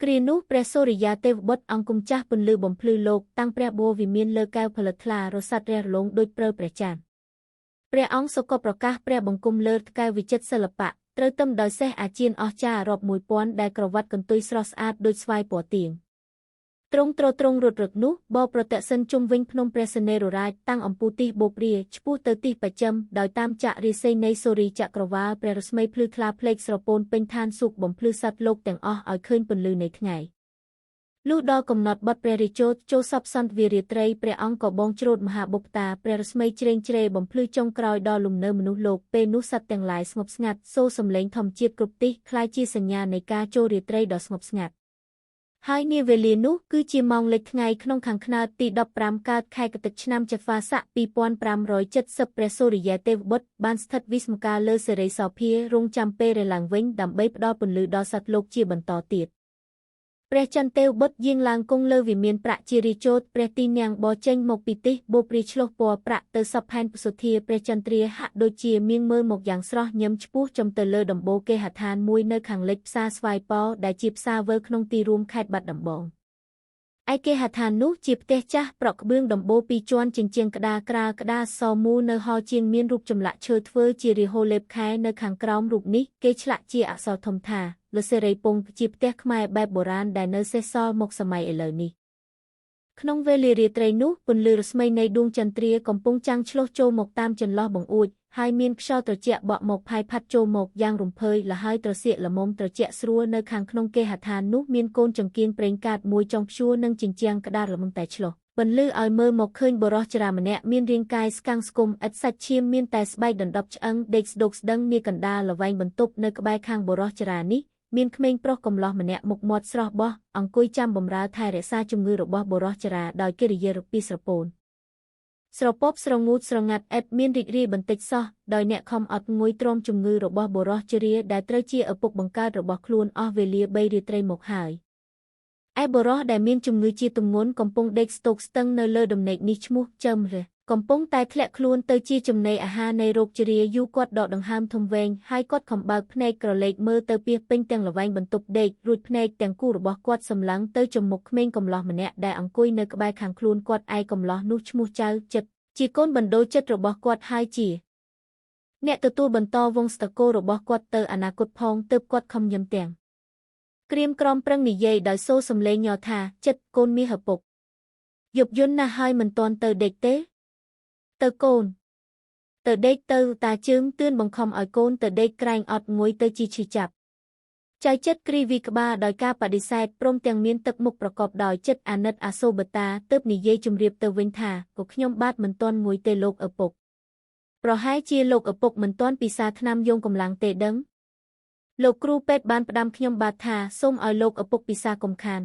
គ្រានោះព្រះសូរិយាទេវបុត្រអង្គមចាស់ពន្លឺបំភ្លឺលោកតាំងព្រះបូរវិមានលើកែវផលិតថ្លារសាត់រះរលោងដូចព្រើព្រះច័ន្ទព្រះអង្គសុគតប្រកាសព្រះបង្គំលើកែវវិចិត្រសិល្បៈត្រូវទឹមដោយសេះអាជៀនអស្ចារ្យរាប់1000ដែលក្រវ៉ាត់កន្ទុយស្រស់ស្អាតដូចស្វាយពណ៌ទៀងទ្រង់រត់រឹកនោះបប្រតិសិនជុំវិញភ្នំព្រះសនេររាជតាំងអំពូទិសបូព៌ាឆ្ពោះទៅទិសបស្ចិមដោយតាមចក្រាសីនៃសូរីចក្រវាលព្រះរស្មីភ្លឺថ្លាផ្លេកស្រពោនពេញឋានសុខបំភ្លឺសត្វលោកទាំងអស់ឲ្យឃើញពន្លឺនៃថ្ងៃលុះដល់កំណត់បត់ព្រះរាជោចូលសពសន្ទវារាត្រីព្រះអង្គក៏បងច្រូតមហាបុព្វតាព្រះរស្មីជ្រេងជ្រែបំភ្លឺចុងក្រោយដល់លំនៅមនុស្សលោកពេលនោះសត្វទាំងឡាយស្ងប់ស្ងាត់សូរសំឡេងធម្មជាតិគ្រប់ទិសคล้ายជាសញ្ញានៃការចូលរាត្រីដ៏ស្ងប់ស្ងាត់ហើយនាវេលានោះគឺជាម៉ោងលិចថ្ងៃក្នុងខាងខ្នើតទី15កើតខែកត្តិកឆ្នាំចត្វាស័ក2570ព្រះសូរិយាទេវបុត្របានស្ថិតវិស្មការលើសិរីសោភារងចាំពេលរឡើងវិញដើម្បីផ្ដល់ពន្លឺដល់សត្វលោកជាបន្តទៀតព្រះចន្ទទេវបុត្រយាងឡើងគង់លើវិមានប្រាក់ជារាជោតព្រះទីនៀងបរចេញមកពីទិសបូព៌ាឆ្លុះពណ៌ប្រាក់ទៅសពផែនពសុធាព្រះចន្ទ្រាហាក់ដូចជាមៀងមើលមកយ៉ាងស្រស់ញឹមឆ្ពោះចំទៅលើដំបូលគេហដ្ឋានមួយនៅខាងលិចផ្សារស្វាយពដែលជាផ្សារវើក្នុងទីរួមខេត្តបាត់ដំបងឯគេហដ្ឋាននោះជាផ្ទះចាស់ប្រក់ក្បឿងដំបូល2ជាន់ជញ្ជាំងក្តារក្តារសមូលនៅហោជាងមានរូបចម្លាក់ឈើធ្វើជារាហូលេបខែនៅខាងក្រោមរូបនេះគេឆ្លាក់ជាអក្សរធំថាលសេរីពងជាផ្ទះខ្មែរបែបបុរាណដែលនៅសេសសល់មកសម័យឥឡូវនេះក្នុងវេលារាត្រីនោះពន្លឺរស្មីនៃដួងចន្ទ្រាកំពុងចាំងឆ្លុះចូលមកតាមចន្លោះបង្អួចហើយមានខ្យល់ត្រជាក់បក់មកផាយផាត់ចូលមកយ៉ាងរំភើយលហើយត្រសៀកល្មមត្រជាក់ស្រួលនៅខាងក្នុងគេហដ្ឋាននោះមានកូនចង្កៀងប្រេងកាតមួយចុងព្យួរនិងជញ្ជាំងក្តារល្មមតែឆ្លុះបន្លឺឲ្យមើលមកឃើញបុរសចារាម្នាក់មានរាងកាយស្កាំងស្គមឥតសាច់ឈាមមានតែស្បែកដណ្ដប់ឆ្អឹងដេកស្ដុកស្ដឹងនាកណ្ដាលល្វែងបន្ទប់នៅក្បែរខាងបុរសចារានេះមានក្មេងប្រុសកំឡោះម្នាក់មុខមាត់ស្រស់បោះអង្គុយចាំបម្រើថែរក្សាជំងឺរបស់បុរសចារាដោយកិរិយារពីស្រពោនស្រពប់ស្រងូតស្រងាត់ឥតមានរីករាយបន្តិចសោះដោយអ្នកខំអត់ងុយទ្រាំជំងឺរបស់បុរសចារាដែលត្រូវជាឪពុកបង្កើតរបស់ខ្លួនអស់វេលា3រាត្រីមកហើយឯបុរសដែលមានជំងឺជាទម្ងន់កំពុងដេកស្តុកស្ទឹងនៅលើដំណេកនេះឈ្មោះចឹមរះកំពុងតែធ្លាក់ខ្លួនទៅជាចំណីអាហារនៃរោគជ្រាយូរគាត់ដកដង្ហើមធំវែងហើយគាត់ខំបើកភ្នែកក្រឡេកមើលទៅពាសពេញទាំងល្វែងបន្ទប់ដេករួចភ្នែកទាំងគូរបស់គាត់សម្លឹងទៅចំមុខក្មេងកំឡោះម្នាក់ដែលអង្គុយនៅក្បែរខាងខ្លួនគាត់ឯកំឡោះនោះឈ្មោះចៅចិត្តជាកូនបណ្ដូលចិត្តរបស់គាត់ហើយជាអ្នកទទួលបន្តវង្សតកូលរបស់គាត់ទៅអនាគតផងទើបគាត់ខំញឹមទាំងក្រៀមក្រំប្រឹងនិយាយដោយសូរសំឡេងញ័រថាចិត្តកូនមាសឪពុកយប់យន់ណាស់ហើយមិនទាន់ទៅដេកទេទៅកូនទៅដេកទៅតាជើងទឿនបង្ខំឲ្យកូនទៅដេកក្រែងអត់ងុយទៅជីឈឺចាប់ចៅចិត្តគ្រីវីក្បាលដោយការបដិសេធព្រមទាំងមានទឹកមុខប្រកបដោយចិត្តអាណិតអាសូបតាទើបនិយាយជម្រាបទៅវិញថាក៏ខ្ញុំបាទមិនទាន់ងុយទេលោកឪពុកប្រហែលជាលោកឪពុកមិនទាន់ពិសាថ្នាំយងកម្លាំងទេដឹងលោកគ្រូពេទ្យបានផ្ដាំខ្ញុំបាទថាសូមឲ្យលោកឪពុកពិសាកុំខាន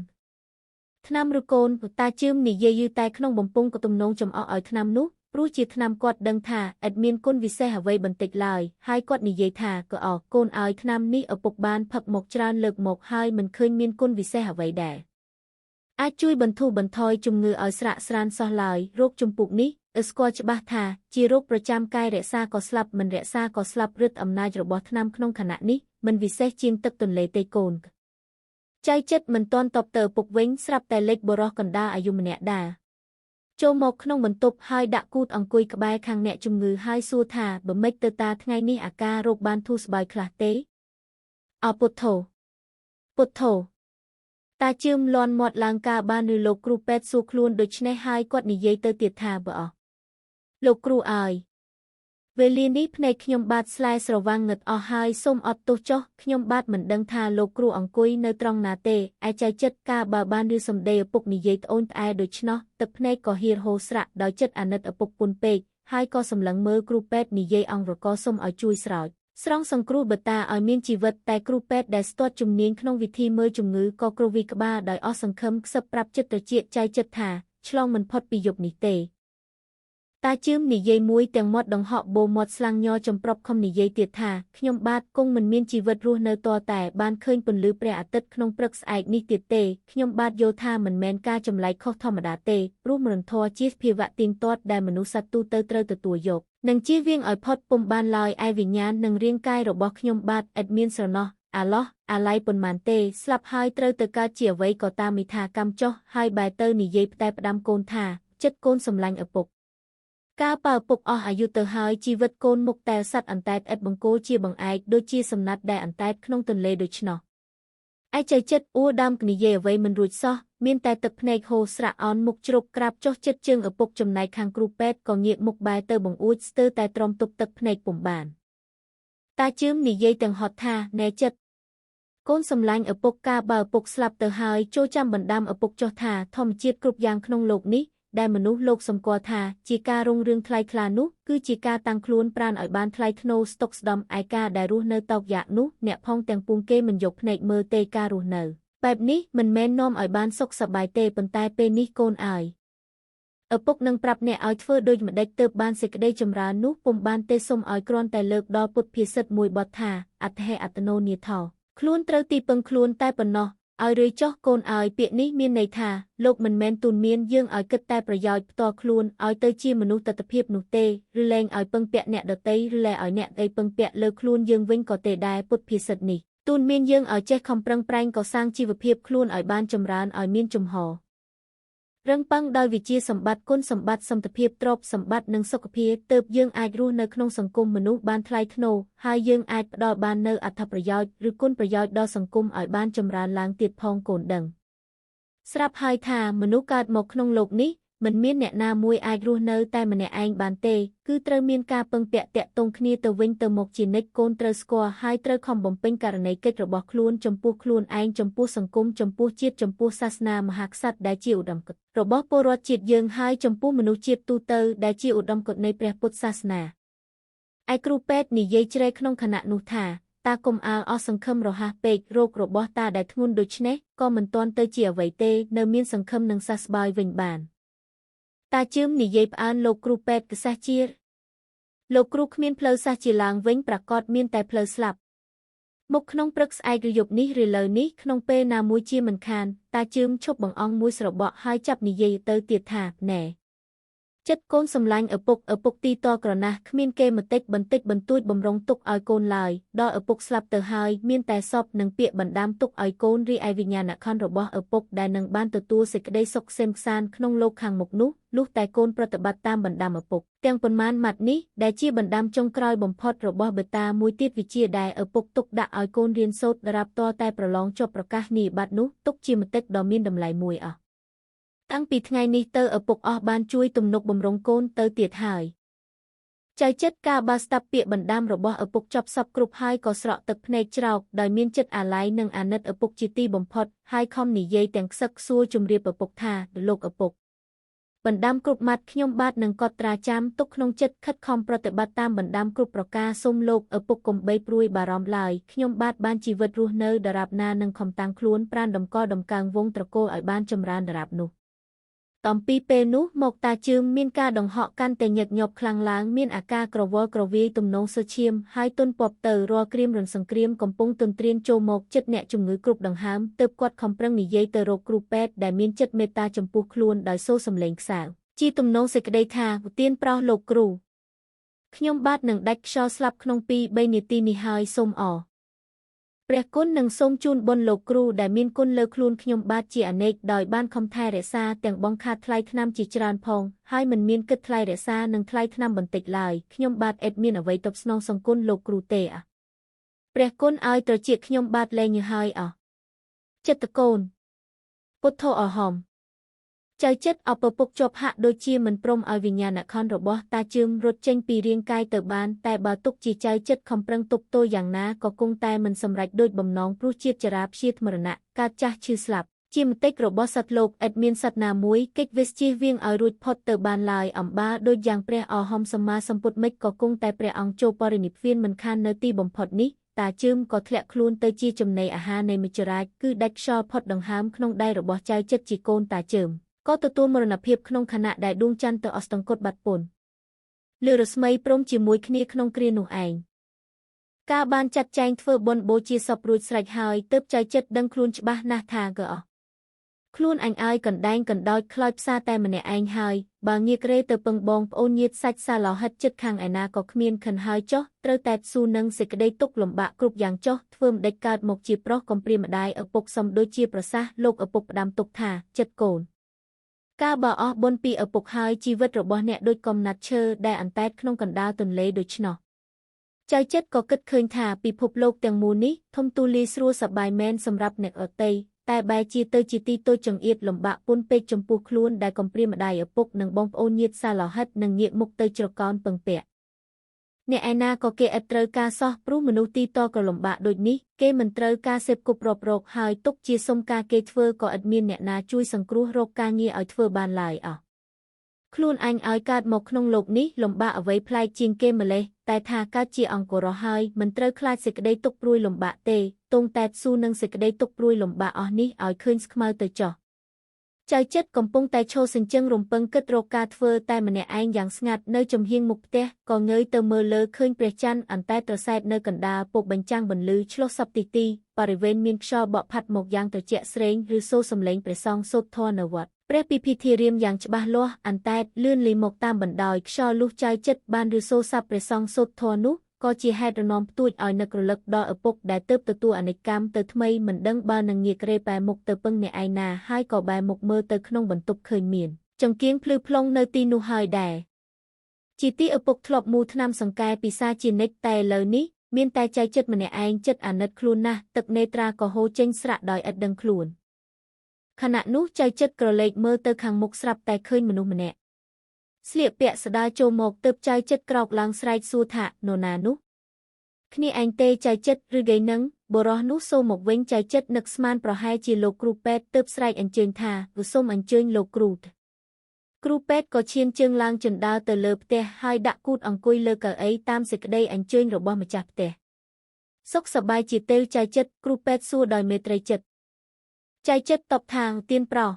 ថ្នាំឬកូនតាជើមនិយាយយឺតែក្នុងបំពង់ក៏ទំនងចំអកឲ្យថ្នាំនោះព្រោះជាថ្នាំគាត់ដឹងថាឥតមានគុណវិសេសអ្វីបន្តិចឡើយហើយគាត់និយាយថាក៏អរកូនឲ្យថ្នាំនេះឪពុកបានផឹកមកច្រើនលើកមកហើយមិនឃើញមានគុណវិសេសអ្វីដែរអាចជួយបន្ធូរបន្ថយជំងឺឲ្យស្រាកស្រានសោះឡើយរោគជំពូកនេះស្គាល់ច្បាស់ថាជារោគប្រចាំកាយរក្សាក៏ស្លាប់មិនរក្សាក៏ស្លាប់ឫទ្ធិអំណាចរបស់ថ្នាំក្នុងខណៈនេះមិនវិសេសជាងទឹកទន្លេទេកូនចៅចិត្តមិនទាន់តបទៅឪពុកវិញស្រាប់តែលេចបរោះកណ្ដាលអាយុម្នាក់ដែរចូលមកក្នុងបន្ទប់ហើយដាក់គូតអង្គុយក្បែរខាងអ្នកជំងឺហើយសួរថាបើម៉េចទៅតាថ្ងៃនេះអាការរោគបានធូរស្បើយខ្លះទេអពុទ្ធោពុទ្ធោតាជឿមលន់មាត់ឡើងការបានឬលោកគ្រូពេទ្យសួរខ្លួនដូច្នេះហើយគាត់និយាយទៅទៀតថាបើអស់លោកគ្រូអើយវេលានេះភ្នែកខ្ញុំបាទស្លែស្រវាំងងឹតអស់ហើយសូមអត់ទោសចុះខ្ញុំបាទមិនដឹងថាលោកគ្រូអង្គុយនៅត្រង់ណាទេឯចៅចិត្តការបើបានឬសំដីឪពុកនិយាយត្អូញត្អែដូច្នោះទឹកភ្នែកក៏ហៀរហូរស្រាក់ដោយចិត្តអាណិតឪពុកពុនពេកហើយក៏សម្លឹងមើលគ្រូពេទ្យនិយាយអង្គរកសុំឲ្យជួយស្រោចស្រង់សង្គ្រោះបតាឲ្យមានជីវិតតែគ្រូពេទ្យដែលស្ទាត់ជំនាញក្នុងវិធីមើលជំងឺក៏គ្រវីក្បាលដោយអស់សង្ឃឹមខ្សឹបប្រាប់ចិត្តត្រចៀកចៅចិត្តថាឆ្លងមិនផុតពីយប់នេះទេតាជឿមនិយាយមួយទាំងមាត់ដង្ហក់បូមាត់ស្លាំងញ័រចំប្រប់ខំនិយាយទៀតថាខ្ញុំបាទគង់មិនមានជីវិតរស់នៅតតែបានឃើញពន្លឺព្រះអាទិត្យក្នុងព្រឹកស្អែកនេះទៀតទេខ្ញុំបាទយល់ថាមិនមែនការចម្លែកខុសធម្មតាទេព្រោះមរណធម៌ជាភាវៈទៀងទាត់ដែលមនុស្សសត្វទូទៅត្រូវទទួលយកនិងជៀសវាងឲ្យផុតពុំបានឡើយឯវិញ្ញាណនិងរាងកាយរបស់ខ្ញុំបាទឥតមានស្រណោះ អាឡោះអាឡៃប៉ុន្មានទេស្លាប់ហើយត្រូវទៅកើតជាអ្វីក៏តាមមីថាកម្មចុះហើយបែរទៅនិយាយផ្តែផ្ដាំកូនថាចិត្តកូនសម្លាញ់ឪពុកកាលបើឪពុកអស់អាយុទៅហើយជីវិតកូនមុខតែសัตว์អន្តែតឥតបង្គោលជាបង្អែកដូចជាសំណាត់ដែលអន្តែតក្នុងទន្លេដូច្នោះឯចៅចិត្តអួដើមនិយាយអ្វីមិនរួចសោះមានតែទឹកភ្នែកហូរស្រាក់អន់មុខជ្រប់ក្រាបចុះចិត្តជើងឪពុកចំណែកខាងគ្រូពេទ្យក៏ងាកមុខបែរទៅបង្អួចស្ទើរតែទ្រាំទប់ទឹកភ្នែកពុំបានតាជឿមនិយាយទាំងហត់ថាណែចិត្តកូនសម្លាញ់ឪពុកកាលបើឪពុកស្លាប់ទៅហើយចូលចាំបណ្ដាំឪពុកចុះថាធម្មជាតិគ្រប់យ៉ាងក្នុងโลกនេះដែលមនុស្សលោកសម្គាល់ថាជាការរុងរឿងថ្លៃថ្លានោះគឺជាការតាំងខ្លួនប្រាណឲ្យបានថ្លៃថ្នូរស្តុកស្ដំឯការដែលរស់នៅតោកយ៉ាក់នោះអ្នកផងទាំងពួងគេមិនយកភ្នែកមើលទេការរស់នៅបែបនេះមិនមែននាំឲ្យបានសុខសប្បាយទេប៉ុន្តែពេលនេះកូនឲ្យឪពុកនឹងប្រាប់អ្នកឲ្យធ្វើដូចម្ដេចទើបបានសេចក្តីចម្រើននោះពុំបានទេសុំឲ្យគ្រាន់តែលើកដល់ពុទ្ធភាសិតមួយបទថាអត្ថហេអត្តនោនាថោខ្លួនត្រូវទីពឹងខ្លួនតែប៉ុណ្ណោះឲ្យរឿយចុះកូនឲ្យពាក្យនេះមានន័យថាលោកមិនមែនទូនមានយើងឲ្យគិតតែប្រយោជន៍ផ្ទាល់ខ្លួនឲ្យទៅជាមនុស្សទិដ្ឋភាពនោះទេឬលែងឲ្យពឹងពាក់អ្នកដទៃឬលែងឲ្យអ្នកដទៃពឹងពាក់លើខ្លួនយើងវិញក៏ទេដែរពុទ្ធភាសិតនេះទូនមានយើងឲ្យចេះខំប្រឹងប្រែងកសាងជីវភាពខ្លួនឲ្យបានចម្រើនឲ្យមានជំហររឹងប៉ឹងដោយវិជ្ជាសម្បត្តិគុណសម្បត្តិសន្តិភាពទ្រព្យសម្បត្តិនិងសុខភាពទើបយើងអាចរស់នៅក្នុងសង្គមមនុស្សបានថ្លៃថ្នូរហើយយើងអាចផ្ដល់បាននូវអត្ថប្រយោជន៍ឬគុណប្រយោជន៍ដល់សង្គមឲ្យបានចម្រើនឡើងទៀតផងកូនដឹងស្រាប់ហើយថាមនុស្សកើតមកក្នុងโลกនេះមិនមានអ្នកណាមួយអាចរស់នៅតែម្នាក់ឯងបានទេគឺត្រូវមានការពឹងពាក់តាក់ទងគ្នាទៅវិញទៅមកជានិច្ចកូនត្រូវស្គាល់ហើយត្រូវខំបំពេញករណីកិច្ចរបស់ខ្លួនចំពោះខ្លួនឯងចំពោះសង្គមចំពោះជាតិចំពោះសាសនាមហាក្សត្រដែលជាឧត្តមគតិរបស់ពលរដ្ឋជាតិយើងហើយចំពោះមនុស្សជាតិទូទៅដែលជាឧត្តមគតិនៃព្រះពុទ្ធសាសនាឯគ្រូពេទ្យនិយាយជ្រែកក្នុងខណៈនោះថាតាកុំអាលអស់សង្ឃឹមរហ័សពេករោគរបស់តាដែលធ្ងន់ដូច្នេះក៏មិនទាន់ទៅជាអ្វីទេនៅមានសង្ឃឹមនឹងសះស្បើយវិញបានតាជឿមនិយាយផ្អើលលោកគ្រូពេទ្យកសាសជាលោកគ្រូគ្មានផ្លូវសាសជាឡើងវិញប្រកាសមានតែផ្លូវស្លាប់មុខក្នុងព្រឹកស្អែកឬយប់នេះឬលើនេះក្នុងពេលណាមួយជាមិនខានតាជឿមឈប់បង្អង់មួយស្របក់ហើយចាប់និយាយទៅទៀតថាណែចិត្តកូនសម្លាញ់ឪពុកទីតក្រណាស់គ្មានគេបន្តិចបន្តួចបំរុងទុកឲ្យកូនឡើយដល់ឪពុកស្លាប់ទៅហើយមានតែសពនិងពាក្យបណ្ដាំទុកឲ្យកូនរីឯវិញ្ញាណក្ខន្ធរបស់ឪពុកដែលនឹងបានទទួលសេចក្តីសុខសេមសានក្នុងលោកខាងមុខនោះលុះតែកូនប្រតិបត្តិតាមបណ្ដាំឪពុកទាំងប៉ុន្មានម៉ាត់នេះដែលជាបណ្ដាំចុងក្រោយបំផុតរបស់បេតាមួយទៀតវិជាដែលឪពុកទុកដាក់ឲ្យកូនរៀនសូត្ររាប់តតែប្រឡងចប់ប្រកាសនីយបត្រនោះទុកជាមតិដ៏មានតម្លៃមួយអស់តាំងពីថ្ងៃនេះទៅឪពុកអស់បានជួយទំនុកបំរុងកូនទៅទៀតហើយចៅចិត្តកាលបើស្ដាប់ពាក្យបណ្ដាំរបស់ឪពុកចប់សពគ្រប់ហើយក៏ស្រក់ទឹកភ្នែកច្រោកដោយមានចិត្តអាល័យនិងអាណិតឪពុកជាទីបំផុតហើយខំនិយាយទាំងខ្សឹកខ្សួរជម្រាបឪពុកថាលោកឪពុកបណ្ដាំគ្រប់ម៉ាត់ខ្ញុំបាទនឹងកត់ត្រាចាំទុកក្នុងចិត្តខិតខំប្រតិបត្តិតាមបណ្ដាំគ្រប់ប្រការសូមលោកឪពុកកុំបីព្រួយបារម្ភឡើយខ្ញុំបាទបានជីវិតរស់នៅដរាបណានឹងខំតាំងខ្លួនប្រាណដំកល់ដំកើងវងត្រកូលឲ្យបានចម្រើនដរាបនោះតំពីពេលនោះមកតាជឿមមានការដង្ហក់កាន់តែញឹកញាប់ខ្លាំងឡើងមានអាការក្រវល់ក្រវាយទំនងសើឈាមហើយទន់ពប់ទៅរាល់គ្រាមរំសង្គ្រាមកំពុងទន្ទ្រានចូលមកចិត្តអ្នកជំងឺគ្រប់ដង្ហើមទើបគាត់ខំប្រឹងនិយាយទៅរកគ្រូពេទ្យដែលមានចិត្តមេត្តាចំពោះខ្លួនដោយសូរសំឡេងខ្សោយជាទំនងសេចក្តីថាឧទានប្រោសលោកគ្រូខ្ញុំបាទនឹងដាច់ខ្យល់ស្លាប់ក្នុង2-3នាទីនេះហើយសូមអរព្រះគុណនឹងសូមជូនបុណ្យលោកគ្រូដែលមានគុណលើខ្លួនខ្ញុំបាទជាអនេកដោយបានខំថែរក្សាទាំងបងខាតថ្លៃថ្នាំជាច្រើនផងហើយមិនមានគិតថ្លៃរក្សានិងថ្លៃថ្នាំបន្តិចឡើយខ្ញុំបាទឥតមានអ្វីតបស្នងសង្គមលោកគ្រូទេព្រះគុណឲ្យត្រចៀកខ្ញុំបាទលែងញើហើយចិត្តកូនពុទ្ធោអហមចៅចិត្តអពពុកជាប់ហាក់ដូចជាមិនព្រមឲ្យវិញ្ញាណក្ខន្ធរបស់តាជឿមរត់ចេញពីរាងកាយទៅបានតែបើទុកជាចៅចិត្តខំប្រឹងទប់ទល់យ៉ាងណាក៏គង់តែមិនសម្រេចដូចបំណងព្រោះជាតិចរាព្យាមរណៈកើតចាស់ឈឺស្លាប់ជាមតិរបស់សត្វលោកឥតមានសត្វណាមួយកិច្ចវិស្ជៀសវាងឲ្យរួចផុតទៅបានឡើយអំបាដូចយ៉ាងព្រះអរហមសម្មាសម្ពុទ្ធមិចក៏គង់តែព្រះអង្គចូលបរិនិព្វានមិនខាននៅទីបំផុតនេះតាជឿមក៏ធ្លាក់ខ្លួនទៅជាចំណីអាហារនៃមច្ចរាជគឺដាច់ខ្យល់ផុតដង្ហើមក្នុងដៃរបស់ចៅចិត្តជាកូនតាជឿមក៏ទទួលមរណភាពក្នុងខណៈដែលដួងច័ន្ទទៅអស្តង្គតបាត់ពន្ធលើរស្មីព្រមជាមួយគ្នាក្នុងគ្រានោះឯងការបានចាត់ចែងធ្វើបុណ្យបូជាសពរួចស្រេចហើយទើបចៅចិត្តដឹងខ្លួនច្បាស់ណាស់ថា ខ្លួនអញឲ្យកណ្ដែងកណ្ដោយខ្លោចផ្សារតែម្នាក់ឯងហើយបើងាករេទៅពឹងបងប្អូនញាតិសាច់សាឡោហិតចិត្តខាងឯណាក៏គ្មានខិនហើយចុះត្រូវតែស៊ូនឹងសេចក្តីទុក្ខលំបាកគ្រប់យ៉ាងចុះធ្វើម្ដេចកើតមកជាប្រុសកំព្រាម្ដាយឪពុកសំដូចជាប្រសាសន៍លោកឪពុកផ្ដាំទុកថាចិត្តកូនកាលបើអស់បុណ្យពីឪពុកហើយជីវិតរបស់អ្នកដូចកំណាត់ឈើដែលអន្តែតក្នុងកណ្ដាលទន្លេដូច្នោះចៅចិត្តក៏គិតឃើញថាពិភពលោកទាំងមូលនេះធំទូលាយស្រួលសប្បាយមែនសម្រាប់អ្នកដទៃតែបែរជាទៅជាទីតូចចង្អៀតលំបាកពន់ពេកចំពោះខ្លួនដែលកំព្រាម្ដាយឪពុកនិងបងប្អូនញាតិសាឡោហិតនឹងងាកមុខទៅជ្រកោនពឹងពាក់អ្នកឯណាក៏គេឥតត្រូវការសោះព្រោះមនុស្សទីតក៏លំបាកដូចនេះគេមិនត្រូវការសេពគប់រាប់រកហើយទុកជាសុំការគេធ្វើក៏ឥតមានអ្នកណាជួយសង្គ្រោះរកការងារឲ្យធ្វើបានឡើយអស់ខ្លួនអញឲ្យកើតមកក្នុងโลกនេះលំបាកអ្វីប្លែកជាងគេម្លេះតែថាកើតជាអង្គរហើយមិនត្រូវខ្លាចសេចក្តីទុក្ខព្រួយលំបាកទេទងតែស៊ូនឹងសេចក្តីទុក្ខព្រួយលំបាកអស់នេះឲ្យឃើញស្ខ្មៅទៅចុះចៅចិត្តកំពុងតែឈរសញ្ជឹងរំពឹងគិតរកការធ្វើតែម្នាក់ឯងយ៉ាងស្ងាត់នៅចំហៀងមុខផ្ទះក៏ងើយទៅមើលលើឃើញព្រះច័ន្ទអន្តែត្រសែតនៅកណ្ដាលពុកបញ្ចាំងបន្លឺឆ្លុះសពទីបរិវេណមានខ្យល់បក់ផាត់មកយ៉ាងត្រជាក់ស្រេងឬសូរសំឡេងព្រះសង្ឃសូត្រធម៌នៅវត្តព្រះពិភីធារាមយ៉ាងច្បាស់លាស់អន្តែតលឿនលីមកតាមបណ្ដោយខ្យល់លុះចៅចិត្តបានឬសូរស័ព្ទព្រះសង្ឃសូត្រធម៌នោះក៏ជាហេតុរនាំផ្ទួចឲ្យនឹករលឹកដល់ឪពុកដែលទើបទទួលអនិច្ចកម្មទៅថ្មីមិនដឹងបើនឹងងាករេបែរមុខទៅពឹងអ្នកឯណាហើយក៏បែរមុខមើលទៅក្នុងបន្ទប់ឃើញមានចង្គៀងភ្លឺផ្លុងនៅទីនោះហើយដែរជាទីឪពុកធ្លាប់មូថ្នាំសង្កែពិសាជានិច្ចតែឥឡូវនេះមានតែចៅចិត្តម្នាក់ឯងចិត្តអាណិតខ្លួនណាស់ទឹកនេត្រាក៏ហូរចេញស្រាក់ដោយឥតដឹងខ្លួនខណៈនោះចៅចិត្តក្រឡេកមើលទៅខាងមុខស្រាប់តែឃើញមនុស្សម្នាក់ស្លៀកពាក់ស្ដារចូលមកទើបចៅចិត្តក្រោកឡើងស្រែកសួរថានរណានោះគ្នាឯងទេចៅចិត្តឬគេនឹងបុរសនោះសូមមកវិញចៅចិត្តនឹកស្មានប្រហែលជាលោកគ្រូពេទ្យទើបស្រែកអញ្ជើញថាសូមអញ្ជើញលោកគ្រូពេទ្យក៏ឈានជើងឡើងជណ្ដើរទៅលើផ្ទះហើយដាក់គូតអង្គុយលើកៅអីតាមសេចក្តីអញ្ជើញរបស់ម្ចាស់ផ្ទះសុខសប្បាយជាទេវចៅចិត្តគ្រូពេទ្យសួរដោយមេត្រីចិត្តចៅចិត្តតបថាទៀនប្រុស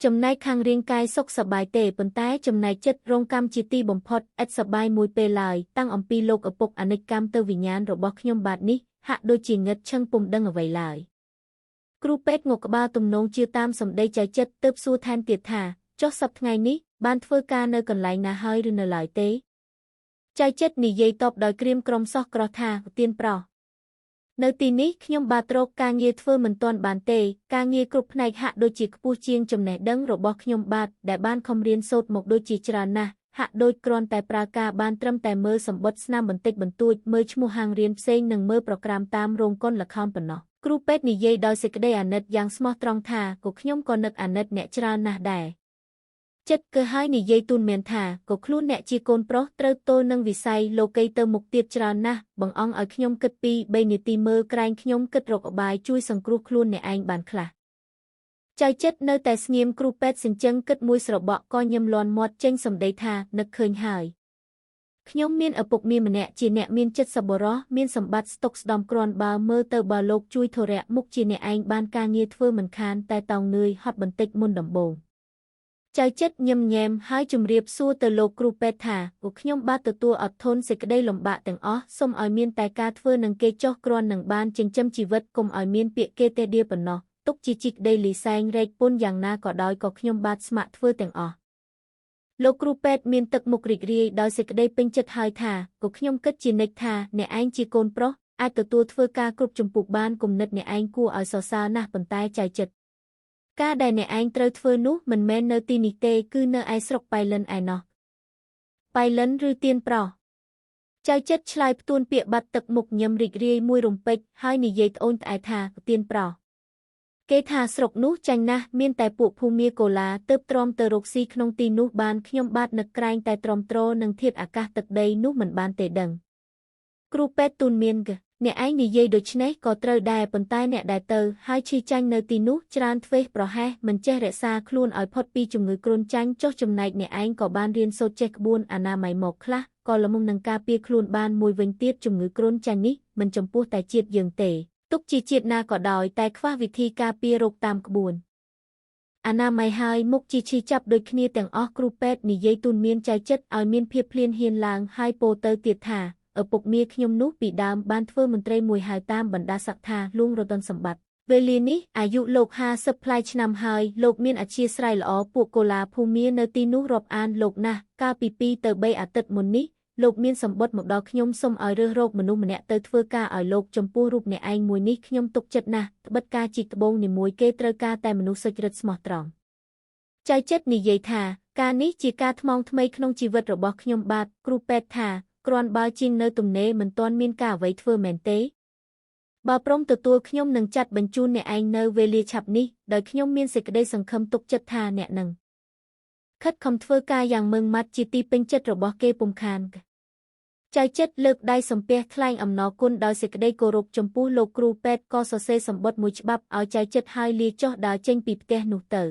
ចំណែកខាងរាងកាយសុខសប្បាយទេប៉ុន្តែចំណែកចិត្តរងកម្មជាទីបំផុតឥតសប្បាយមួយពេលឡើយតាំងអំពីលោកឪពុកអនិច្ចកម្មទៅវិញ្ញាណរបស់ខ្ញុំបាទនេះហាក់ដូចជាងឹតឈឹងពុំដឹងអ្វីឡើយគ្រូពេទ្យងក់ក្បាលទំនងជឿតាមសម្ដីចៅចិត្តទើបសួរថែមទៀតថាចុះសប្តាហ៍ថ្ងៃនេះបានធ្វើការនៅកន្លែងណាហើយឬនៅឡើយទេចៅចិត្តនិយាយតបដោយក្រៀមក្រំសោះក្រោះថាទៀនប្រុសនៅទីនេះខ្ញុំបាទរកការងារធ្វើមិនទាន់បានទេការងារគ្រប់ផ្នែកហាក់ដូចជាខ្ពស់ជាងចំណេះដឹងរបស់ខ្ញុំបាទដែលបានខំរៀនសូត្រមកដូចជាច្រើនណាស់ហាក់ដូចគ្រាន់តែប្រើការបានត្រឹមតែមើលសម្បត្តិស្នាមបន្តិចបន្តួចមើលឈ្មោះហាងរៀនផ្សេងនិងមើលប្រក្រាមតាមរោងកុនល្ខោនប៉ុណ្ណោះគ្រូពេទ្យនិយាយដោយសេចក្តីអាណិតយ៉ាងស្មោះត្រង់ថាក៏ខ្ញុំក៏នឹកអាណិតអ្នកច្រើនណាស់ដែរចិត្តគឺហើយនិយាយទូនមានថាក៏ខ្លួនអ្នកជាកូនប្រុសត្រូវទល់នឹងវិស័យលោកីទៅមុខទៀតច្រើនណាស់បង្អង់ឲ្យខ្ញុំគិតពី3នាទីមើលក្រែងខ្ញុំគិតរកឧបាយជួយសង្គ្រោះខ្លួនអ្នកឯងបានខ្លះចៅចិត្តនៅតែស្ងៀមគ្រូពេទ្យសិញ្ជឹងគិតមួយស្របក់ក៏ញឹមលាន់មាត់ចេញសម្ដីថានឹកឃើញហើយខ្ញុំមានឪពុកមាម្នាក់ជាអ្នកមានចិត្តសប្បុរសមានសម្បត្តិស្តុកស្ដំគ្រាន់បើមើលទៅបើលោកជួយធរៈមុខជាអ្នកឯងបានការងារធ្វើមិនខានតែតោងនឿយហត់បន្តិចមុនដំបូងចៅចិត្តញឹមញែមហើយជម្រាបសួរទៅលោកគ្រូពេទ្យថាពួកខ្ញុំបាទទទួលអត់ធន់សេចក្តីលំបាកទាំងអស់សូមឲ្យមានតែការធ្វើនឹងគេចោះគ្រាន់នឹងបានចិញ្ចឹមជីវិតកុំឲ្យមានពាក្យគេទេដៀប៉ុណ្ណោះទុកជាជីកដីលីសែងរែកពុនយ៉ាងណាក៏ដោយក៏ខ្ញុំបាទស្ម័គ្រធ្វើទាំងអស់លោកគ្រូពេទ្យមានទឹកមុខរីករាយដោយសេចក្តីពេញចិត្តហើយថាក៏ខ្ញុំគិតជានិច្ចថាអ្នកឯងជាកូនប្រុសអាចទទួលធ្វើការគ្រប់ជំពូកបានគំនិតអ្នកឯងគួរឲ្យសរសើរណាស់ប៉ុន្តែចៅចិត្តការដែលអ្នកឯងត្រូវធ្វើនោះមិនមែននៅទីនេះទេគឺនៅឯស្រុកប៉ៃលិនឯណោះប៉ៃលិនឬទៀនប្រុសចៅចិត្តឆ្លើយផ្ទួនពាក្យបាត់ទឹកមុខញឹមរីករាយមួយរំពេចហើយនិយាយត្អូញត្អែថាទៀនប្រុសគេថាស្រុកនោះចាញ់ណាស់មានតែពួកភូមាកូឡាទើបទ្រាំទៅរកស៊ីក្នុងទីនោះបានខ្ញុំបាទនឹកក្រែងតែទ្រាំទ្រនឹងធាតុអាកាសទឹកដីនោះមិនបានទេដឹងគ្រូពេទ្យទូនមានកអ្នកឯងនិយាយដូច្នេះក៏ត្រូវដែរប៉ុន្តែអ្នកដែលទៅហើយឈឺចាញ់នៅទីនោះច្រើនធ្វេសប្រហែសមិនចេះរក្សាខ្លួនឲ្យផុតពីជំងឺគ្រុនចាញ់ចុះចំណែកអ្នកឯងក៏បានរៀនសូត្រចេះក្បួនអនាម័យមកខ្លះក៏ល្មមនឹងការពារខ្លួនបានមួយវិញទៀតជំងឺគ្រុនចាញ់នេះមិនចំពោះតែជាតិយើងទេទុកជាជាតិណាក៏ដោយតែខ្វះវិធីការពាររោគតាមក្បួនអនាម័យហើយមុខជាឈឺចាប់ដូចគ្នាទាំងអស់គ្រូពេទ្យនិយាយទូនមានចៅចិត្តឲ្យមានភាពភ្លានហ៊ានឡើងហើយពោលទៅទៀតថាឪពុកមាខ្ញុំនោះពីដើមបានធ្វើមន្ត្រីមួយហៅតាមបណ្ដាស័ក្តិថាលួងរតនសម្បត្តិ វេលានេះអាយុលោក50ប្លាយឆ្នាំហើយលោកមានអធ្យាស្រ័យល្អពួកកូឡាភូមានៅទីនោះរាប់អានលោកណាស់កាលពី2 ទៅ 3 អាទិត្យមុននេះលោកមានសម្បត្តិមកដល់ខ្ញុំសុំឲ្យរើសរកមនុស្សម្នាក់ទៅធ្វើការឲ្យលោកចំពោះរូបអ្នកឯងមួយនេះខ្ញុំទុកចិត្តណាស់ត្បិតការជីកត្បូងនីមួយគេត្រូវការតែមនុស្សសុចរិតស្មោះត្រង់ចៅចិត្តនិយាយថាការនេះជាការថ្មងថ្មីក្នុងជីវិតរបស់ខ្ញុំបាទគ្រូពេទ្យថាគ្រាន់បើជាងនៅទំនេរមិនទាន់មានការអ្វីធ្វើមែនទេបើព្រមទទួលខ្ញុំនឹងចាត់បញ្ជូនអ្នកឯងនៅវេលាឆាប់នេះដោយខ្ញុំមានសេចក្តីសង្ឃឹមទុកចិត្តថាអ្នកនឹងខិតខំធ្វើការយ៉ាងម៉ឺងម៉ាត់ជាទីពេញចិត្តរបស់គេពុំខានចៅចិត្តលើកដៃសំពះថ្លែងអំណរគុណដោយសេចក្តីគោរពចំពោះលោកគ្រូពេទ្យក៏សរសេរសម្បត្តិមួយច្បាប់ឲ្យចៅចិត្តហើយលាចុះដើរចេញពីផ្ទះនោះទៅ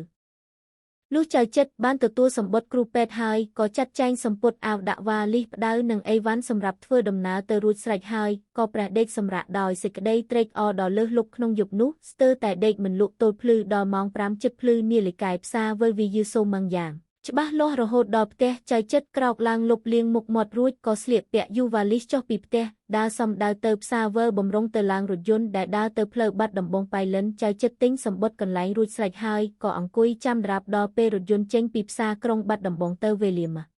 លុះចៅចិត្តបានទទួលសម្បត្តិគ្រូពេទ្យហើយក៏ចាត់ចែងសម្ពុតអាវដាក់វ៉ាលីសផ្ដៅនិងអីវ៉ាន់សម្រាប់ធ្វើដំណើរទៅរួចស្រេចហើយក៏ព្រះដេកសម្រាកដោយសេចក្តីត្រេកអរដ៏លើសលប់ក្នុងយប់នោះស្ទើរតែដេកមិនលក់ទល់ភ្លឺដល់ម៉ោង5 ជិតភ្លឺនាឡិកាផ្សារវិលវាយឺសូម៉ាំងយ៉ាងច្បាស់លាស់រហូតដល់ផ្ទះចៅចិត្តក្រោកឡើងលុបលាងមុខមាត់រួចក៏ស្លៀកពាក់យូវ៉ាលីសចុះពីផ្ទះដើរសំដៅទៅផ្សារវិលបំរុងទៅឡើងរថយន្តដែលដើរទៅផ្លូវបាត់ដំបងប៉ៃលិនចៅចិត្តទិញសម្បត្តិកន្លែងរួចស្រេចហើយក៏អង្គុយចាំដរាបដល់ពេលរថយន្តចេញពីផ្សារក្រុងបាត់ដំបងទៅវេលាម៉ា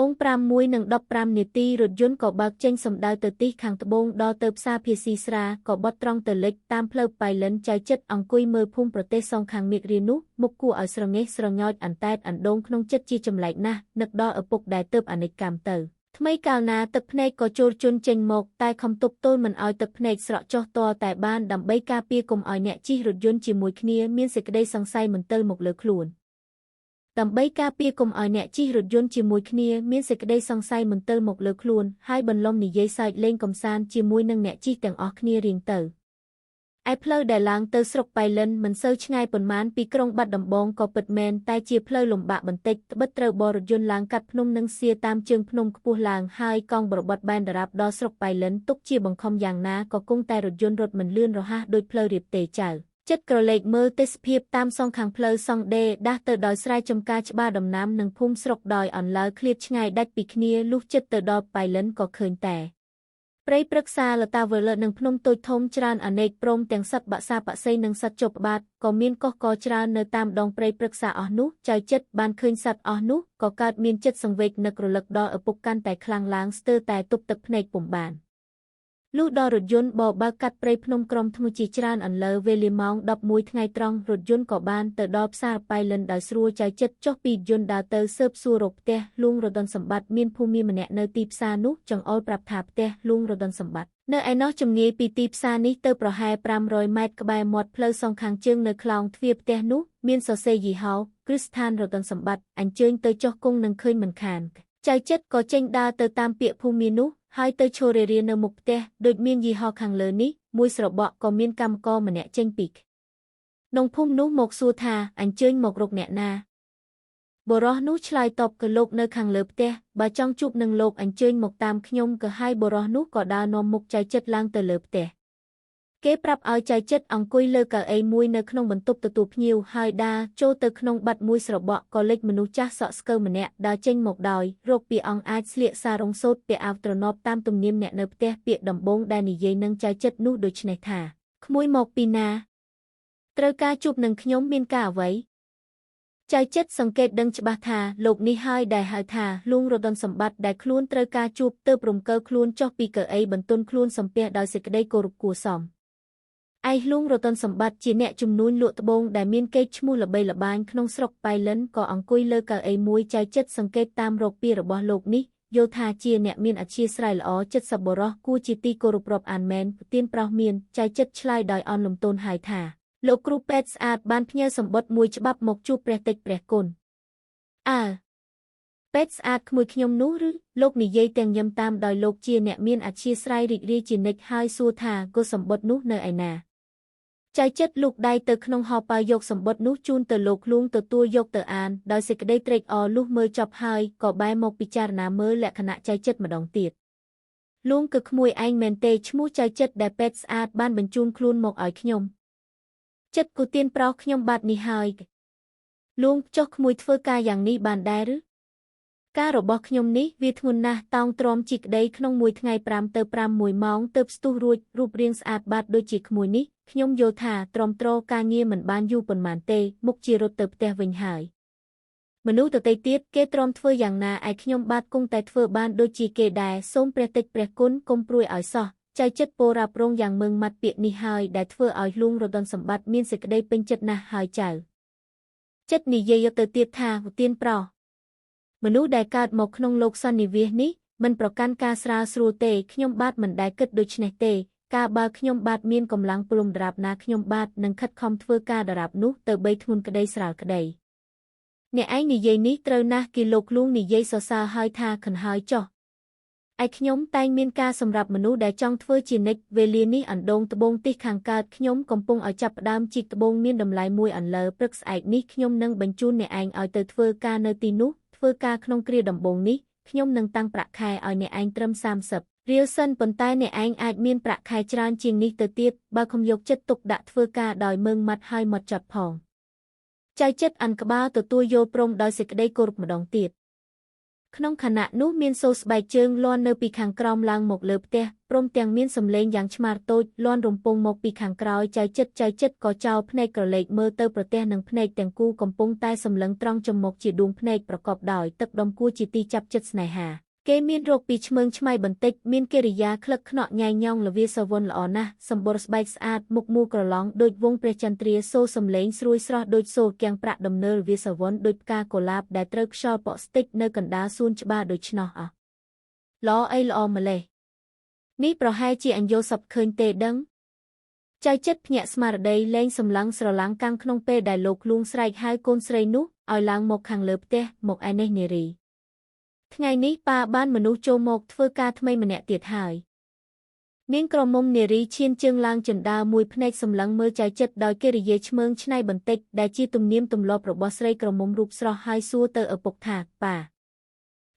អូង6:15នាទីរថយន្តក៏បើកចេញសំដៅទៅទីខាងត្បូងដល់ទៅផ្សារភាស៊ីស្រាក៏បត់ត្រង់ទៅលិចតាមផ្លូវប៉ៃលិនចៅចិត្តអង្គុយមើលភូមិប្រទេសសងខាងមាគរៀននោះមុខគួរឲ្យស្រងេះស្រញោចអន្តែតអណ្ដូងក្នុងចិត្តជាចម្លែកណាស់នឹកដល់ឪពុកដែលទើបអនិច្ចកម្មទៅថ្មីកាលណាទឹកភ្នែកក៏ជោលជន់ចេញមកតែខំទប់ទល់មិនឲ្យទឹកភ្នែកស្រក់ចុះតតែបានដើម្បីការពារកុំឲ្យអ្នកជិះរថយន្តជាមួយគ្នាមានសេចក្តីសង្ស័យមន្ទិលមកលើខ្លួនដើម្បីការពារកុំឲ្យអ្នកជិះរថយន្តជាមួយគ្នាមានសេចក្តីសង្ស័យមន្ទិលមកលើខ្លួនហើយបន្លំនិយាយសើចលេងកំសាន្តជាមួយនឹងអ្នកជិះទាំងអស់គ្នារៀងទៅឯផ្លូវដែលឡើងទៅស្រុកប៉ៃលិនមិនសូវឆ្ងាយប៉ុន្មានពីក្រុងបាត់ដំបងក៏ពិតមែនតែជាផ្លូវលំបាកបន្តិចត្បិតត្រូវបររថយន្តឡើងកាត់ភ្នំនិងសៀតាមជើងភ្នំខ្ពស់ឡើងហើយកង់បរបត់បែនដរាបដល់ស្រុកប៉ៃលិនទុកជាបង្ខំយ៉ាងណាក៏គង់តែរថយន្តរត់មិនលឿនរហ័សដូចផ្លូវរៀបទេចៅចិត្តក្រឡេកមើលទេសភាពតាមសងខាងផ្លូវសង់ដេដាស់ទៅដោយស្រែចម្ការច្បារដំណាំនិងភូមិស្រុកដោយអន្លើឃ្លាតឆ្ងាយដាច់ពីគ្នាលុះចិត្តទៅដល់ប៉ៃលិនក៏ឃើញតែព្រៃព្រឹក្សាលតាវលនិងភ្នំតូចធំច្រើនអនេកព្រមទាំងសត្វបក្សាបក្សីនិងសត្វជប់បាតក៏មានកុះកច្រើននៅតាមដងព្រៃព្រឹក្សាអស់នោះចៅចិត្តបានឃើញសត្វអស់នោះក៏កើតមានចិត្តសង្វេគនឹករលឹកដល់ឪពុកកាន់តែខ្លាំងឡើងស្ទើរតែទប់ទឹកភ្នែកពុំបានលុះដល់រថយន្តបរបើកកាត់ព្រៃភ្នំក្រុមធ្នូជាច្រើនអន្លើវេលាម៉ោង11ថ្ងៃត្រង់រថយន្តក៏បានទៅដល់ផ្សារប៉ៃលិនដោយស្រួលចៅចិត្តចុះពីយន្តដើរទៅស៊ើបសួររកផ្ទះលួងរតនសម្បត្តិមានភូមិម្នាក់នៅទីផ្សារនោះចង្អុលប្រាប់ថាផ្ទះលួងរតនសម្បត្តិនៅឯណោះចម្ងាយពីទីផ្សារនេះទៅប្រហែល500ម៉ែត្រក្បែរមាត់ផ្លូវសងខាងជើងនៅខ្លោងទ្វារផ្ទះនោះមានសរសេរយីហោគ្រឹះស្ថានរតនសម្បត្តិអញ្ជើញទៅចុះគង់នឹងឃើញមិនខានចៅចិត្តក៏ចេញដើរទៅតាមពាក្យភូមិនោះហើយទៅឈររារានៅមុខផ្ទះដូចមានយីហោខាងលើនេះមួយស្របក់ក៏មានកម្មករម្នាក់ចេញពីក្នុងភូមិនោះមកសួរថាអញ្ជើញមករកអ្នកណាបុរសនោះឆ្លើយតបគឺលោកនៅខាងលើផ្ទះបើចង់ជួបនឹងលោកអញ្ជើញមកតាមខ្ញុំក៏ហើយបុរសនោះក៏ដើរនាំមុខចៅចិត្តឡើងទៅលើផ្ទះគេប្រាប់ឲ្យចៅចិត្តអង្គុយលើកៅអីមួយនៅក្នុងបន្ទប់ទទួលភ្ញៀវហើយដើរចូលទៅក្នុងបាត់មួយស្របក់ក៏លេចមនុស្សចាស់សក់ស្កើម្នាក់ដើរចេញមកដោយរកពីអង្គអាចស្លៀកសារងសូត្រពាក់អាវទ្រនាប់តាមទំនៀមអ្នកនៅផ្ទះពាក្យដំបូងដែលនិយាយនឹងចៅចិត្តនោះដូចនេះថាក្មួយមកពីណាត្រូវការជួបនឹងខ្ញុំមានការអ្វីចៅចិត្តសង្កេតដឹងច្បាស់ថាលោកនេះហើយដែលហៅថាលួងរតនសម្បត្តិដែលខ្លួនត្រូវការជួបទើបរំកើខ្លួនចុះពីកៅអីបន្ទន់ខ្លួនសំពះដោយសេចក្តីគោរពគួរសមឯលួងរតនសម្បត្តិជាអ្នកជំនួញលក់ត្បូងដែលមានកេរ្តិ៍ឈ្មោះល្បីល្បាញក្នុងស្រុកប៉ៃលិនក៏អង្គុយលើកៅអីមួយចៅចិត្តសង្កេតតាមរកពីរបស់លោកនេះយល់ថាជាអ្នកមានអធ្យាស្រ័យល្អចិត្តសប្បុរសគួរជាទីគោរពរាប់អានមែនទានប្រោសមានចៅចិត្តឆ្លើយដោយអន់លំទោនហើយថាលោកគ្រូពេទ្យស្អាតបានផ្ញើសម្បត្តិមួយច្បាប់មកជួបព្រះតិចព្រះគុណអើពេទ្យស្អាតក្មួយខ្ញុំនោះឬលោកនិយាយទាំងញឹមតាមដោយលោកជាអ្នកមានអធ្យាស្រ័យរីករាយជានិច្ចហើយសួរថាគូសម្បត្តិនោះនៅឯណាចៅចិត្តលូកដៃទៅក្នុងហោប៉ៅយកសម្បត្តិនោះជូនទៅលោកលួងទទួលយកទៅអានដោយសេចក្តីត្រេកអរលុះមើលចប់ហើយក៏បែរមកពិចារណាមើលលក្ខណៈចៅចិត្តម្ដងទៀតលួងគឺក្មួយឯងមែនទេឈ្មោះចៅចិត្តដែលពេទ្យស្អាតបានបញ្ជូនខ្លួនមកឲ្យខ្ញុំចិត្តគូទានប្រោសខ្ញុំបាត់នេះហើយលួងចុះក្មួយធ្វើការយ៉ាងនេះបានដែរឬ ការរបស់ខ្ញុំនេះវាធ្ងន់ណាស់តោងទ្រាំជីក្ដីក្នុងមួយថ្ងៃ5 ទៅ 6 ម៉ោងទើបស្ទុះរួចរូបរាងស្អាតបាត់ដូចជាក្មួយនេះខ្ញុំយល់ថាទ្រាំទ្រការងារមិនបានយូរប៉ុន្មានទេមុខជារត់ទៅផ្ទះវិញហើយមនុស្សដទៃទៀតគេទ្រាំធ្វើយ៉ាងណាឯខ្ញុំបាទគង់តែធ្វើបានដូចជាគេដែរសូមព្រះតិចព្រះគុណកុំព្រួយឲ្យសោះចៅចិត្តពោរ៉ាប់រងយ៉ាងម៉ឺងម៉ាត់ពាក្យនេះហើយដែលធ្វើឲ្យលួងរដុនសម្បត្តិមានសេចក្ដីពេញចិត្តណាស់ហើយចៅចិត្តនិយាយយកទៅទៀតថាឧទានប្រោសមនុស្សដែលកើតមកក្នុងលោកសន្និវាសនេះមិនប្រកាន់ការស្រាលស្រួលទេខ្ញុំបាទមិនដែលគិតដូច្នេះទេការបើខ្ញុំបាទមានកម្លាំងព្រមដរាបណាខ្ញុំបាទនឹងខិតខំធ្វើការដរាបនោះទៅបីធ្ងន់ក្ដីស្រាលក្ដីអ្នកឯងនិយាយនេះត្រូវណាស់គេលោកលួងនិយាយសរសើរហើយថាខិនហើយចុះឯខ្ញុំតែងមានការសម្រាប់មនុស្សដែលចង់ធ្វើជានិច្ចវេលានេះអណ្ដូងត្បូងទិសខាងកើតខ្ញុំកំពុងឲ្យចាប់ផ្ដើមជីកត្បូងមានតម្លៃមួយអន្លើព្រឹកស្អែកនេះខ្ញុំនឹងបញ្ជូនអ្នកឯងឲ្យទៅធ្វើការនៅទីនោះធ្វើការក្នុងគ្រាដំបូងនេះខ្ញុំនឹងតាំងប្រាក់ខែឲ្យអ្នកឯងត្រឹម30រៀលសិនប៉ុន្តែអ្នកឯងអាចមានប្រាក់ខែច្រើនជាងនេះទៅទៀតបើខ្ញុំយកចិត្តទុកដាក់ធ្វើការដោយម៉ឺងម៉ាត់ហើយហ្មត់ចត់ផងចៅចិត្តអានក្បាលទទួលយល់ព្រមដោយសេចក្តីគោរពម្ដងទៀតក្នុងខណៈនោះមានសូរស្បែកជើងលាន់នៅពីខាងក្រោមឡើងមកលើផ្ទះព្រមទាំងមានសំឡេងយ៉ាងឆ្មារតូចលាន់រំពងមកពីខាងក្រោយចៅចិត្តក៏ចោលភ្នែកក្រឡេកមើលទៅប្រទះនឹងភ្នែកទាំងគូកំពុងតែសម្លឹងត្រង់ចំមុខជាដួងភ្នែកប្រកបដោយទឹកដុំគួរជាទីចាប់ចិត្តស្នេហាគេមានរោគពីឆ្មើងឆ្មៃបន្តិចមានកិរិយាក្លឹកខ្នក់ញ៉ៃញ៉ងល្វាសវ័នល្អណាស់សម្បុរស្បែកស្អាតមុខមូលក្រឡង់ដូចវងព្រះចន្ទ្រាសូរសំឡេងស្រួយស្រស់ដូចសូរគាំងប្រាក់ដំណើរល្វាសវ័នដូចផ្កាកុលាបដែលត្រូវខ្យល់ប៉ក់ស្ទិចនៅកណ្ដាលសួនច្បារដូច្នោះល្អអីល្អម្លេះនេះប្រហែលជាអញយល់សពឃើញទេដឹងចៅចិត្តភ្ញាក់ស្មារតីលែងសម្លឹងស្រឡាំងកាំងក្នុងពេលដែលលោកលួងស្រែកហៅកូនស្រីនោះឲ្យឡើងមកខាងលើផ្ទះមកឯនេះនារីថ្ងៃនេះប៉ាបានមនុស្សចូលមកធ្វើការថ្មីម្នាក់ទៀតហើយនាងក្រមុំនារីឈានជើងឡើងជណ្ដើរមួយភ្នែកសម្លឹងមើលចៅចិត្តដោយកិរិយាឆ្មើងឆ្នៃបន្តិចដែលជាទំនៀមទម្លាប់របស់ស្រីក្រមុំរូបស្រស់ហើយសួរទៅឪពុកថាប៉ា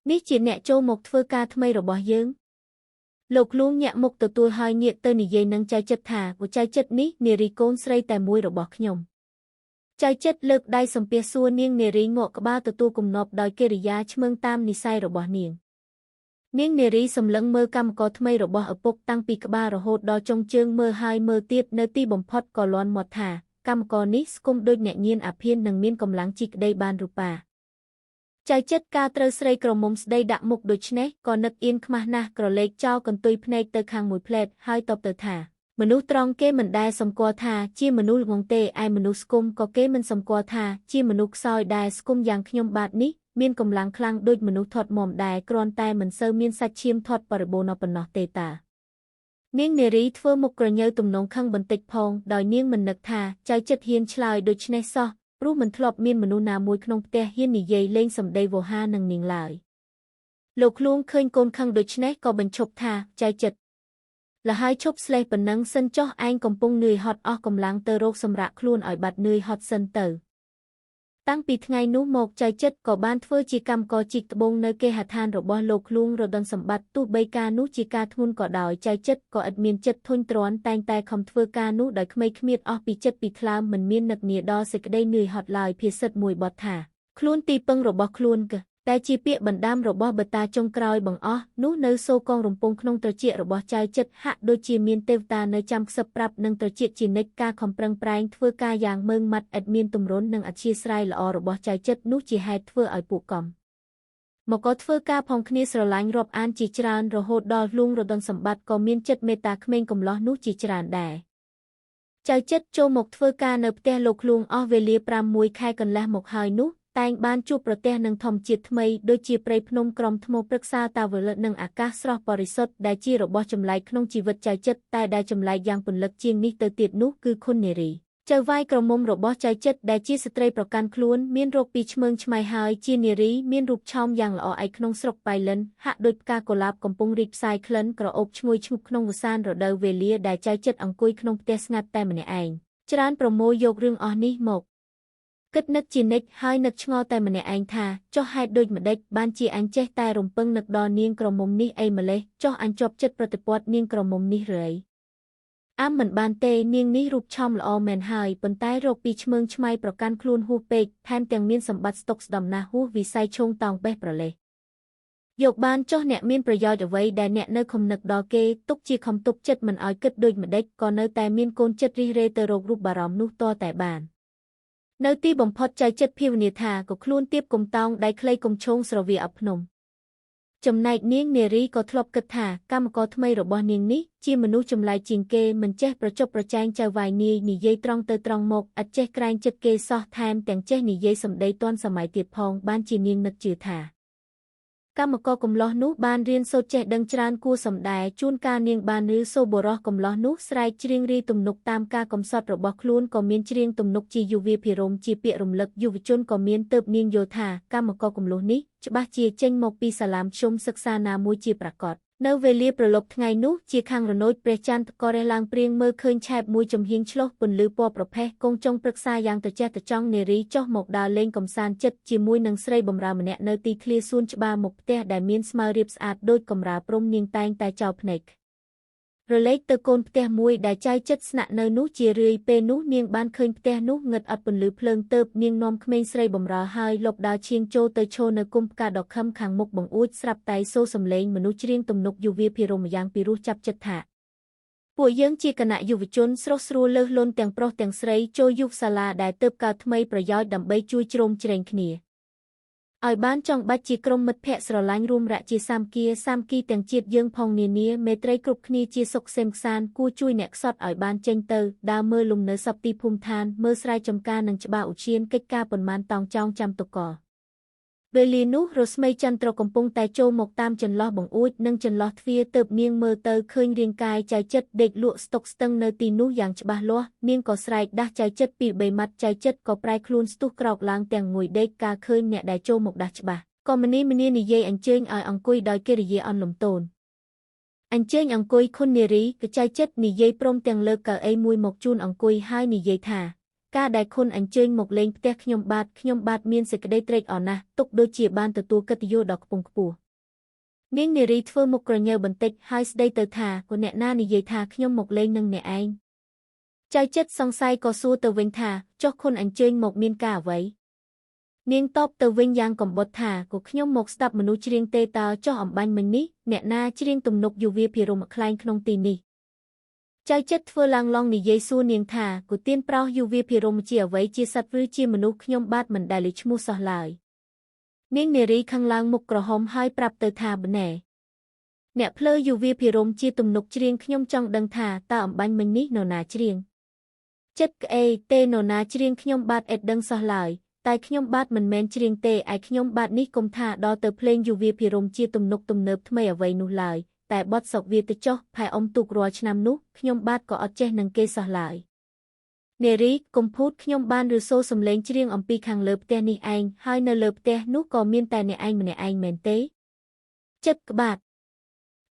នេះជាអ្នកចូលមកធ្វើការថ្មីរបស់យើងលោកលួងញាក់មុខទទួលហើយងាកទៅនិយាយនឹងចៅចិត្តថាចៅចិត្តនេះនារីកូនស្រីតែមួយរបស់ខ្ញុំចៅចិត្តលើកដៃសំពះសួរនាងនារីងក់ក្បាលទទួលគំនប់ដោយកិរិយាឆ្មើងតាមនិស្ស័យរបស់នាងនារីសម្លឹងមើលកម្មករថ្មីរបស់ឪពុកតាំងពីក្បាលរហូតដល់ចុងជើងមើលហើយមើលទៀតនៅទីបំផុតក៏លាន់មាត់ថាកម្មករនេះស្គមដូចអ្នកញៀនអាភៀននិងមានកម្លាំងជីកក្ដីបានរូបាចៅចិត្តការត្រូវស្រីក្រមុំស្ដីដាក់មុខដូច្នេះក៏នឹកអៀនខ្មាស់ណាស់ក្រឡេកចោលកន្ទុយភ្នែកទៅខាងមួយផ្លែតហើយតបទៅថាមនុស្សត្រង់គេមិនដែលសម្គាល់ថាជាមនុស្សល្ងងទេឯមនុស្សស្គមក៏គេមិនសម្គាល់ថាជាមនុស្សខ្សោយដែរស្គមយ៉ាងខ្ញុំបាទនេះមានកម្លាំងខ្លាំងដូចមនុស្សធាត់មាំដែរគ្រាន់តែមិនសូវមានសាច់ឈាមធាត់បរិបូរណ៍ប៉ុណ្ណោះទេតានាងនារីធ្វើមុខក្រញើទំនងខឹងបន្តិចផងដោយនាងមិននឹកថាចៅចិត្តហ៊ានឆ្លើយដូច្នេះសោះព្រោះមិនធ្លាប់មានមនុស្សណាមួយក្នុងផ្ទះហ៊ាននិយាយលេងសម្ដីវោហានឹងនាងឡើយលោកលួងឃើញកូនខឹងដូច្នេះក៏បញ្ឈប់ថាចៅចិត្តលហើយឈប់ស្លេះប៉ុណ្ណឹងសិនចុះឯងកំពុងនឿយហត់អស់កម្លាំងទៅរកសម្រាកខ្លួនឲ្យបាត់នឿយហត់សិនទៅតាំងពីថ្ងៃនោះមកចៅចិត្តក៏បានធ្វើជាកម្មករជីកត្បូងនៅគេហដ្ឋានរបស់លោកលួងរដុនសម្បត្តិទោះបីការនោះជាការធ្ងន់ក៏ដោយចៅចិត្តក៏ឥតមានចិត្តធុញទ្រាន់តែងតែខំធ្វើការនោះដោយគ្មេឃគ្មៀតអស់ពីចិត្តពីថ្លើមមិនមាននឹកនាដល់សេចក្តីនឿយហត់ឡើយភាសិតមួយបទថាខ្លួនទីពឹងរបស់ខ្លួនកតែជាពាក្យបណ្ដាំរបស់បតាចុងក្រោយបង្អស់នោះនៅសូរកងរំពងក្នុងត្រចៀករបស់ចៅចិត្តហាក់ដូចជាមានទេវតានៅចាំខ្សឹបប្រាប់នឹងត្រចៀកជានិច្ចការខំប្រឹងប្រែងធ្វើការយ៉ាងម៉ឺងម៉ាត់ឥតមានទម្រន់និងអធ្យាស្រ័យល្អរបស់ចៅចិត្តនោះជាហេតុធ្វើឲ្យពួកកំមកក៏ធ្វើការផងគ្នាស្រឡាញ់រាប់អានជាច្រើនរហូតដល់លួងរដុនសម្បត្តិក៏មានចិត្តមេត្តាក្មេងកំឡោះនោះជាច្រើនដែរចៅចិត្តចូលមកធ្វើការនៅផ្ទះលោកលួងអស់វេលា6 ខែកន្លះមកហើយនោះតែងបានជួបប្រទះនឹងធម្មជាតិថ្មីដូចជាព្រៃភ្នំក្រំថ្មព្រឹក្សាតាវលិតនិងអាកាសស្រស់បរិសុទ្ធដែលជារបស់ចម្លែកក្នុងជីវិតចៅចិត្តតែដែលចម្លែកយ៉ាងពន្លឹកជាងនេះទៅទៀតនោះគឺខុននារីចៅវាយក្រមុំរបស់ចៅចិត្តដែលជាស្ត្រីប្រកាន់ខ្លួនមានរោគពីឆ្មើងឆ្មៃហើយជានារីមានរូបឆោមយ៉ាងល្អឯកក្នុងស្រុកប៉ៃលិនហាក់ដូចផ្កាកុលាបកំពុងរីកផ្សាយក្លិនក្រអូបឈ្ងុយឈ្ងប់ក្នុងវស្សានរដូវវេលាដែលចៅចិត្តអង្គុយក្នុងផ្ទះស្ងាត់តែម្នាក់ឯងច្រើនប្រមូលយករឿងអស់នេះមកគិតនឹកជានិច្ចហើយនឹកឆ្ងល់តែម្នាក់ឯងថាចុះហេតុដូចម្ដេចបានជាអញចេះតែរំពឹងនឹកដល់នាងក្រមុំនេះអីម្លេះចុះអញជាប់ចិត្តប្រតិព័ទ្ធនាងក្រមុំនេះឬអីមិនបានទេនាងនេះរូបឆោមល្អមែនហើយប៉ុន្តែរោគពីឆ្មើងឆ្មៃប្រកាន់ខ្លួនហួសពេកថែមទាំងមានសម្បត្តិស្តុកស្ដំណាស់ហួសវិស័យឈោងតោងបេះប្រលេះ យកបានចុះអ្នកមានប្រយោជន៍អ្វីដែលអ្នកនៅខំនឹកដល់គេទុកជាខំទុកចិត្តមិនឲ្យគិតដូចម្ដេចក៏នៅតែមានកូនចិត្តរិះរេទៅរករូបបារម្ភនោះតតែបាននៅទីបំផុតចៅចិត្តភាវនាថាក៏ខ្លួនទៀបគុំតោងដៃខ្លីគុំឈោងស្រវាអប់ភ្នំចំណែកនាងនារីក៏ធ្លាប់គិតថាកម្មករថ្មីរបស់នាងនេះជាមនុស្សចម្លែកជាងគេមិនចេះប្រជប់ប្រជែងចៅវាយនាយនិយាយត្រង់ទៅត្រង់មកឥតចេះក្រែងចិត្តគេសោះថែមទាំងចេះនិយាយសម្ដីទាន់សម័យទៀតផងបានជានាងនឹកជឿថាកម្មករកំឡោះនោះបានរៀនសូត្រចេះដឹងច្រើនគួរសម្ដែជួនកាលនាងបានឮសូរបរោះកំឡោះនោះស្រែកច្រៀងរីទំនុកតាមការកំសត់របស់ខ្លួនក៏មានច្រៀងទំនុកជាយុវាភិរមជាពាក្យរំលឹកយុវជនក៏មានទើបនាងយល់ថាកម្មករកំឡោះនេះច្បាស់ជាចេញមកពីសាលាមធ្យមសិក្សាណាមួយជាប្រាកដនៅវេលាប្រលប់ថ្ងៃនោះជាខាងរនោចព្រះច័ន្ទក៏រះឡើងព្រៀងមើលឃើញឆែបមួយចំហៀងឆ្លុះពន្លឺពណ៌ប្រផេះគង់ចុងព្រឹក្សាយ៉ាងត្រចះត្រចង់នារីចុះមកដើរលេងកំសាន្តចិត្តជាមួយនឹងស្រីបម្រើម្នាក់នៅទីធ្លាសួនច្បារមុខផ្ទះដែលមានស្មៅរាបស្អាតដូចកំរាលព្រំនាងតែងតែចោលភ្នែករលែកទៅកូនផ្ទះមួយដែលចៅចិត្តស្នាក់នៅនោះជារឿយពេលនោះនាងបានឃើញផ្ទះនោះងឹតអត់ពន្លឺភ្លើងទើបនាងនាំក្មេងស្រីបម្រើហើយលបដើរឈៀងចូលទៅឈរនៅគុម្ពផ្កាដ៏ខឹមខាងមុខបង្អួចស្រាប់តែសូរសំឡេងមនុស្សច្រៀងទំនុកយុវាភិរមយ៉ាងពីរោះចាប់ចិត្តថាពួកយើងជាគណៈយុវជនស្រស់ស្រួលលើសលន់ទាំងប្រុសទាំងស្រីចូលយុវសាលាដែលទើបកើតថ្មីប្រយោជន៍ដើម្បីជួយជ្រោមជ្រែងគ្នាឲ្យបានចង់បាច់ជាក្រុមមិត្តភ័ក្តិស្រឡាញ់រួមរៈជាសាមគ្គីទាំងជាតិយើងផងនានាមេត្រីគ្រប់គ្នាជាសុខសេមខ្សានគួរជួយអ្នកខ្សត់ឲ្យបានចេញទៅដើរមើលលំនៅសពទីភូមិឋានមើលស្រែចម្ការនិងច្បារឧទ្យានកិច្ចការប៉ុន្មានតោងចောင်းចាំទុកកវេលានោះរស្មីចន្ទ្រកំពុងតែចូលមកតាមចន្លោះបង្អួចនិងចន្លោះទ្វារទើបនាងមើលទៅឃើញរាងកាយចៅចិត្តដេកលក់ស្តុកស្ទឹងនៅទីនោះយ៉ាងច្បាស់លាស់នាងក៏ស្រែកដាស់ចៅចិត្តពី3ម៉ាត់ចៅចិត្តក៏ប្រែខ្លួនស្ទុះក្រោកឡើងទាំងងួយដេកការឃើញអ្នកដែលចូលមកដាស់ច្បាស់ក៏ម្នីម្នានិយាយអញ្ជើញឲ្យអង្គុយដោយកិរិយាអន់លំទោនអញ្ជើញអង្គុយខុននារីក៏ចៅចិត្តនិយាយព្រមទាំងលើកកៅអីមួយមកជូនអង្គុយហើយនិយាយថាការដែលខុនអញ្ជើញមកលេងផ្ទះខ្ញុំបាទមានសេចក្តីត្រេកអរណាស់ទុកដូចជាបានទទួលកិត្តិយសដ៏ខ្ពង់ខ្ពស់នាងនារីធ្វើមុខក្រញើបន្តិចហើយស្ដីទៅថាក៏អ្នកណានិយាយថាខ្ញុំមកលេងនឹងអ្នកឯងចៅចិត្តសង្ស័យក៏សួរទៅវិញថាចុះខុនអញ្ជើញមកមានការអ្វីនាងតបទៅវិញយ៉ាងកំបុតថាក៏ខ្ញុំមកស្ដាប់មនុស្សច្រៀងទេតើចុះអំបញ្ញមិញនេះអ្នកណាច្រៀងទំនុកយុវាភិរមក្លែងក្នុងទីនេះចៅចិត្តធ្វើឡើងឡងនិយាយសួរនាងថាគូទៀនប្រោសយុវាភិរមជាអ្វីជាសត្វឬជាមនុស្សខ្ញុំបាទមិនដែលឮឈ្មោះសោះឡើយនាងនារីខឹងឡើងមុខក្រហមហើយប្រាប់ទៅថាបណែអ្នកភ្លើយុវាភិរមជាទំនុកច្រៀងខ្ញុំចង់ដឹងថាតើអំបញ្ញមិញនេះនរណាច្រៀងចិត្តក្អេទេនរណាច្រៀងខ្ញុំបាទឥតដឹងសោះឡើយតែខ្ញុំបាទមិនមែនច្រៀងទេឯខ្ញុំបាទនេះគុំថាដល់ទៅភ្លេងយុវាភិរមជាទំនុកទំនើបថ្មីអ្វីនោះឡើយតែបត់សក់វាទៅចុះផែអ៊ំទូករាល់ឆ្នាំនោះខ្ញុំបាទក៏អត់ចេះនឹងគេសោះឡើយនារីកុំភូតខ្ញុំបានឬសូរសំឡេងច្រៀងអំពីខាងលើផ្ទះនេះឯងហើយនៅលើផ្ទះនោះក៏មានតែអ្នកឯងម្នាក់ឯងមែនទេចិត្តក្បាទ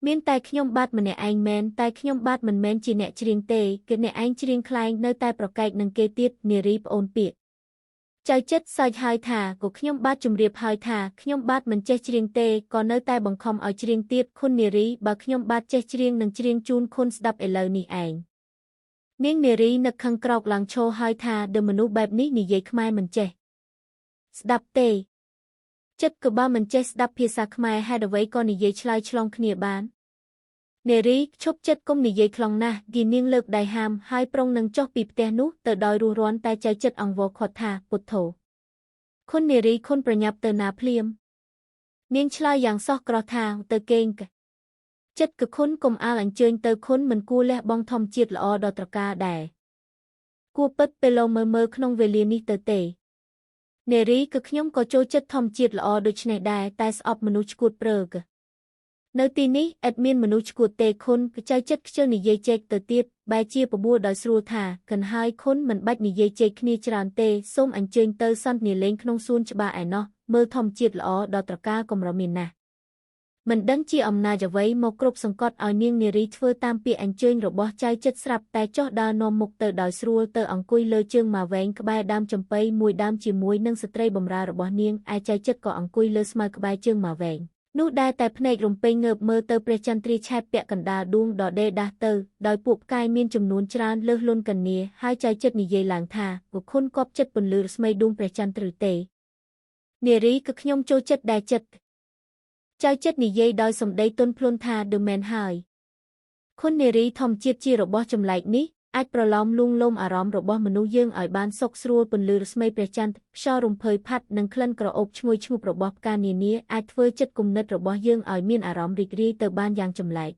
មានតែខ្ញុំបាទម្នាក់ឯងមែនតែខ្ញុំបាទមិនមែនជាអ្នកច្រៀងទេគឺអ្នកឯងច្រៀងខ្លែងនៅតែប្រកែកនឹងគេទៀតនារីប្អូនពាកចៅចិត្តសើចហើយថាក៏ខ្ញុំបាទជម្រាបហើយថាខ្ញុំបាទមិនចេះច្រៀងទេក៏នៅតែបង្ខំឲ្យច្រៀងទៀតខុននារីបើខ្ញុំបាទចេះច្រៀងនឹងច្រៀងជូនខុនស្ដាប់ឥឡូវនេះឯងនាងនារីនឹកខឹងក្រោកឡើងឈរហើយថាដើមមនុស្សបែបនេះនិយាយខ្មែរមិនចេះស្ដាប់ទេចិត្តក៏បើមិនចេះស្ដាប់ភាសាខ្មែរហេតុអ្វីក៏និយាយឆ្លើយឆ្លងគ្នាបាននារីឈប់ចិត្តគុំនិយាយខ្លងណាស់គីនាងលើកដៃហាមហើយប្រុងនឹងចុះពីផ្ទះនោះទៅដោយរស់រាន់តែចៅចិត្តអង្វរខាត់ថាពុទ្ធោខុននារីខុនប្រញាប់ទៅណាភ្លាមនាងឆ្លើយយ៉ាងសោះក្រោះថាទៅគេងចិត្តកខុនកុំអាលអញ្ជើញទៅខុនមិនគួរលះបង់ធម្មជាតិល្អដល់ត្រការដែរគួរពិតពេលមើលក្នុងវេលានេះទៅទេនារីគឺខ្ញុំក៏ចូលចិត្តធម្មជាតិល្អដូចនេះដែរតែស្អប់មនុស្សឈួតព្រើកនៅទីនេះឥតមានមនុស្សឈួតទេខុនក៏ចៅចិត្តខ្ជិលនិយាយជែកទៅទៀតបែរជាបបួលដោយស្រួលថាកិនហើយខុនមិនបាច់និយាយជែកគ្នាច្រើនទេសូមអញ្ជើញទៅសន្ទនាលេងក្នុងសួនច្បារឯណោះមើលធម្មជាតិល្អដល់ត្រការកំរមានណាស់មិនដឹងជាអំណាចអ្វីមកគ្រប់សង្កត់ឲ្យនាងនារីធ្វើតាមពាក្យអញ្ជើញរបស់ចៅចិត្តស្រាប់តែចុះដើរនាំមុខទៅដោយស្រួលទៅអង្គុយលើជើងម៉ាវែងក្បែរដើមចំបៃមួយដើមជាមួយនឹងស្ត្រីបម្រើរបស់នាងឯចៅចិត្តក៏អង្គុយលើស្មៅក្បែរជើងម៉ាវែងនោះដែរតែភ្នែករំពេញងើបមើលទៅព្រះចន្ទ្រាឆែបពាក់កណ្ដាលដួងដដេដាស់ទៅដោយពួកផ្កាយមានចំនួនច្រើនលើសលន់កញ្ញាហើយចៅចិត្តនិយាយឡើងថាបុគ្គលគប់ចិត្តពន្លឺរស្មីដួងព្រះចន្ទ្រឬទេនារីក៏ខ្ញុំចូលចិត្តដែរចិត្ត ចៅចិត្តនិយាយដោយសម្ដីទន់ភ្លន់ថាឌឺមែនហើយខុននារីធម្មជាតិជារបស់ចម្លែកនេះអាចប្រឡំលួងលោមអារម្មណ៍របស់មនុស្សយើងឲ្យបានសុខស្រួលពន្លឺរស្មីព្រះចន្ទខ្យល់រំភើយផាត់និងក្លិនក្រអូបឈ្ងុយឈ្ងប់របស់ផ្កានានាអាចធ្វើចិត្តគំនិតរបស់យើងឲ្យមានអារម្មណ៍រីករាយទៅបានយ៉ាងចម្លែក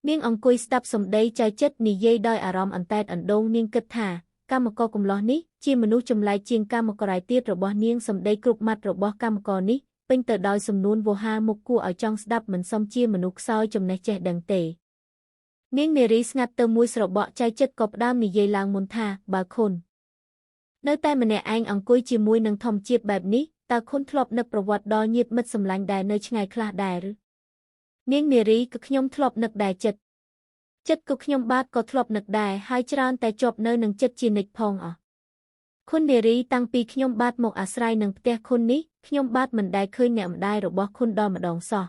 នាងអង្គុយស្ដាប់សម្ដីចៅចិត្តនិយាយដោយអារម្មណ៍អន្តែតអណ្ដូងនាងគិតថាកម្មករកំឡោះនេះជាមនុស្សចម្លែកជាងកម្មករឯទៀតរបស់នាងសម្ដីគ្រប់ម៉ាត់របស់កម្មករនេះពេញទៅដោយសំនួនវោហារមុខគួរឲ្យចង់ស្ដាប់មិនសមជាមនុស្សខ្សោយចំណេះចេះដឹងទេនាងនារីស្ងាត់ទៅមួយស្របក់ចៅចិត្តក៏ផ្ដើមនិយាយឡើងមុនថាបើខុននៅតែម្នាក់ឯងអង្គុយជាមួយនឹងធម្មជាតិបែបនេះតើខុនធ្លាប់នឹកប្រវត្តិដល់ញាតិមិត្តសម្លាញ់ដែលនៅឆ្ងាយខ្លះដែរឬនាងនារីក៏ខ្ញុំធ្លាប់នឹកដែរចិត្តក៏ខ្ញុំបាទក៏ធ្លាប់នឹកដែរហើយច្រើនតែជាប់នៅនឹងចិត្តជានិច្ចផងអស់ខុននារីតាំងពីខ្ញុំបាទមកអាស្រ័យនឹងផ្ទះខុននេះខ្ញុំបាទមិនដែលឃើញអ្នកម្ដាយរបស់ខុនដល់ម្ដងសោះ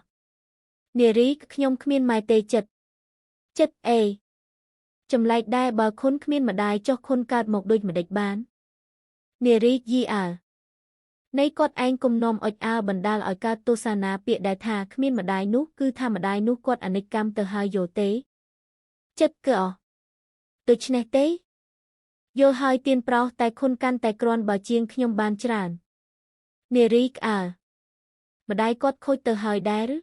នារីក៏ខ្ញុំគ្មានម៉ែទេចិត្តអេចម្លែកដែរបើខុនគ្មានម្ដាយចុះខុនកើតមកដូចម្ដេចបាននារីយីអើនៃគាត់ឯងគុំនាំអុចអើបណ្ដាលឲ្យកើតទោសាណាពាក្យដែលថាគ្មានម្ដាយនោះគឺថាម្ដាយនោះគាត់អនិច្ចកម្មទៅហើយយោទេចិត្តគឺអស់ដូច្នេះទេយល់ហើយទៀនប្រោសតែខុនកាន់តែក្រាន់បើជាងខ្ញុំបានច្រើននារីក្អើម្ដាយគាត់ខូចទៅហើយដែរឬ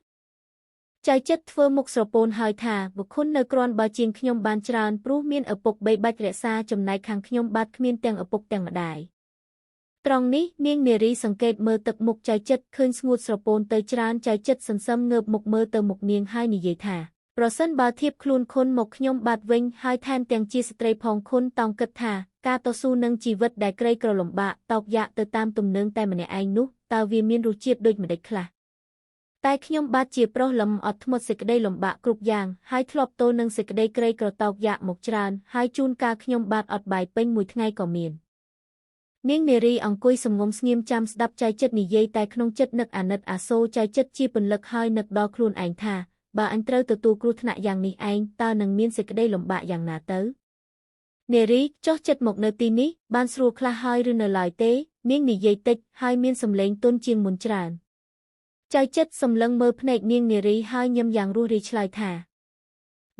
ចៅចិត្តធ្វើមុខស្រពោនហើយថាបុគ្គលនៅក្រាន់បើជាងខ្ញុំបានច្រើនព្រោះមានឪពុកបីបាច់រក្សាចំណែកខាងខ្ញុំបាទគ្មានទាំងឪពុកទាំងម្ដាយត្រង់នេះនាងនារីសង្កេតមើលទឹកមុខចៅចិត្តឃើញស្ងួតស្រពោនទៅច្រើនចៅចិត្តសន្សឹមងើបមុខមើលទៅមុខនាងហើយនិយាយថាប្រសិនបើធៀបខ្លួនខុនមកខ្ញុំបាទវិញហើយថែមទាំងជាស្ត្រីផងខុនតោងគិតថាការតស៊ូនឹងជីវិតដែលក្រីក្រលំបាកតោកយ៉ាកទៅតាមទំនឹងតែម្នាក់ឯងនោះតើវាមានរសជាតិដូចម្ដេចខ្លះតែខ្ញុំបាទជាប្រុសលំអត់ធ្មត់សេចក្តីលំបាកគ្រប់យ៉ាងហើយធ្លាប់ទល់នឹងសេចក្តីក្រីក្រតោកយ៉ាកមកច្រើនហើយជួនកាលខ្ញុំបាទអត់បាយពេញមួយថ្ងៃក៏មាននាងនារីអង្គុយសំងំស្ងៀមចាំស្ដាប់ចៅចិត្តនិយាយតែក្នុងចិត្តនឹកអាណិតអាសូរចៅចិត្តជាពន្លឹកហើយនឹកដល់ខ្លួនឯងថាបើអញត្រូវទទួលគ្រោះថ្នាក់យ៉ាងនេះឯងតើនឹងមានសេចក្តីលំបាកយ៉ាងណាទៅនារីចុះចិត្តមកនៅទីនេះបានស្រួលខ្លះហើយឬនៅឡើយទេនាងនិយាយតិចហើយមានសម្លេងទន់ជាងមុនច្រើនចៅចិត្តសម្លឹងមើលភ្នែកនាងនារីហើយញឹមយ៉ាងរួសរាយឆ្លើយថា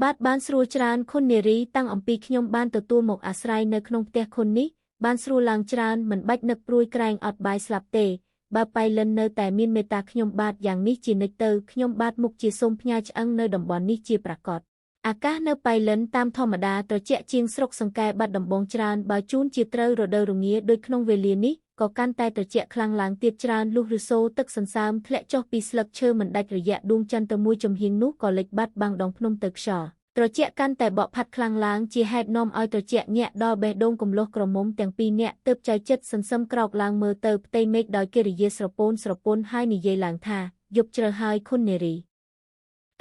បាទបានស្រួលច្រើនខុននារីតាំងអំពីខ្ញុំបានទទួលមកអាស្រ័យនៅក្នុងផ្ទះខុននេះបានស្រួលឡើងច្រើនមិនបាច់នឹកព្រួយក្រែងអត់បាយស្លាប់ទេបើប៉ៃលិននៅតែមានមេត្តាខ្ញុំបាទយ៉ាងនេះជានិច្ចទៅខ្ញុំបាទមុខជាសូមផ្ញើឆ្អឹងនៅតំបន់នេះជាប្រាកដអាកាសនៅប៉ៃលិនតាមធម្មតាត្រជាក់ជាងស្រុកសង្កែបាត់ដំបងច្រើនបើជូនជាត្រូវរដូវរងាដូចក្នុងវេលានេះក៏កាន់តែត្រជាក់ខ្លាំងឡើងទៀតច្រើនលុះឫសូរទឹកសន្សើមធ្លាក់ចុះពីស្លឹកឈើមិនដាច់រយៈដួងចន្ទទៅមួយចំហៀងនោះក៏លិចបាត់បាំងដងភ្នំទៅខ្យល់ត្រជាក់កាន់តែបក់ផាត់ខ្លាំងឡើងជាហេតុនាំឲ្យត្រជាក់ញាក់ដល់បេះដូងកំឡុះក្រមុំទាំងពីរនាក់ទើបចៅចិត្តសន្សឹមក្រោកឡើងមើលទៅផ្ទៃមេឃដោយកិរិយាស្រពោនហើយនិយាយឡើងថាយប់ជ្រៅហើយខុននារី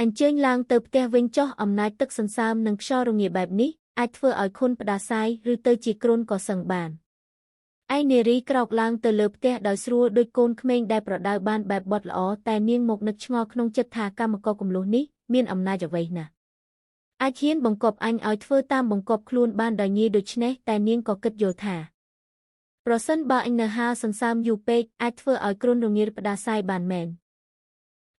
អញ្ជើញឡើងទៅផ្ទះវិញចុះអំណាចទឹកសន្សើមនិងខ្យល់រងាបែបនេះអាចធ្វើឲ្យខុនផ្ដាសាយឬទៅជាគ្រុនក៏សឹងបានឯនារីក្រោកឡើងទៅលើផ្ទះដោយស្រួលដូចកូនក្មេងដែលប្រដៅបានបែបបត់ល្អតែនាងមកនឹកឆ្ងល់ក្នុងចិត្តថាកម្មករកំលុះនេះមានអំណាចអ្វីណាស់អាចហ៊ានបង្កប់អញឲ្យធ្វើតាមបង្កប់ខ្លួនបានដោយងាយដូច្នេះតែនាងក៏គិតយល់ថាប្រសិនបើអញនៅហាលសន្សើមយូរពេកអាចធ្វើឲ្យគ្រុនរងាផ្ដាសាយបានមែន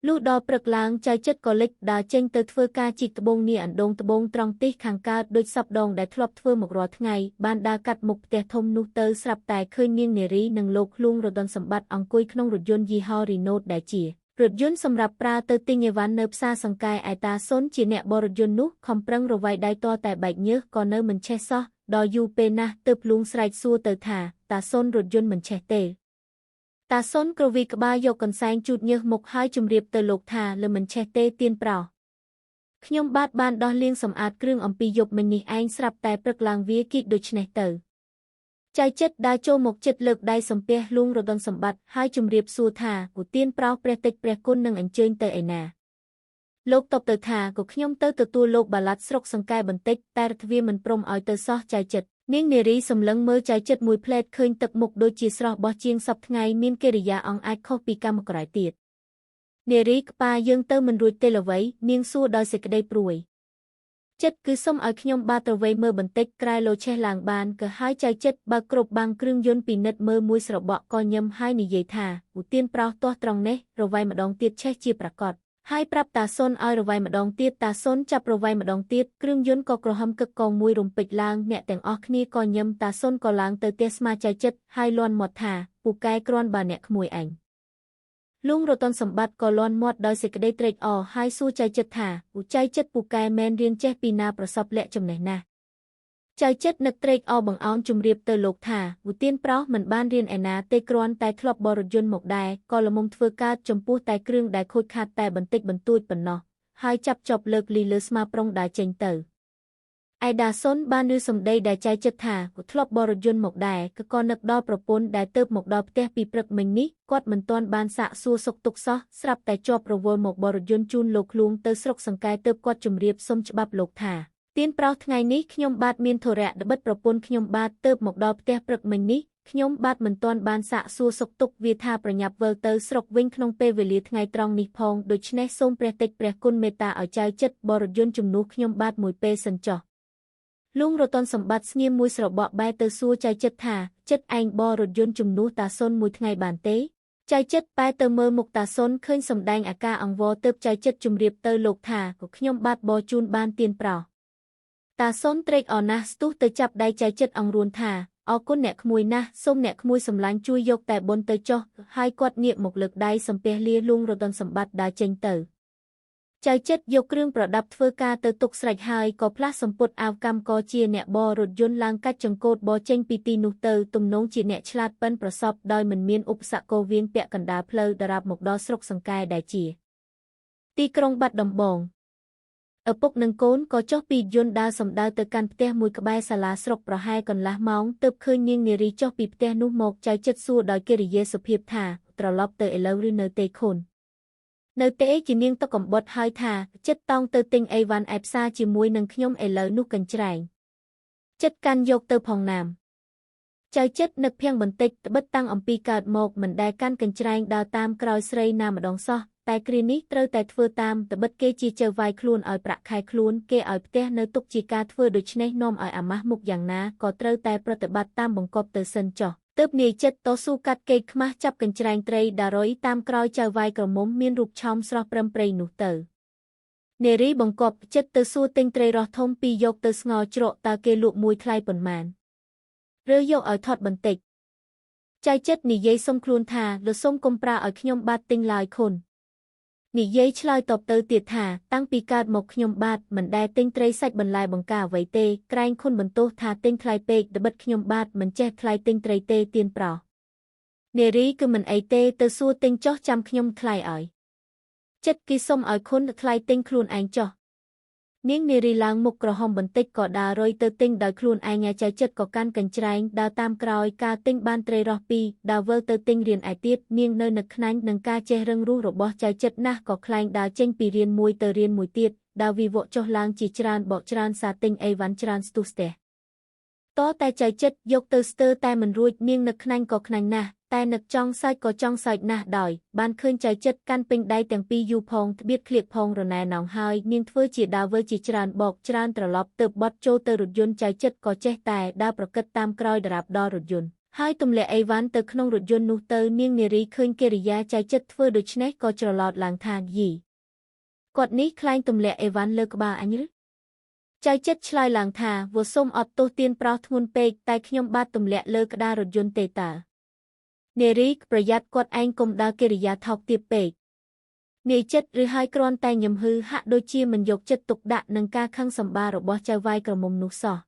លុះដល់ព្រឹកឡើងចៅចិត្តក៏លេចដើរចេញទៅធ្វើការជីកត្បូងនាអណ្ដូងត្បូងត្រង់ទិសខាងកើតដូចសពដងដែលធ្លាប់ធ្វើមករាល់ថ្ងៃបានដើរកាត់មុខផ្ទះធំនោះទៅស្រាប់តែឃើញនាងនារីនិងលោកឃ្លួងរដុនសម្បត្តិអង្គុយក្នុងរថយន្តយីហោរីណូតដែលជារថយន្តសម្រាប់ប្រើទៅទិញអីវ៉ាន់នៅផ្សារសង្កែឯតាសុនជាអ្នកបររថយន្តនោះខំប្រឹងរវៃដៃតតែបែកញើសក៏នៅមិនឆេះសោះដល់យូរពេលណាស់ទើបលួងស្រែកសួរទៅថាតាសុនរថយន្តមិនឆេះទេតាសុនក្រវីក្បាលយកកន្សែងជូតញើសមុខហើយជម្រាបទៅលោកថាលើមិនឆេះទេទៀនប្រោសខ្ញុំបាទបានដោះលាងសម្អាតគ្រឿងអំពីយប់មិញនេះឯងស្រាប់តែព្រឹកឡើងវាគីកដូច្នេះទៅចៅចិត្តដើរចូលមកចិត្តលើកដៃសំពះលួងរដុនសម្បត្តិហើយជម្រាបសួរថាគូទៀនប្រោសព្រះតិចព្រះគុណនឹងអញ្ជើញទៅឯណាលោកតបទៅថាក៏ខ្ញុំទៅទទួលលោកបាឡាត់ស្រុកសង្កែបន្តិចតែរដ្ឋវាមិនព្រមឲ្យទៅសោះចៅចិត្តនាងនារីសម្លឹងមើលចៅចិត្តមួយផ្លែតឃើញទឹកមុខដូចជាស្រស់បោះជាងសពថ្ងៃមានកិរិយាអង្អាចខុសពីកម្មករឯទៀតនារីក្បាលយើងទៅមិនរួចទេល្វីនាងសួរដោយសេចក្តីព្រួយ ចិត្តគឺសុំឲ្យខ្ញុំបាទទៅវេមើលបន្តិចក្រែលោឆេះឡើងបានក៏ហើយចៅចិត្តបើគ្រប់បាំងគ្រឿងយន្តពិនិត្យមើលមួយស្របក់ក៏ញឹមហើយនិយាយថាឧទានប្រោសទាស់ត្រង់នេះរវៃម្ដងទៀតឆេះជាប្រកបហើយប្រាប់តាសុនឲ្យរវៃម្ដងទៀតតាសុនចាប់រវៃម្ដងទៀតគ្រឿងយន្តក៏ក្រហមកឹកកងមួយរំពេចឡើងអ្នកទាំងអស់គ្នាក៏ញឹមតាសុនក៏ឡើងទៅទះស្មាចៅចិត្តហើយលន់មាត់ថាពូកែគ្រាន់បើអ្នកក្មួយឯងลุงរតនសម្បត្តិក៏លាន់មាត់ដោយសេចក្តីត្រេកអរហើយសួរចៅចិត្តថាពូចៅចិត្តពូកែមែនរៀនចេះពីណាប្រសពលាក់ចំណេះណាស់ចៅចិត្តនឹកត្រេកអរបង្អោនជម្រាបទៅលោកថាឧទានប្រោសមិនបានរៀនឯណាទេគ្រាន់តែធ្លាប់បរយន្តមកដែរក៏ល្មមធ្វើកើតចំពោះតែគ្រឿងដែលខូចខាតតែបន្តិចបន្តួចប៉ុណ្ណោះហើយចាប់ចប់លើកលីលើស្មាប្រុងដើរចេញទៅឯដាសុនបានឮសម្ដីដែលចៅចិត្តថាក៏ធ្លាប់បរយន្តមកដែរក៏នឹកដល់ប្រពន្ធដែលទៅមកដល់ផ្ទះពីព្រឹកមិញនេះគាត់មិនទាន់បានសាកសួរសុខទុក្ខសោះស្រាប់តែជាប់រវល់មកបរយន្តជូនលោកលួងទៅស្រុកសង្កែទើបគាត់ជម្រាបសុំច្បាប់លោកថាទៀនប្រោសថ្ងៃនេះខ្ញុំបាទមានធរៈដបិតប្រពន្ធខ្ញុំបាទទើបមកដល់ផ្ទះព្រឹកមិញនេះខ្ញុំបាទមិនទាន់បានសាកសួរសុខទុក្ខវាថាប្រញាប់វិលទៅស្រុកវិញក្នុងពេលវេលាថ្ងៃត្រង់នេះផងដូច្នេះសូមព្រះតិចព្រះគុណមេត្តាឲ្យចៅចិត្តបរយន្តជំនួសខ្ញុំបាទមួយពេលសិនចុះลุงរតនសម្បត្តិស្ងៀមមួយស្របក់បែរទៅសួរចៅចិត្តថាចិត្តឯងបរយន្តជំនួសតាសុនមួយថ្ងៃបានទេចៅចិត្តបែរទៅមើលមុខតាសុនឃើញសម្ដែងអាការអង្វរទើបចៅចិត្តជម្រាបទៅលោកថាក៏ខ្ញុំបាទបរជូនបានទៀនប្រោសតាសុនត្រេកអរណាស់ស្ទុះទៅចាប់ដៃចៅចិត្តអង្រួនថាអរគុណអ្នកក្មួយណាស់សូមអ្នកក្មួយសម្លាញ់ជួយយកតែបុណ្យទៅចុះហើយគាត់ងាកមកលើកដៃសំពះលាลุงរតនសម្បត្តិដើរចេញទៅចៅចិត្តយកគ្រឿងប្រដាប់ធ្វើការទៅទុកស្រេចហើយក៏ផ្លាស់សម្ពុតអាវកម្មកជាអ្នកបររថយន្តឡើងកាច់ចង្កូតបរចេញពីទីនោះទៅទំនងជាអ្នកឆ្លាតប៉ិនប្រសពដោយមិនមានឧបសគ្គកវៀងពាក់កណ្ដាលផ្លូវដរាបមកដល់ស្រុកសង្កែដែលជាទីក្រុងបាត់ដំបងឪពុកនិងកូនក៏ចុះពីយន្តដើរសម្ដៅទៅកាន់ផ្ទះមួយក្បែរសាលាស្រុកប្រហែលកន្លះម៉ោងទើបឃើញនាងនារីចុះពីផ្ទះនោះមកចៅចិត្តសួរដោយកិរិយាសុភាពថាត្រឡប់ទៅឥឡូវឬនៅទេខុននៅទេជានាងតុកំបុតហើយថាចិត្តតង់ទៅទិញអីវ៉ាន់ឯផ្សារជាមួយនឹងខ្ញុំឥឡូវនោះកញ្ច្រែងចិត្តកាន់យកទៅផងណាមចៅចិត្តនឹកភៀងបន្តិចត្បិតតាំងអំពីកើតមកមិនដែលកាន់កញ្ច្រែងដើរតាមក្រោយស្រីណាម្ដងសោះតែគ្រានេះត្រូវតែធ្វើតាមត្បិតគេជាចៅវាយខ្លួនឲ្យប្រាក់ខែខ្លួនគេឲ្យផ្ទះនៅទុកជាការធ្វើដូច្នេះនាំឲ្យអាម៉ាស់មុខយ៉ាងណាក៏ត្រូវតែប្រតិបត្តិតាមបង្គាប់ទៅសិនចុះទើបនាយចិត្តតស៊ូកាត់កេកខ្មាស់ចាប់កញ្ច្រែងត្រីដារុយតាមក្រោយចៅវាយក្រមុំមានរូបឆោមស្រស់ប្រឹមព្រៃនោះទៅនារីបង្គាប់ចិត្តទៅសួរទិញត្រីរស់ធំពីរយកទៅស្ងោរជ្រក់តើគេលក់មួយថ្លៃប៉ុន្មានឬយកឲ្យថត់បន្តិចចៅចិត្តនិយាយសុំខ្លួនថាលោកសុំកុំប្រាឲ្យខ្ញុំបាទទិញឡើយខុននិយាយឆ្លើយតបទៅទៀតថាតាំងពីកើតមកខ្ញុំបាទមិនដែលទិញត្រីសាច់បន្លែបង្ការអ្វីទេក្រែងខុនបន្ទោសថាទិញថ្លៃពេកត្បិតខ្ញុំបាទមិនចេះថ្លៃទិញត្រីទេទៀនប្រោសនារីគឺមិនអីទេទៅសួរទិញចុះចាំខ្ញុំថ្លៃឲ្យចិត្តគេសុំឲ្យខុនថ្លៃទិញខ្លួនឯងចុះនាងនារីឡើងមុខក្រហមបន្តិចក៏ដើររុយទៅទិញដោយខ្លួនឯងចៅចិត្តក៏កាន់កញ្ច្រែងដើរតាមក្រោយការទិញបានត្រីរស់ពីរដើរវិលទៅទិញរៀនឯទៀតនាងនៅនឹកខ្នាញ់នឹងការចេះរឹងរូសរបស់ចៅចិត្តណាស់ក៏ខ្លែងដើរចេញពីរៀនមួយទៅរៀនមួយទៀតដើរវិវក់ចុះឡើងជាច្រើនបកច្រើនសាទិញអីវ៉ាន់ច្រើនស្ទុះស្ទះតតែចៅចិត្តយកទៅស្ទើរតែមិនរួចនាងនឹកខ្នាញ់ក៏ខ្នាញ់ណាស់តែនឹកចង់សើចក៏ចង់សើចណាស់ដោយបានឃើញចៅចិត្តកាន់ពេញដៃទាំងពីរយូរផងត្បៀតក្លៀកផងរណែណោងហើយនាងធ្វើជាដើរវិលជាច្រើនបកច្រើនត្រឡប់ទៅបត់ចូលទៅរថយន្តចៅចិត្តក៏ចេះតែដើរប្រកិតតាមក្រោយដរាបដល់រថយន្តហើយទម្លាក់អីវ៉ាន់ទៅក្នុងរថយន្តនោះទៅនាងនារីឃើញកិរិយាចៅចិត្តធ្វើដូច្នេះក៏ច្រឡោតឡើងថាយីគាត់នេះខ្លែងទម្លាក់អីវ៉ាន់លើក្បាលអញឬចៅចិត្តឆ្លើយឡើងថាវ៉សុំអត់ទោសទៀនប្រោសធ្ងន់ពេកតែខ្ញុំបាទទម្លាក់លើក្តាររថយន្តទេតានារីប្រយ័ត្នគាត់ឯងកុំដើរកិរិយាថោកទាបពេកនាយចិត្តឬហើយគ្រាន់តែញឹមហឺហាក់ដូចជាមិនយកចិត្តទុកដាក់នឹងការខឹងសម្បាររបស់ចៅវាយក្រមុំនោះសោះ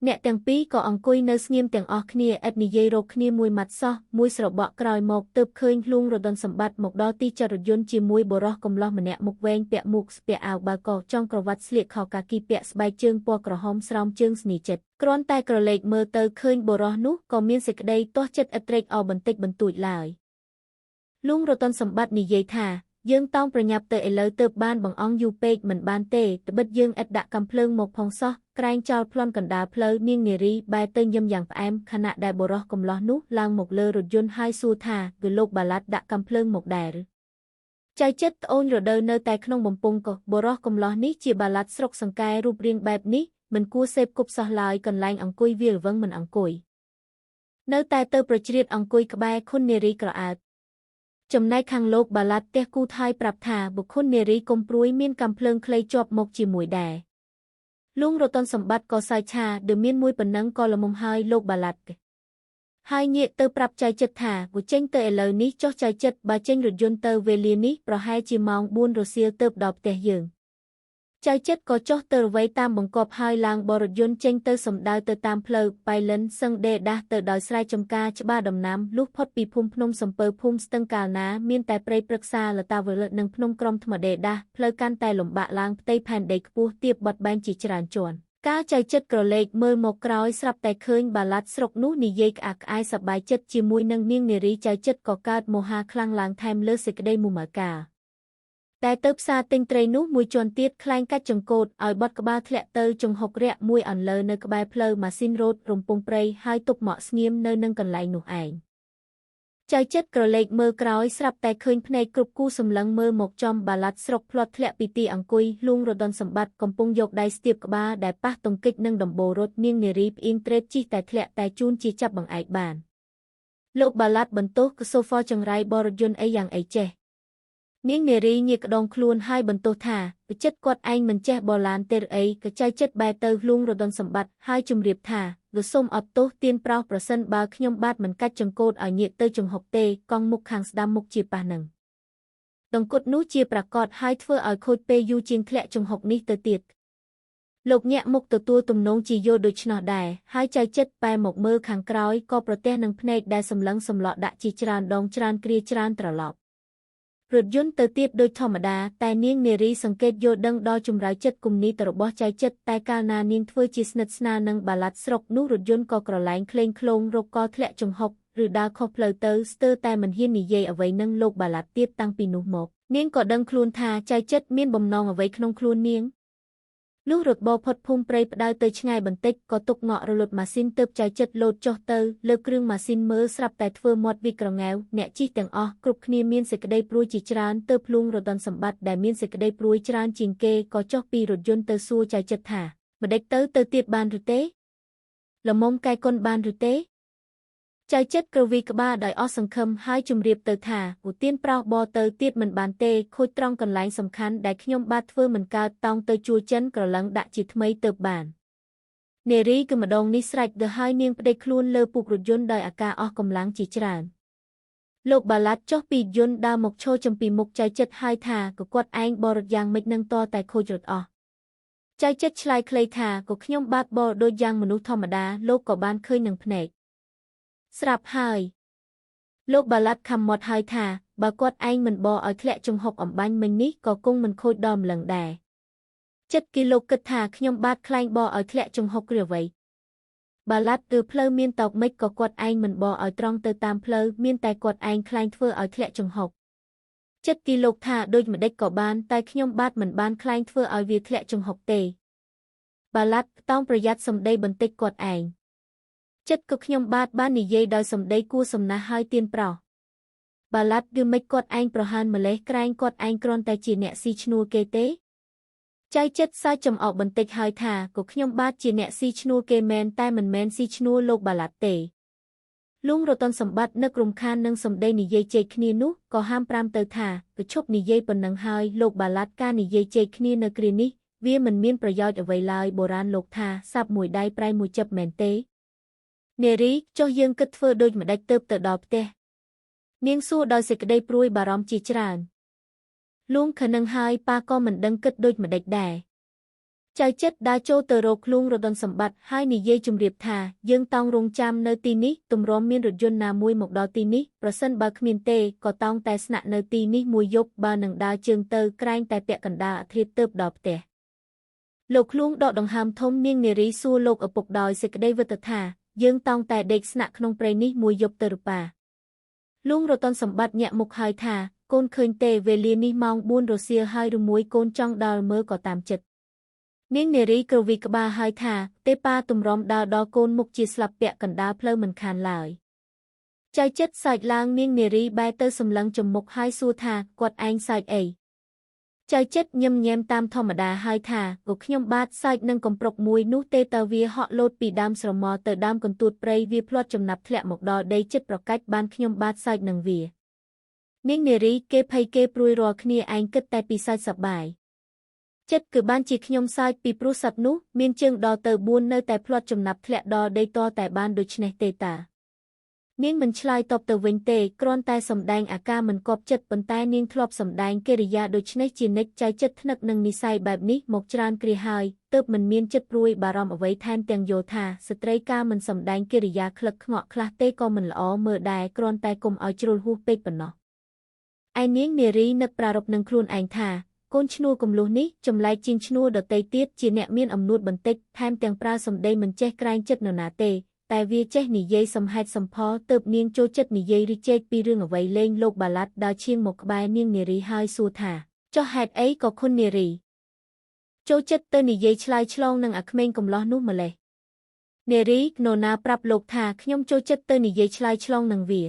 អ្នកទាំងពីរក៏អង្គុយនៅស្ងៀមទាំងអស់គ្នាឥតនិយាយរកគ្នាមួយម៉ាត់សោះមួយស្របក់ក្រោយមកទើបឃើញลุงរតនសម្បត្តិមកដល់ទីចតរថយន្តជាមួយបុរសកំឡោះម្នាក់មុខវែងពាក់មួកស្ពាក់អាវបើកចង់ក្រវ៉ាត់ស្លៀកខោកាគីពាក់ស្បែកជើងពណ៌ក្រហមស្រោមជើងស្នីចិត្តគ្រាន់តែក្រឡេកមើលទៅឃើញបុរសនោះក៏មានសេចក្តីទាស់ចិត្តឥតត្រេកអរបន្តិចបន្តួចឡើយลุงរតនសម្បត្តិនិយាយថាយើងតោងប្រញាប់ទៅឥឡូវទើបបានបង្អង់យូរពេកមិនបានទេត្បិតយើងឥតដាក់កាំភ្លើងមកផងសោះក្រែងចោលប្លន់កណ្ដាលផ្លូវនាងនារីបែរទៅញឹមយ៉ាងផ្អែមខណៈដែលបុរសកំឡោះនោះឡើងមកលើរថយន្តហើយសួរថាគឺលោកបាឡាត់ដាក់កាំភ្លើងមកដែរឬ ใจเจ็ดโอนรเดินเนแต่ขนมบมปงก็บรอกำล้อนี้จีบาลัดสรกสังกายรูปเรียงแบบนี้มันกู้เซฟกุบสลายกันแรงอังกุยวิลเวิงมันอังกุยเนแต่เตอประจริตอังกุยกบายคุณเนรีกระอาดจำในขังโลกบาลัดเตะกู้ไทยปรับถาบุคคลเนรีกลมปลุยเมียนกำเพลิงเคลยจอบมกจีมวยแดลุงรตนสมบัติก่อสายชาเดเมียนมวยปนังก่อละมุมไฮโลกบาลัดhai nhẹ tơ pรับใจจัดถาบุเจงเตอเอลนี้จ่อใจจัดบาเจงรถยนต์เตอเวลีนี้ประให้จีมองบุญรัสเซียเติบดอกแต่ยืงใจจัดก็จ่อเตอไว้ตามบังกอบhaiลางบรถยนต์เจงเตอสมดาวเตอตามเพลไปเล่นสังเดดาเตอดอยสายจำกาชบ้าดำน้ำลูกพอดปีพุ่มพนมสมเปอร์พุ่มสตังกาลนาเมียนแต่เปรย์ปรึกษาละตาเวลนังพนมกรมธรรมเดดาเพลกันแต่หลมบะลางเตยแผ่นเด็กปูเตียบบดแบนจีจรานจวนก้าใจจัดกระเลกเมื่อหมกร้อยสลับแต่เคยบาลัดสรกนู้นิเยกอักไอสบายจัดจีมวยนังเนียงเนรีใจจัดก่อการโมหะคลั่งล้างไทม์เลือสิกได้มุมากาแต่เติบซาติงเตรนู้มวยจวนเตียดคลายกัดจงโกดเอาบอดกบ้าแทะเตอจงหกเรียมวยอ่อนเลอเนกบายเพลมาซินโรดรมปงเปรย์ให้ตกเหมาะเสงียมเนนังกันไหลหนุไอใจจัดกระเลกเมื่อกร้อยสลับแต่เคยพเนกรุบกู้สำลังเมื่อหมกจอมบาลัดสรกพลอดแทะปีตีอังกุยลุงรดอนสมบัติกำปงยกได้สเตียบกบ้าได้ปะตรงกิจนังดมโบรถเนียงเนรีบอิงเตรจีแต่แทะแต่จูนจีจับบังไอบานโลกบาลัดบนโต๊ะกโซฟอจังไรบรยนไออย่างไอเจเนียงเนรีเงียกดองคลวนให้บนโต๊ะถาไปจัดกอดไอมันเจบอลานเตอไอกระจายจัดใบเตอลุงรดอนสมบัติให้จุมเรียบถาหรือส้มอัตโตเตียนเปล่าประสันบาขยมบาดมันกัดจงโกดเอาเนียเตอจงหกเตกองมุกขังสดามมุกจีปานังดงกดนู้จีประกอบให้เพื่อเอาโคดเปยูจิงแคละจงหกนี้เตอเตียดโลกเนียมุกตัวตุ่มนงจีโยโดยชนอได้ให้ใจเจ็ดไปหมกมือขังกร้อยก็ประเทศนังพเนกได้สำลังสำหลอดดะจีจรานดองจรานเกลียจรานตลอดรถยนต์เตอเตียบโดยธรรมดาแต่เนียงเนรีสังเกตโยดังดอจุมไรเจ็ดกลุ่มนี้ตรบใจเจ็ดแต่การนาเนียงเทวจิสนัสนานังบาลัดสรกนู้รถยนต์ก็กระไลเคลงโคลงรกก็แทะจงหกหรือดาคอเพลเตอร์สเตอร์แต่มันเฮียนนิเยเอาไว้นังโลกบาลัดเตียบตั้งปีนุหมกเนียงก็ดังคลูนทาใจเจ็ดเมียนบ่มนองเอาไว้ขนมคลูนเนียงลูกรถบอพดพุ่มเปรย์ได้เตยง่ายบันติกก็ตกเงาะรถมาซินเติบใจเจ็ดโลดจอเตอร์เลิกเครื่องมาซินเมื่อสลับแต่เฟื่อมอดวิกระแงวเนะจีแต่งกรุบคณีเมียนสิกได้ปลุยจีจรานเติบลุงรถดอนสมบัติได้เมียนสิกได้ปลุยจรานจิงเกก็จอกปีรถยนต์เตอซัวใจเจ็ดถามาเด็กเตอเตียบบานหรือเต้ละมมไกกลบานหรือเต้ใจเจ็ดกระวีกบ้าได้อสังคมให้จุมเรียบเตอถาอุเตียนเปล่าบอเตอเตียบมันบานเต้โคตรองกันไหลสำคัญได้ขยมบาดเฟื่อมันกาตองเตอจูเจนกระลังดะจิตไม่เติบบานเนรีกมาดองนิสไรเดอให้เนียงไปได้คลุนเลอปุกรถยนต์ได้อากาออกกำลังจีจรานโลกบาลัดจ่อปียนต์ดาวมกโชจำปีมกใจเจ็ดให้ถาก็กวดไอบอรดยางไม่นังต่อแต่โคจรอใจเจ็ดชลายเคลยถาก็ขยมบาดบอโดยยางมนุษย์ธรรมดาโลกก็บ้านเคยหนังแผนกสลับหายโลกบาลัดคำหมดหายถาบากวดไอมันบอเอาแคละจงหกอ่ำบันมันนี้ก็กุ้งมันโคดดอมหลังแด7 กิโลกึดถาขยมบาดคลายบอเอาแคละจงหกเรือไว้บาลัดหรือเพลเมียนตอกไม่ก็กวดไอมันบอเอาตรองเตอตามเพลเมียนแต่กวดไอคลายเฟื่อเอาแคละจงหก7 กิโลถาโดยมันได้ก่อบานแต่ขยมบาดมันบานคลายเฟื่อเอาเวียแคละจงหกเตบาลัดต้องประหยัดสมได้บันติกกวดไอจัดก็ขยมบาดบ้านนิเยดอยสมได้กู้สมนาให้เตียนเปล่าบาลัดดูไม่กดไอประหารมาเลยไกลกดไอกรอนแต่จีเนซีชนูเกเตใจเจ็ดสายจำออกบันติกหายถาก็ขยมบาดจีเนซีชนูเกแมนแต่มันแมนซีชนูโลกบาลัดเตลุงรตนสมบัตินักรุมคานนังสมได้นิเยเจคเนียนุก็ห้ามปรามเตอถาก็ชบนิเยปนนังหายโลกบาลัดการนิเยเจคเนียนกรีนิเวียมันเมียนประโยชน์เอาไว้ลายโบราณโลกถาสับมวยได้ปลายมวยจับแมนเตเนรีจ่อยังกึดเฟอโดยมาได้เติบเตอดอกเตเนียงสู้ดอยสิกได้ปลุยบารอมจีจรานลุงขนังหายป้าก็มันดังกึดโดยมาได้ได้ใจเจ็ดได้โจเตอโรคลุงรดอนสมบัติให้นิเยจุมเรียบถายังต้องรงจำเนตีนี้ตุ่มร้อมเมียนรถยนต์นามวยหมกดอตีนี้ประสันบาคมินเตก็ต้องแต่สนะเนตีนี้มวยยกบาหนังดาเจิงเตอแกล้งแต่เปียกันดาเทียบเติบดอกเตโลกลุงดอกดองหามทมเนียงเนรีสู้โลกอปกดอยสิกได้วัตถายังต้องแต่เด็กสนะขนมเปรนี้มวยยกเตอรุปาลุงรตนสมบัติเนี่ยมุกหายถาโกนเคยเตเวลีนี้มองบุญรัสเซียให้รมวยโกนจ้องดาวเมื่อก็ตามจิตเนียงเนรีกวีกบาหายถาเตป้าตุ่มร้อมดาวดอโกนมุกจีสลับเปียกันดาเพลมันคานลาย ใจเจ็ดสายลางเนียงเนรีใบเตอร์สำลังจมกให้สู้ทากดไอสายเอใจเจ็ดยำแยมตามธรรมดาให้ทากกขยมบาดสายนังกำปรกมวยนุเตตาเวียเหาะโลดปีดามสรมอเตอดามกันตูดเปรยเวียพลอดจำนับแถลหมกดอได้เจ็ดประกัดบานขยมบาดสายนังเวียเนียงเนรีเก็บให้เก็บปรุยรอขณีไอกึดแต่ปีสายสบายเจ็ดคือบ้านจีขยมสายปีปรุสับนุมีนเชิงดอเตอบุญเนแต่พลอดจำนับแถลดอได้ต่อแต่บ้านโดยชนเตตาเนียงมันชลายตอบเตอเวงเตกรอนแต่สำแดงอาการมันกอบเจ็ดปนแต่เนียงทลอบสำแดงเกริยาโดยชนจีนิกใจเจ็ดทนักนังนิสัยแบบนี้หมกจรานกรีหายเติบมันเมียนเจ็ดปรุยบารอมเอาไว้แทนเตียงโยธาสตรีกามันสำแดงเกริยาคลักเหงาะคลาเตก็มันล้อเมื่อได้กรอนแต่กลมเอาจรุลหูเป็ดปนเนาะไอเนียงเนรีนักปรารบนังครูนไอทาก้นชนูกำลูนี้จำไลจินชนูดเตยเตียดจีเนเมียนอำนูดบันเต็กแทนเตียงปราสมเดมันเจ๊กลายเจ็ดนาเตแต่เวียเจนิเยสมหัดสมพอเติบเนียงโจเจ็ดนิเยริเจกปีเรื่องเอาไว้เล่งโลกบาลัดดาวเชียงหมกบายเนียงเนรีไฮสูธาจอแฮดไอก็คนเนรีโจเจ็ดเตอร์นิเยชลายชลองนังอักเมงกำล้อนุ่มมาเลยเนรีโนนาปรับโลกธาขยมโจเจ็ดเตอร์นิเยชลายชลองนังเวีย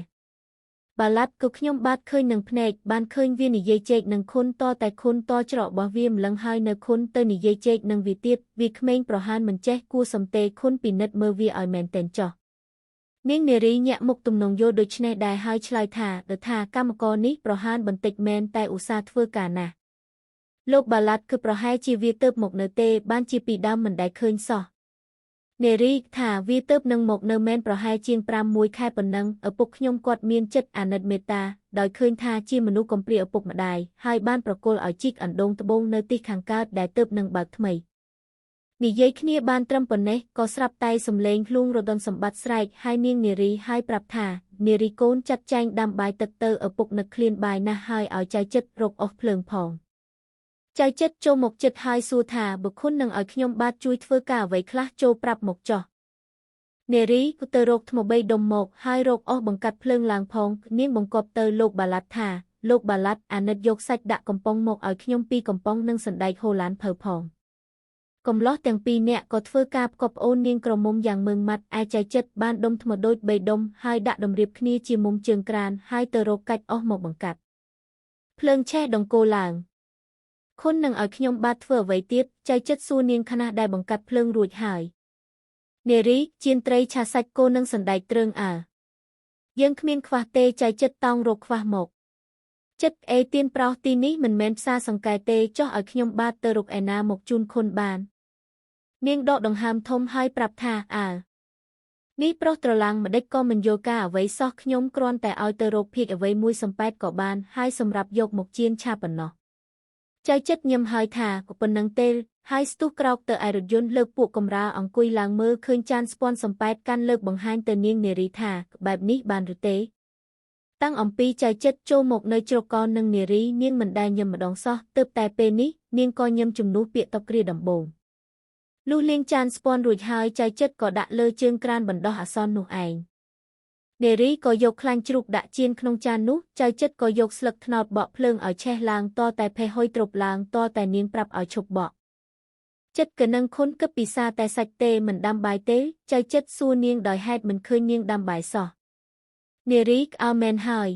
บาลัดก็ขยมบาดเคยนังเพนกบานเคยเวียนิเยเจกนังคนต่อแต่คนต่อจรอบเวียมลังไฮเนคนเตอร์นิเยเจกนังวีเตียบวีเขมงประหารมันเจกูสมเตคนปีนัดเมื่อวีออยแมนเตนจอเนียงเนรีเนี่ยมุกตุมนงโยโดยชนได้ให้ชลายธาเดธากรรมกรนี้ประหารบันติกแมนแต่อุตสาห์เฟื่อกานะโลกบาลัดคือประหารชีวิตเติบหมกเนเตบ้านจีปีดำมันได้เคยสอเนรีธาวีเติบนังหมกเนแมนประหารจีงปรามมวยแค่ปนนังปุกขยมกอดเมียนเจ็ดอานัดเมตาโดยเคยธาจีมนุกรมเปรียปุกมาได้ให้บ้านประโกลเอาจิกอันดงตะบงเนติขังกาดได้เติบนังบาดทำไมนิเยขณีบานตรำปนเนก็สลับไตสมเลงลุงรดนสมบัติไสร์ให้เนียงเนรีให้ปรับธาเนรีโกนจัดแจงดำใบตะเตอปุกนักเคลียนใบนาให้เอาใจเจ็ดรกออกเพลิงพองใจเจ็ดโจหมกเจ็ดให้สูธาบุคคลนังเอาขยมบาดจุยเฟื่อกาไว้คลาโจปรับหมกจ่อเนรีกุเตอรกทมใบดมหมกให้รกออกบังกัดเพลิงลางพองเนียงบังกอบเตอโลกบาลัดธาโลกบาลัดอานัดยกสัจดะกำปองหมกเอาขยมปีกำปองนังสันไดโฮลานเพอพองกำล้อแต่งปีเนี่ยก็เฟื่อกาบกบโอนเนียงกระมมอย่างเมืองมัดไอใจเจ็ดบ้านดมทมโดยใบดมให้ดะดมเรียบขณีจีมุมเจืองกรานให้เตอรกกัดออกหมกบังกัดเพลิงแช่ดงโกลางคนนังเอาขยมบาดเฟื่อไว้เตียดใจเจ็ดสูเนียงคณะได้บังกัดเพลิงรูดหายเนรีจีนไตรชาสัจโกนังสันไดเตรงยังขมิ้นควาเตใจเจ็ดตองรกควาหมกเจ็ดเอเตียนเปล่าตีนี้มันแมนซาสังกายเตจ่อเอาขยมบาดเตอรกแอนาหมกจูนคนบานเนียงดอกดองหามทมให้ปรับธานี่เพราะตรลังมาได้ก็มันโยกาไว้ซอกขยมกรอนแต่เอาเตอรกพิกเอาไว้มุยสัมแปดก่อบานให้สำหรับยกหมกเจียนชาปนเนาะใจเจ็ดยำหายธากับปนังเตให้สตุกรอกเตอไอรถยนต์เลิกปวกกำราอังกุยลางมือคืนจานสปอนสัมแปดกันเลิกบังฮันเตอเนียงเนรีธาแบบนี้บานหรือเตตั้งอมปีใจเจ็ดโจหมกในโจกรนังเนรีเนียงมันได้ยำมาดองซอเติบแต่เปนี้เนียงก็ยำจุ่มนูเปียตอกเรียดำบงลูเลียงจานสปอนรุ่ยหายใจเจ็ดก็ดะเลอเจืองกรานบันดอหาซอนหนูไอเนรีก็ยกคลางจรุกดะเจียนขนมจานนุใจเจ็ดก็ยกสลักถนอดเบาเพลิงเอาแช่ลางต่อแต่เพหอยตรบลางต่อแต่เนียงปรับเอาฉกเบาเจ็ดกะนังค้นกับปีศาแต่สัจเตเหมือนดำใบเตใจเจ็ดสู้เนียงดอยแฮดเหมือนเคยเนียงดำใบสอเนรีกเอาแมนหาย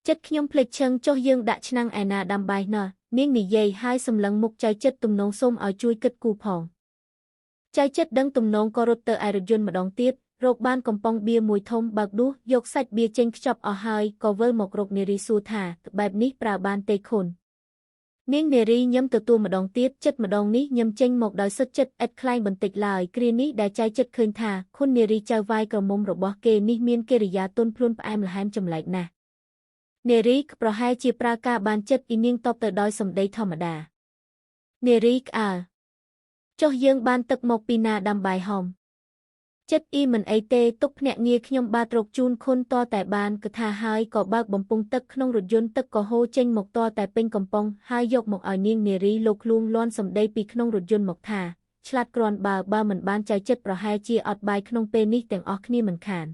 เจ็ดขยมเพลกเชิงโจยืงดะชนังแอนาดำใบเนาะเนียงหนีเย่ให้สำลังมุกใจเจ็ดตุ่มนงส้มเอาจุยกึดกูพองใจเจ็ดดังตุ่มนงก็รถเตอไอรถยนต์มาดองเตียดโรคบ้านกำปองเบียมวยทมบักดูยกสัจเบียเจงจับเอาหายก็เวอร์หมกรกเนรีสูธาแบบนี้ปราบานเตคนเนียงเนรีย้ำตัวมาดองเตียดเจ็ดมาดองนี้ย้ำเจงหมกดอยสุดเจ็ดเอ็ดคลายบันติกลายกรีนี้ได้ใจเจ็ดคืนธาคุณเนรีเจ้าไวกระมมรบเกนี้เมียนเกริยาต้นพลุนปแอมละแฮมจำไหลนะเนรีกประหายจีปรากาบานเจ็ดอินิงตอบเตอดอยสมได้ธรรมดาเนรีกจ่อยืงบานตึกหมกปีนาดำใบหอมเจ็ดเหมือนไอเตตุกเนี่ยเงียขยมบาตรกจูนคนต่อแต่บานกระทาหายก่อบากบ่มปุงตึกขนงรถยนต์ตึกก่อโฮเจงหมกต่อแต่เป็นกำปองหายยกหมกเอาเนียงเนรีโลกลุงล้อนสมได้ปีขนงรถยนต์หมกทาฉลาดกรอนบาเหมือนบ้านใจเจ็ดประหายจีออดใบขนงเปนี่แต่งออกนี่เหมือนขาน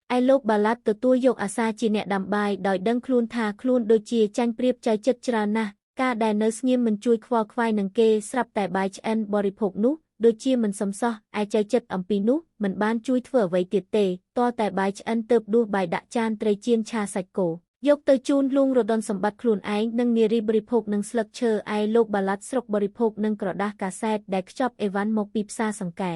ไอโลกบาลัดตัวยกอาซาจีเนี่ยดำใบดอยดังคลูนทาคลูนโดยจีจังเปรียบใจเจ็ดจรานะกาไดเนอร์สเงียมมันจุยควอควายนังเกสรับแต่ใบเอ็นบริโภคนุ ដូចជាមិនសមសោះឯចៅចិត្តអំពីនោះមិនបានជួយធ្វើអ្វីទៀតទេតតែបាយឆ្អិនទៅដួសបាយដាក់ចានត្រីចៀនឆាសាច់គោយកទៅជូនលួងរដុនសម្បត្តិខ្លួនឯងនិងនារីបរិភោគនឹងស្លឹកឈើឯលោកបាឡាត់ស្រុកបរិភោគនឹងក្រដាសកាសែតដែលខ្ចប់អេវ៉ាន់មកពីផ្សារសង្កែ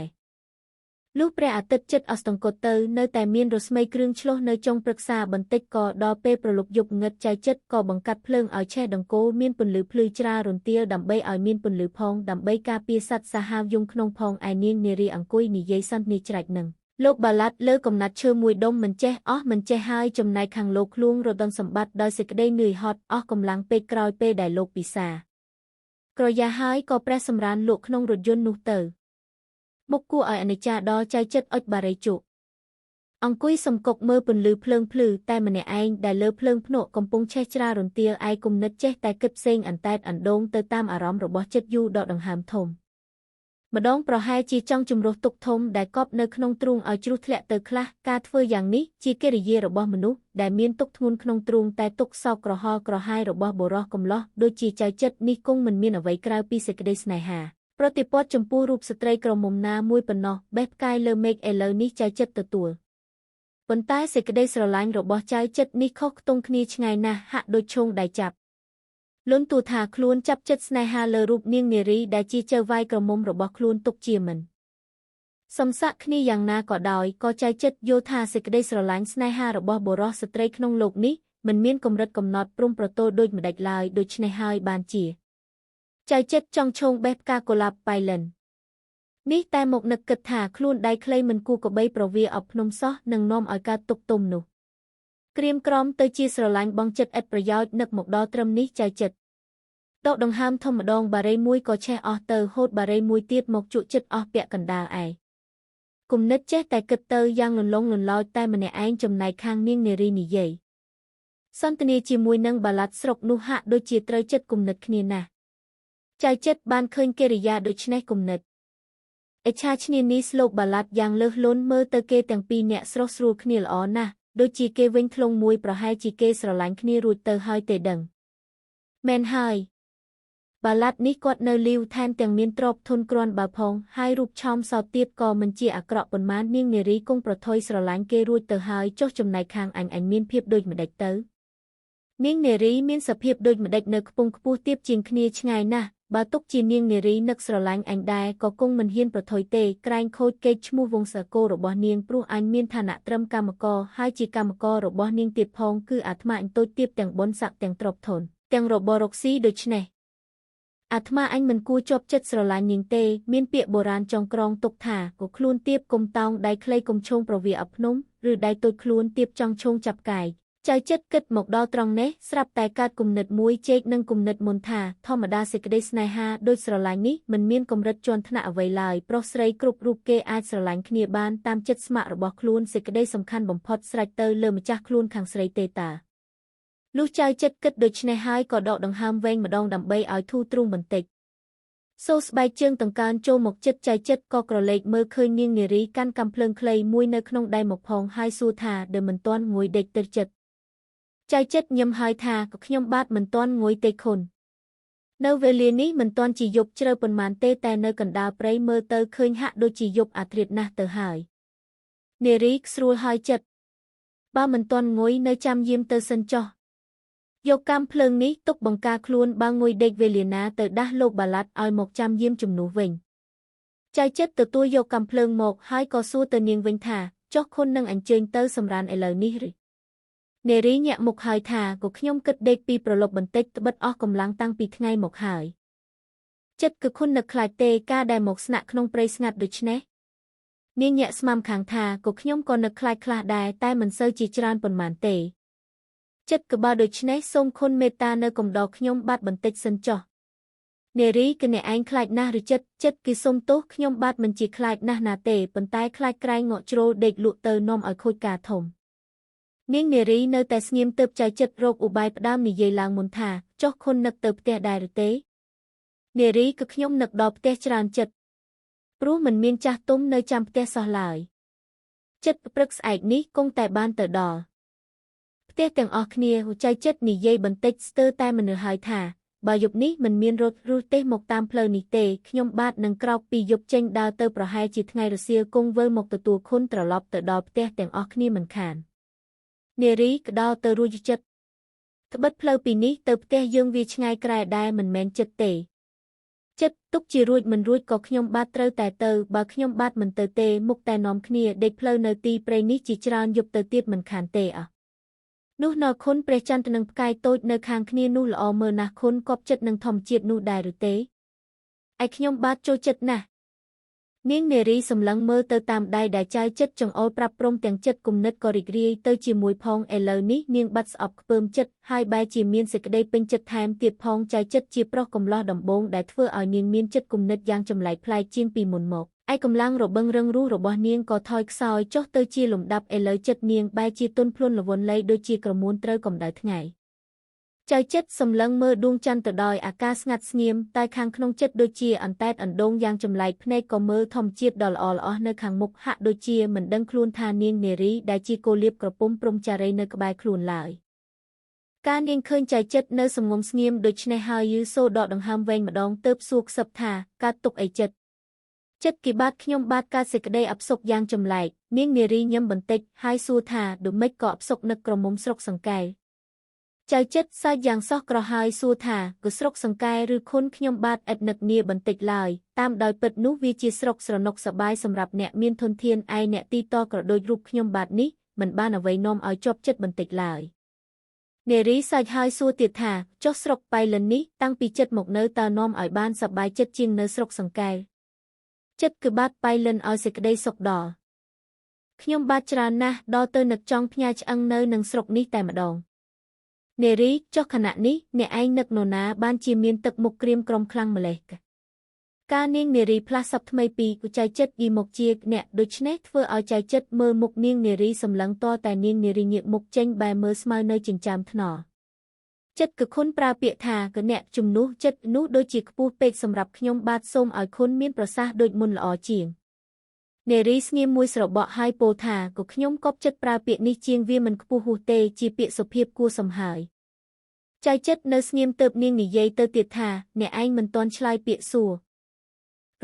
លុះព្រះអាទិត្យជិតអស្តង្គតទៅនៅតែមានរស្មីគ្រឿងឆ្លុះនៅចុងព្រឹក្សាបន្តិចក៏ដល់ពេលប្រលប់យប់ងឹតចៅចិត្តក៏បង្កាត់ភ្លើងឲ្យឆេះដង្កូលមានពន្លឺភ្លឺច្រាលរន្ទាលដើម្បីឲ្យមានពន្លឺផងដើម្បីការពារសត្វសាហាវយំក្នុងផងឯនាងនារីអង្គុយនិយាយសន្ទនាច្រែកនឹងលោកបាឡាត់លើកំណាត់ឈើមួយដុំមិនចេះហើយចំណែកខាងលោកឃ្លួងរដុនសម្បត្តិដោយសេចក្តីនឿយហត់អស់កម្លាំងពេកក្រោយពេលដែលលោកពិសាក្រយ៉ាហើយក៏ព្រះសម្រានលក់ក្នុងរថយន្តនោះទៅមុខគួរឲ្យអនិច្ចាដល់ចៅចិត្តអុចបារីជក់អង្គុយសំកុកមើលពន្លឺភ្លើងភ្លឺតែម្នាក់ឯងដែលលើភ្លើងភ្នក់កំពុងឆេះច្រារន្ទាលឯគំនិតចេះតែគិតផ្សេងអន្តែតអណ្ដូងទៅតាមអារម្មណ៍របស់ចិត្តយូរដកដង្ហើមធំម្ដងប្រហែលជាចង់ជំរុះទុកធំដែលកប់នៅក្នុងទ្រូងឲ្យជ្រុះធ្លាក់ទៅខ្លះការធ្វើយ៉ាងនេះជាកិរិយារបស់មនុស្សដែលមានទុកធ្ងន់ក្នុងទ្រូងតែទុកសោកក្រហល់ក្រហាយរបស់បុរសកំឡោះដូចជាចៅចិត្តនេះគង់មិនមានអ្វីក្រៅពីសេចក្តីស្នេហាប្រតិព័ទ្ធចំពោះរូបស្ត្រីក្រមុំណាមួយប៉ុណ្ណោះបេះផ្កាយលើមេឃឥឡូវនេះចៅចិត្តទទួលប៉ុន្តែសេចក្តីស្រឡាញ់របស់ចៅចិត្តនេះខុសខ្ទង់គ្នាឆ្ងាយណាស់ហាក់ដូចឈោងដៃចាប់លន់ទូថាខ្លួនចាប់ចិត្តស្នេហាលើរូបនាងនារីដែលជាចៅវាយក្រមុំរបស់ខ្លួនទុកជាមិនសំសាក់គ្នាយ៉ាងណាក៏ដោយក៏ចៅចិត្តយល់ថាសេចក្តីស្រឡាញ់ស្នេហារបស់បុរសស្ត្រីក្នុងលោកនេះមិនមានកម្រិតកំណត់ព្រំប្រទល់ដូចម្ដេចឡើយដូច្នេះហើយបានជាចៅចិត្តចង់ឈោងបេះផ្កាកុលាបប៉ៃលិននេះតែមកនឹកគិតថាខ្លួនដៃខ្លីមិនគួរកបីប្រវាអប់ភ្នំសោះនឹងនាំឲ្យកើតទុកទុំនោះក្រៀមក្រំទៅជាស្រឡាញ់បងចិត្តឥតប្រយោជន៍នឹកមកដល់ត្រឹមនេះចៅចិត្តដកដង្ហើមធំម្ដងបារីមួយក៏ឆេះអស់ទៅហូតបារីមួយទៀតមកជក់ចិត្តអស់ពាក់កណ្ដាលឯគំនិតចេះតែគិតទៅយ៉ាងលន្លង់លន្លោចតែម្នាក់ឯងចំណែកខាងនាងនារីនិយាយសន្ទនាជាមួយនឹងបាឡាត់ស្រុកនោះហាក់ដូចជាត្រូវចិត្តគំនិតគ្នាណាស់ចៅចិត្តបានឃើញកិរិយាដូចនេះគំនិតអេឆាឈ្នានីស្លោកបាឡាត់យ៉ាងលើសលន់មើលទៅគេទាំងពីរអ្នកស្រស់ស្រួលគ្នាល្អណាស់ដូចជាគេវិញធ្លងមួយប្រហែលជាគេស្រឡាញ់គ្នារួចទៅហើយទេដឹងមែនហើយបាឡាត់នេះគាត់នៅលីវថែមទាំងមានទ្រព្យធនគ្រាន់បើផងហើយរូបឆោមសោតទៀតក៏មិនជាអាក្រក់ប៉ុន្មាននាងនារីគង់ប្រថុយស្រឡាញ់គេរួចទៅហើយចុះចំណែកខាងអញមានភាពដូចម្ដេចទៅនាងនារីមានសភាពដូចម្ដេចនៅខ្ពង់ខ្ពស់ទៀបជាងគ្នាឆ្ងាយណាស់បើទុកជានាងនារីនឹកស្រឡាញ់អញដែរក៏គង់មិនហ៊ានប្រថុយទេក្រែងខូចកេរ្តិ៍ឈ្មោះវង្សកូររបស់នាងព្រោះអញមានឋានៈត្រឹមកម្មករហើយជាកម្មកររបស់នាងទៀតផងគឺអាត្មាអញតូចទៀបទាំងបុណ្យស័ក្តិទាំងទ្រព្យធនទាំងរបររកស៊ីដូច្នេះអាត្មាអញមិនគួរជាប់ចិត្តស្រឡាញ់នាងទេមានពាក្យបុរាណចងក្រងទុកថាក៏ខ្លួនទៀបគុំតោងដៃខ្លីគុំឈោងប្រវាអប់ភ្នំឬដៃតូចខ្លួនទៀបចង់ឈោងចាប់កាយចៅចិត្តគិតមកដល់ត្រង់នេះស្រាប់តែកើតគំនិតមួយជែកនឹងគំនិតមុនថាធម្មតាសេចក្តីស្នេហាដូចស្រឡាញ់នេះមិនមានកម្រិតជាន់ថ្នាក់អ្វីឡើយប្រុសស្រីគ្រប់រូបគេអាចស្រឡាញ់គ្នាបានតាមចិត្តស្ម័គ្ររបស់ខ្លួនសេចក្តីសំខាន់បំផុតស្រេចទៅលើម្ចាស់ខ្លួនខាងស្រីទេតាលុះចៅចិត្តគិតដូច្នេះហើយក៏ដកដង្ហើមវែងម្ដងដើម្បីឲ្យធូរទ្រូងបន្តិចសូស្បែកជើងតង្កើនចូលមកចិត្តចៅចិត្តក៏ក្រឡេកមើលឃើញនាងនារីកាន់កាំភ្លើងខ្លីមួយនៅក្នុងដៃមកផងហើយសួរថាដើមមិនទាន់ងួយដេកទៅចិត្តចៅចិត្តញឹមហើយថាក៏ខ្ញុំបាទមិនទាន់ងួយទេខុននៅវេលានេះមិនទាន់ជាយប់ជ្រៅប៉ុន្មានទេតែនៅកណ្ដាលព្រៃមើលទៅឃើញហាក់ដូចជាយប់អាធ្រាត្រណាស់ទៅហើយនារីស្រួលហើយចិត្តបើមិនទាន់ងួយនៅចាំយាមទៅសិនចុះយកកាំភ្លើងនេះទុកបង្ការខ្លួនបើងួយដេកវេលាណាទៅដាស់លោកបាឡាត់ឲ្យមកចាំយាមជំនួសវិញចៅចិត្តទទួលយកកាំភ្លើងមកហើយក៏សួរទៅនាងវិញថាចុះខុននឹងអញ្ជើញទៅសម្រានឥឡូវនេះឬនារីញាក់មុខហើយថាក៏ខ្ញុំគិតដេកពីប្រឡប់បន្តិចត្បិតអស់កម្លាំងតាំងពីថ្ងៃមកហើយចិត្តគឺខុននឹកខ្លាចទេការដែលមកស្នាក់ក្នុងព្រៃស្ងាត់ដូចនេះនាងញាក់ស្មាំខាងថាក៏ខ្ញុំក៏នឹកខ្លាចខ្លះដែរតែមិនសូវជាច្រើនប៉ុន្មានទេចិត្តក៏បើដូច្នេះសូមខុនមេត្តានៅកំដរខ្ញុំបាទបន្តិចសិនចុះនារីគឺអ្នកឯងខ្លាចណាស់ឬចិត្តគឺសូមទោសខ្ញុំបាទមិនជាខ្លាចណាស់ណាទេប៉ុន្តែខ្លាចក្រែងងក់ជ្រោលដេកលក់ទៅនាំឲ្យខូចការធំនាងនារីនៅតែស្ងៀមទើបចៅចិត្តរកឧបាយផ្ដើមនិយាយឡើងមុនថាចុះខុននឹកទៅផ្ទះដែរឬទេនារីគឺខ្ញុំនឹកដល់ផ្ទះច្រើនចិត្តព្រោះមិនមានចាស់ទុំនៅចាំផ្ទះសោះឡើយចិត្តព្រឹកស្អែកនេះគង់តែបានទៅដល់ផ្ទះទាំងអស់គ្នាចៅចិត្តនិយាយបន្តិចស្ទើរតែមនុស្សហើយថា បើយប់នេះមិនមានរថឬទេមកតាមផ្លូវនេះទេខ្ញុំបាទនឹងក្រោកពីយប់ចេញដើរទៅប្រហែលជាថ្ងៃរសៀលគង់វិលមកទទួលខុនត្រឡប់ទៅដល់ផ្ទះទាំងអស់គ្នាមិនខាននារីក្តោបទៅរួចចិត្តត្បិតផ្លូវពីនេះទៅផ្ទះយើងវាឆ្ងាយក្រែដែរមិនមែនចិត្តទេចិត្តទុកជារួចមិនរួចក៏ខ្ញុំបាទត្រូវតែទៅបើខ្ញុំបាទមិនទៅទេមុខតែនាំគ្នាដេកផ្លូវនៅទីព្រៃនេះជាច្រើនយប់ទៅទៀតមិនខានទេនោះនៅខុនព្រះចន្ទនឹងផ្កាយតូចនៅខាងគ្នានោះល្អមើលណាស់ខុនគប់ចិត្តនឹងធម្មជាតិនោះដែរឬទេឯខ្ញុំបាទចូលចិត្តណាស់នាងនារីសម្លឹងមើលទៅតាមដៃដែលចៅចិត្តចង្អុលប្រាប់ព្រមទាំងចិត្តគំនិតក៏រីករាយទៅជាមួយផងឥឡូវនេះនាងបាត់ស្អប់ខ្ពើមចិត្តហើយបែរជាមានសេចក្តីពេញចិត្តថែមទៀតផងចៅចិត្តជាប្រុសកំឡោះដំបងដែលធ្វើឲ្យនាងមានចិត្តគំនិតយ៉ាងចម្លែកប្លែកជាងពីមុនមកឯកម្លាំងរបងរឹងរូសរបស់នាងក៏ថយខ្សោយចុះទៅជាលំដាប់ឥឡូវចិត្តនាងបែរជាទន់ភ្លន់ល្វន់លៃដូចជាក្រមួនត្រូវកម្ដៅថ្ងៃចៅចិត្តសម្លឹងមើលដួងច័ន្ទទៅដោយអាកាសស្ងាត់ស្ងៀមតែខាងក្នុងចិត្តដូចជាអន្តែតអណ្ដូងយ៉ាងចម្លែកភ្នែកក៏មើលធម្មជាតិដ៏ល្អល្អនៅខាងមុខហាក់ដូចជាមិនដឹងខ្លួនថានាងនារីដែលជាគោលាបក្រពុំព្រំចារីនៅក្បែរខ្លួនឡើយការនាងឃើញចៅចិត្តនៅសំងំស្ងៀមដូច្នេះហើយយឺសូដកដង្ហើមវែងម្ដងទើបសួរខ្សឹបថាកើតទុកអីចិត្តគីបាទខ្ញុំបាទកើតសេចក្តីអផ្សុកយ៉ាងចម្លែកនាងនារីញឹមបន្តិចហើយសួរថាដូម៉េចក៏អផ្សុកនឹកក្រមុំស្រុកសង្កែចៅចិត្តសើចយ៉ាងសោះក្រហើយសួរថាក៏ស្រុកសង្កែឬខុនខ្ញុំបាទឥតនឹកនាបន្តិចឡើយតាមដោយពិតនោះវាជាស្រុកស្រណុកសប្បាយសម្រាប់អ្នកមានធនធានឯអ្នកទីតក្រដូចរូបខ្ញុំបាទនេះមិនបានអ្វីនាំឲ្យជាប់ចិត្តបន្តិចឡើយនារីសើចហើយសួរទៀតថាចុះស្រុកបៃលិននេះតាំងពីចិត្តមកនៅតើនាំឲ្យបានសប្បាយចិត្តជាងនៅស្រុកសង្កែចិត្តគឺបាទបៃលិនឲ្យសេចក្តីសុខដល់ខ្ញុំបាទច្រើនណាស់ដល់ទៅនឹកចង់ផ្ញើឆ្អឹងនៅនឹងស្រុកនេះតែម្ដងនារីចុះខណៈនេះអ្នកឯងនឹកនរណាបានជាមានទឹកមុខក្រៀមក្រំខ្លាំងម្លេះការនាងនារីផ្លាស់សពថ្មីពីចៅចិត្តយីមកជាអ្នកដូច្នេះធ្វើឲ្យចៅចិត្តមើលមុខនាងនារីសម្លឹងតតែនាងនារីងាកមុខចេញបែរមើលស្មៅនៅចិញ្ចើមថ្នល់ចិត្តគឺខុនប្រើពាក្យថាគឺអ្នកជំនួសចិត្តនោះដូចជាខ្ពស់ពេកសម្រាប់ខ្ញុំបាទសូមឲ្យខុនមានប្រសាសន៍ដូចមុនល្អជាងនារីស្ងៀមមួយស្របក់ហើយពោលថាក៏ខ្ញុំគប់ចិត្តប្រើពាក្យនេះជាងវាមិនខ្ពស់ហួសទេជាពាក្យសុភាពគួរសមហើយចៅចិត្តនៅស្ងៀមទៅនាងនិយាយទៅទៀតថាអ្នកឯងមិនទាន់ឆ្លើយពាក្យសួរ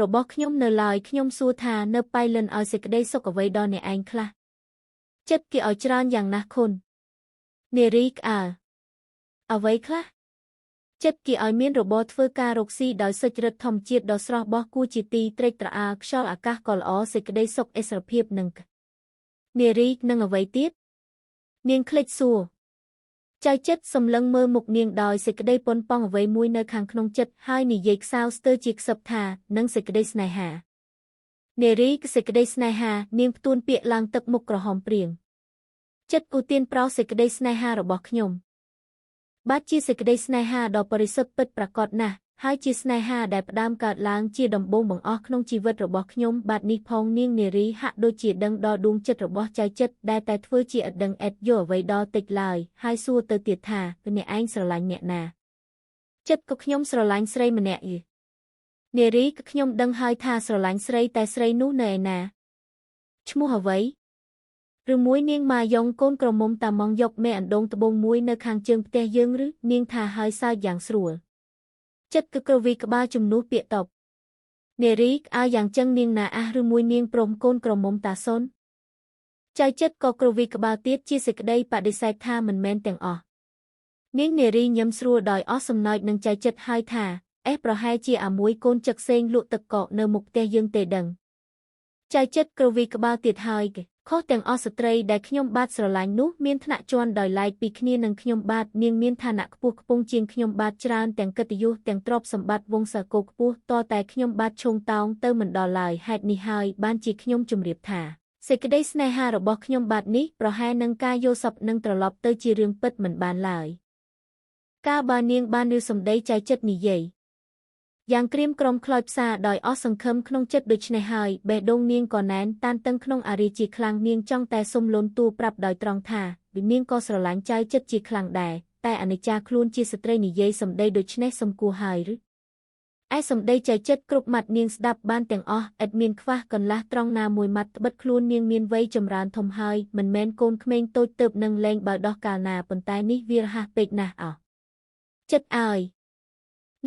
របស់ខ្ញុំនៅឡើយខ្ញុំសួរថានៅបៃលិនឲ្យសេចក្តីសុខអ្វីដល់អ្នកឯងខ្លះចិត្តគេឲ្យច្រើនយ៉ាងណាស់ខុននារីក្អើអ្វីខ្លះចិត្តគេឲ្យមានរបរធ្វើការរកស៊ីដោយសុចរិតធម្មជាតិដ៏ស្រស់បោះគួរជាទីត្រេកត្រអាលខ្យល់អាកាសក៏ល្អសេចក្តីសុខឥស្សរភាពនឹងនារីនឹងអ្វីទៀតនាងឃ្លេចសួរចៅចិត្តសម្លឹងមើលមុខនាងដោយសេចក្តីប៉ុនប៉ងអ្វីមួយនៅខាងក្នុងចិត្តហើយនិយាយខ្សោស្ទើរជាខ្សឹបថានឹងសេចក្តីស្នេហានារីគឺសេចក្តីស្នេហានាងផ្ទួនពាក្យឡើងទឹកមុខក្រហមព្រៀងចិត្តឧទានប្រោសសេចក្តីស្នេហារបស់ខ្ញុំបាទជាសេចក្តីស្នេហាដ៏បរិសុទ្ធពិតប្រាកដណាស់ហើយជាស្នេហាដែលផ្ដើមកើតឡើងជាដំបូងបង្អស់ក្នុងជីវិតរបស់ខ្ញុំបាទនេះផងនាងនារីហាក់ដូចជាដឹងដល់ដួងចិត្តរបស់ចៅចិត្តដែលតែធ្វើជាឥតដឹងឥតយល់អ្វីដល់តិចឡើយហើយសួរទៅទៀតថាអ្នកឯងស្រឡាញ់អ្នកណាចិត្តក៏ខ្ញុំស្រឡាញ់ស្រីម្នាក់យីនារីក៏ខ្ញុំដឹងហើយថាស្រឡាញ់ស្រីតែស្រីនោះនៅឯណាឈ្មោះអ្វីឬមួយនាងម៉ាយ៉ុងកូនក្រមុំតាម៉ងយកមេអណ្ដូងត្បូងមួយនៅខាងជើងផ្ទះយើងឬនាងថាហើយសើចយ៉ាងស្រួលចិត្តគឺក្រវីក្បាលជំនួសពាក្យតបនារីក្អើយ៉ាងចឹងនាងណាអះឬមួយនាងព្រមកូនក្រមុំតាសុនចៅចិត្តក៏ក្រវីក្បាលទៀតជាសេចក្តីបដិសេធថាមិនមែនទាំងអស់នាងនារីញឹមស្រួលដោយអស់សំណើចនឹងចៅចិត្តហើយថាប្រហែលជាអាមួយកូនចឹកសេងលក់ទឹកកកនៅមុខផ្ទះយើងទេដឹងចៅចិត្តក្រវីក្បាលទៀតហើយខុសទាំងអស់ស្ត្រីដែលខ្ញុំបាទស្រឡាញ់នោះមានឋានៈជាន់ដោយឡែកពីគ្នានឹងខ្ញុំបាទនាងមានឋានៈខ្ពស់ខ្ពង់ជាងខ្ញុំបាទច្រើនទាំងកិត្តិយសទាំងទ្រព្យសម្បត្តិវង្សាគោខ្ពស់តតែខ្ញុំបាទឈោងតោងទៅមិនដល់ឡើយហេតុនេះហើយបានជាខ្ញុំជម្រាបថាសេចក្តីស្នេហារបស់ខ្ញុំបាទនេះប្រហែលនឹងការយល់សប្តិនឹងត្រឡប់ទៅជារឿងពិតមិនបានឡើយកាលបើនាងបានឮសម្ដីចៅចិត្តនិយាយយ៉ាងក្រៀមក្រំខ្លោចផ្សាដោយអស់សង្ឃឹមក្នុងចិត្តដូច្នេះហើយបេះដូងនាងក៏ណែនតានតឹងក្នុងអារីជាខ្លាំងនាងចង់តែសុំលន់តួប្រាប់ដោយត្រង់ថាវិនាងក៏ស្រឡាញ់ចៅចិត្តជាខ្លាំងដែរតែអនិច្ចាខ្លួនជាស្ត្រីនិយាយសម្ដីដូច្នេះសំគួរហើយឬឯសម្ដីចៅចិត្តគ្រប់ម៉ាត់នាងស្ដាប់បានទាំងអស់ឥតមានខ្វះកន្លះត្រង់ណាមួយម៉ាត់ត្បិតខ្លួននាងមានវ័យចម្រើនធំហើយមិនមែនកូនក្មេងតូចទើបនឹងលែងបើដោះកាលណាប៉ុន្តែនេះវារហ័សពេកណាស់ចិត្តអើយ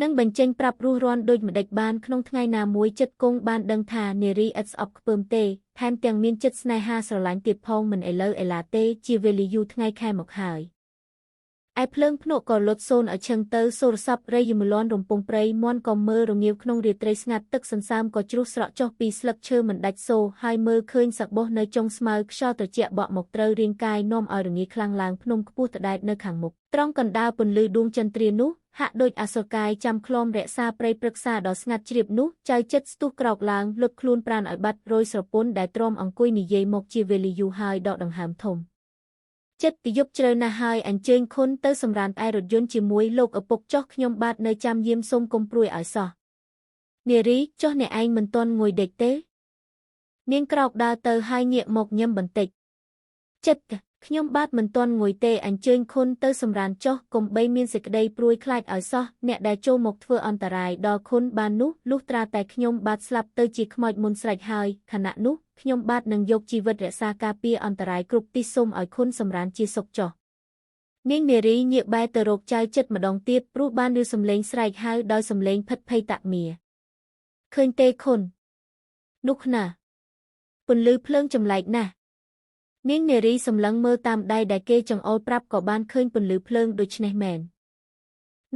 នឹងបញ្ចេញប្រាប់រស់រាន់ដូចម្ដេចបានក្នុងថ្ងៃណាមួយចិត្តគង់បានដឹងថានារីឥតស្អប់ខ្ពើមទេថែមទាំងមានចិត្តស្នេហាស្រឡាញ់ទៀតផងមិនឥឡូវឥឡាទេជាវេលាយូរថ្ងៃខែមកហើយឯភ្លើងភ្នក់ក៏លត់សូនឲ្យឈឹងទៅសូរស័ព្ទរៃយមលន់រំពងព្រៃមន់ក៏មើលរងាវក្នុងរាត្រីស្ងាត់ទឹកសន្សើមក៏ជ្រុះស្រក់ចុះពីស្លឹកឈើមិនដាច់សូរហើយមើលឃើញសក្បុសនៅចុងស្មៅខ្យល់ត្រជាក់បក់មកត្រូវរាងកាយនាំឲ្យរងាខ្លាំងឡើងភ្នំខ្ពស់តដែតនៅខាងមុខត្រង់កណ្ដាលពន្លឺដួងចន្ទ្រានោះហាក់ដូចអសុរកាយចាំខ្លមរក្សាព្រៃព្រឹក្សាដ៏ស្ងាត់ជ្រាបនោះចៅចិត្តស្ទុះក្រោកឡើងលុតខ្លួនប្រាណឲ្យបាត់រយស្រពន់ដែលទ្រាំអង្គុយនិយាយមកជាវេលាយូរហើយដកដង្ហើមធំចិត្តទីយប់ជ្រៅណាស់ហើយអញ្ជើញខុនទៅសម្រានឯរថយន្តជាមួយលោកឪពុកចុះខ្ញុំបាទនៅចាំយាមសូមកុំព្រួយឲ្យសោះនារីចុះអ្នកឯងមិនទាន់ងុយដេកទេនាងក្រោកដើរទៅហើយងាកមកញឹមបន្តិចចិត្តខ្ញុំបាទមិនទាន់ងុយទេអញ្ជើញខុនទៅសម្រានចុះកុំបីមានសេចក្តីព្រួយខ្លាចឲ្យសោះអ្នកដែលចូលមកធ្វើអន្តរាយដល់ខុនបាននោះលុះត្រាតែខ្ញុំបាទស្លាប់ទៅជាខ្មោចមុនស្រេចហើយខណៈនោះខ្ញុំបាទនឹងយកជីវិតរក្សាការពារអន្តរាយគ្រប់ទីសូមឲ្យខុនសម្រានជាសុខចុះនាងនារីងាកបែរទៅរកចៅចិត្តម្ដងទៀតព្រោះបានឮសំឡេងស្រែកហៅដោយសំឡេងភិតភ័យតាក់មៀឃើញទេខុននោះណាពន្លឺភ្លើងចម្លែកណាស់នាងនារីសម្លឹងមើលតាមដៃដែលគេចង្អុលប្រាប់ក៏បានឃើញពន្លឺភ្លើងដូចនេះមែន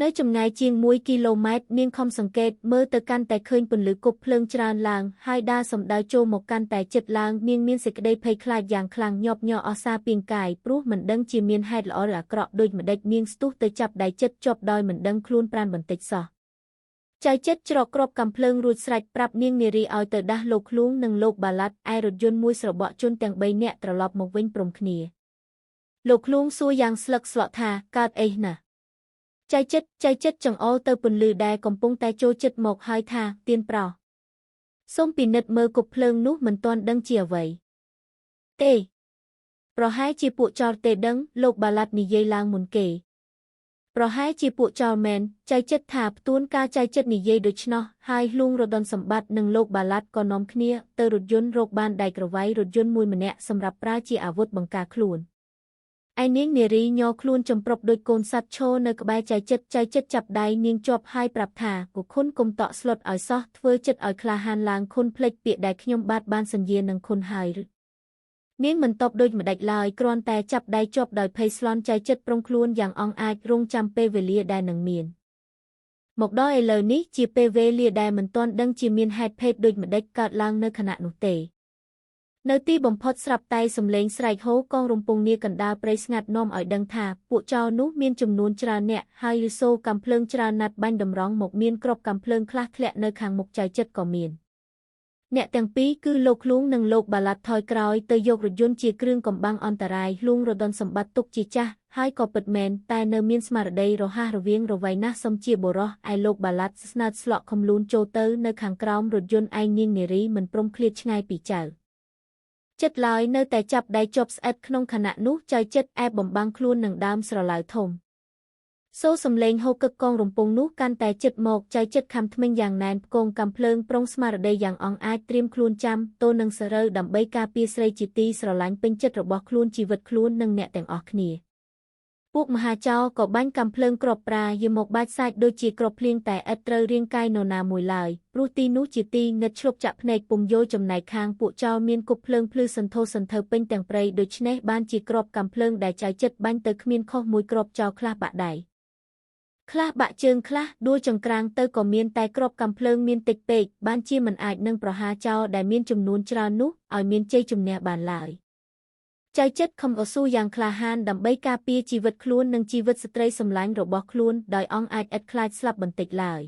នៅចម្ងាយជាង1 គីឡូម៉ែត្រនាងខំសង្កេតមើលទៅកាន់តែឃើញពន្លឺគប់ភ្លើងច្រើនឡើងហើយដើរសំដៅចូលមកកាន់តែជិតឡើងនាងមានសេចក្តីភ័យខ្លាចយ៉ាងខ្លាំងញាប់ញ័រអស់សារពីងកាយព្រោះមិនដឹងជាមានហេតុល្អឬអាក្រក់ដូចម្ដេចនាងស្ទុះទៅចាប់ដៃចិត្តជាប់ដោយមិនដឹងខ្លួនប្រាណបន្តិចសោះចៅចិត្តច្រកគ្រាប់កាំភ្លើងរួចស្រេចប្រាប់នាងនារីឲ្យទៅដាស់លោកឃ្លួងនិងលោកបាឡាត់ឯរថយន្តមួយស្របក់ជនទាំង3នាក់ត្រឡប់មកវិញព្រមគ្នាលោកឃ្លួងសួរយ៉ាងស្លឹកស្លក់ថាកើតអីណាចៅចិត្តចង្អុលទៅពន្លឺដែលកំពុងតែចូលចិត្តមកហើយថាទៀនប្រោសសូមពិនិត្យមើលគប់ភ្លើងនោះមិនទាន់ដឹងជាអ្វីទេប្រហែលជាពួកចោរទេដឹងលោកបាឡាត់និយាយឡើងមុនគេប្រហែលជាពួកចោរមែនចៅចិត្តថាផ្ទួនការចៅចិត្តនិយាយដូច្នោះហើយលួងរដុនសម្បត្តិនិងលោកបាឡាត់ក៏នាំគ្នាទៅរថយន្តរកបានដែកក្រវ៉ៃរថយន្តមួយម្នាក់សម្រាប់ប្រើជាអាវុធបង្ការខ្លួនឯនាងនារីញ័រខ្លួនចំប្រប់ដោយកូនសត្វឈរនៅក្បែរចៅចិត្តចាប់ដៃនាងជាប់ហើយប្រាប់ថាកុខុនគុំតក់ស្លុតឲ្យសោះធ្វើចិត្តឲ្យក្លាហានឡើងខុនភ្លេចពាក្យដែលខ្ញុំបាទបានសន្យានឹងខុនហើយឬនាងមិនតបដូចម្ដេចឡើយគ្រាន់តែចាប់ដៃជាប់ដោយភ័យស្លន់ចៅចិត្តប្រុងខ្លួនយ៉ាងអង់អាចរងចាំពេលវេលាដែលនឹងមានមកដល់ឥឡូវនេះជាពេលវេលាដែលមិនទាន់ដឹងជាមានហេតុភេទដូចម្ដេចកើតឡើងនៅខណៈនោះទេនៅទីបំផុតស្រាប់តែសំឡេងស្រែកហូរកងរំពងនាកណ្ដាលព្រៃស្ងាត់នាំឲ្យដឹងថាពួកចោរនោះមានចំនួនច្រើនអ្នកហើយឬសូកាំភ្លើងច្រើនណាត់បាញ់តម្រង់មកមានគ្រាប់កាំភ្លើងខ្លះធ្លាក់នៅខាងមុខចៅចិត្តក៏មានអ្នកទាំងពីរគឺលោកឃ្លួងនិងលោកបាឡាត់ថយក្រោយទៅយករថយន្តជាគ្រឿងកំបាំងអន្តរាយលួងរដុនសម្បត្តិទុកជាចាស់ហើយក៏ពិតមែនតែនៅមានស្មារតីរហ័សរវាងរវៃណាស់សុំជាបុរសឯលោកបាឡាត់ស្នើស្លក់ខំលូនចូលទៅនៅខាងក្រោមរថយន្តឯងនាងនារីមិនព្រមឃ្លាតឆ្ងាយពីចៅចិត្តឡើយនៅតែចាប់ដៃជាប់ស្អិតក្នុងខណៈនោះចៅចិត្តអែបបំបាំងខ្លួននឹងដើមស្រឡៅធំសូរសំឡេងហូរកឹកកងរំពងនោះកាន់តែជិតមកចៅចិត្តខំថ្មិញយ៉ាងណែនផ្គងកាំភ្លើងប្រុងស្មារតីយ៉ាងអង់អាចត្រៀមខ្លួនចាំទល់នឹងសរើដើម្បីការពារស្រីជាទីស្រឡាញ់ពេញចិត្តរបស់ខ្លួនជីវិតខ្លួននិងអ្នកទាំងអស់គ្នាពួកមហាចៅក៏បាញ់កាំភ្លើងគ្រាប់ប្រាយាមកបាច់សាច់ដូចជាគ្រាប់ភ្លៀងតែឥតត្រូវរាងកាយនរណាមួយឡើយព្រោះទីនោះជាទីងឹតឆ្លុបចាក់ភ្នែកពុំយល់ចំណែកខាងពួកចៅមានគប់ភ្លើងភ្លឺសន្ធោសន្ធៅពេញទាំងព្រៃដូច្នេះបានជាគ្រាប់កាំភ្លើងដែលចៅចិត្តបាញ់ទៅគ្មានខុសមួយគ្រាប់ចៅខ្លះបាក់ដៃខ្លះបាក់ជើងខ្លះដួលចង្ក្រាងទៅក៏មានតែគ្រាប់កាំភ្លើងមានតិចពេកបានជាមិនអាចនឹងប្រហារចៅដែលមានចំនួនច្រើននោះឲ្យមានជ័យជំនះបានឡើយចៅចិត្តខំអស៊ូយ៉ាងក្លាហានដើម្បីការពារជីវិតខ្លួននិងជីវិតស្ត្រីសម្លាញ់របស់ខ្លួនដោយអង់អាចឥតខ្លាចស្លាប់បន្តិចឡើយ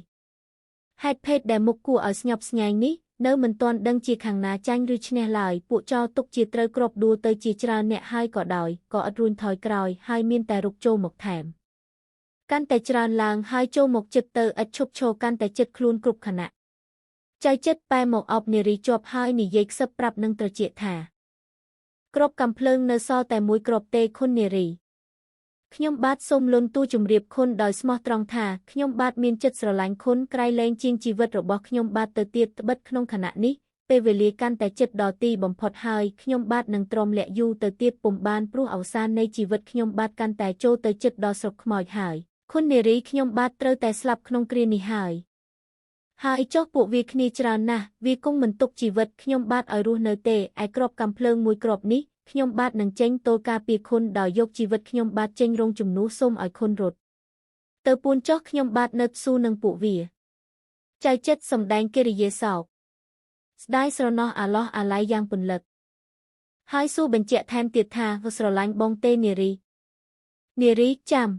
ហេតុភេទដែលមុខគួរឲ្យស្ញប់ស្ញែងនេះនៅមិនទាន់ដឹងជាខាងណាចាញ់ឬឈ្នះឡើយពួកចោរទុកជាត្រូវគ្របដួលទៅជាច្រើនអ្នកហើយក៏ដោយក៏ឥតរួញថយក្រោយហើយមានតែរុកចូលមកថែមកាន់តែច្រើនឡើងហើយចូលមកចិត្តទៅឥតឈប់ឈរកាន់តែចិត្តខ្លួនគ្រប់ខណៈចៅចិត្តបែរមកអោបនារីជាប់ហើយនិយាយខ្សឹបប្រាប់នឹងត្រជាថាគ្រាប់កាំភ្លើងនៅសល់តែមួយគ្រាប់ទេខុននារីខ្ញុំបាទសូមលន់ទូជំរាបខុនដោយស្មោះត្រង់ថាខ្ញុំបាទមានចិត្តស្រឡាញ់ខុនក្រៃលែងជាងជីវិតរបស់ខ្ញុំបាទទៅទៀតត្បិតក្នុងខណៈនេះពេលវេលាកាន់តែជិតដល់ទីបំផុតហើយខ្ញុំបាទនឹងទ្រាំលាក់យូរទៅទៀតពុំបានព្រោះអវសាននៃជីវិតខ្ញុំបាទកាន់តែចូលទៅជិតដល់ស្រុកខ្មោចហើយ คุณเนรีขยมบาดเตอแต่สลับขนมกรีนิหายចុះពួកវាគ្នាច្រើនណាស់វាគង់មិនទុកជីវិតខ្ញុំបាទឲ្យរស់នៅទេឯក្របកាំភ្លើងមួយក្របនេះខ្ញុំបាទនឹងចេញទល់ការពារគុណដោយយកជីវិតខ្ញុំបាទចេញរងជំនួសសូមឲ្យគុណរត់ទៅពួនចុះខ្ញុំបាទនៅស៊ូនឹងពួកវាចៅចិត្តសំដែងកិរិយាសោកស្ដាយស្រណោះអាឡោះអាឡៃយ៉ាងពន្លឹកហើយស៊ូបញ្ជាក់ថែមទៀតថាស្រឡាញ់បងទេនារីចាំ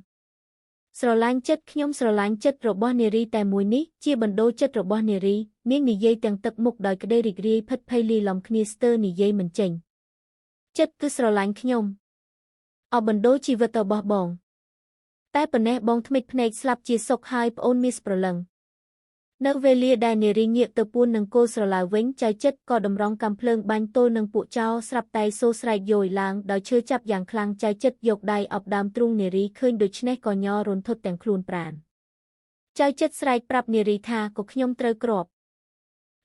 ស្រឡាញ់ចិត្តខ្ញុំស្រឡាញ់ចិត្តរបស់នារីតែមួយនេះជាបណ្ដូលចិត្តរបស់នារីនាងនិយាយទាំងទឹកមុខដោយក្តីរីករាយភិតភ័យលីឡំគ្នាស្ទើរនិយាយមិនចេញចិត្តគឺស្រឡាញ់ខ្ញុំអបបណ្ដូលជីវិតរបស់បងតែប៉ុណ្ណេះបងថ្មិចភ្នែកស្លាប់ជាសុខហើយប្អូនមានប្រលឹងនៅវេលាដែលនារីងាកទៅពួននឹងគោលស្រឡៅវិញចៅចិត្តក៏តម្រង់កាំភ្លើងបាញ់ទល់នឹងពួកចោរស្រាប់តែសូរស្រែកយោយឡើងដោយឈឺចាប់យ៉ាងខ្លាំងចៅចិត្តយកដៃអបដើមទ្រូងនារីឃើញដូច្នេះក៏ញ័ររន្ធត់ទាំងខ្លួនប្រាណចៅចិត្តស្រែកប្រាប់នារីថាក៏ខ្ញុំត្រូវគ្រាប់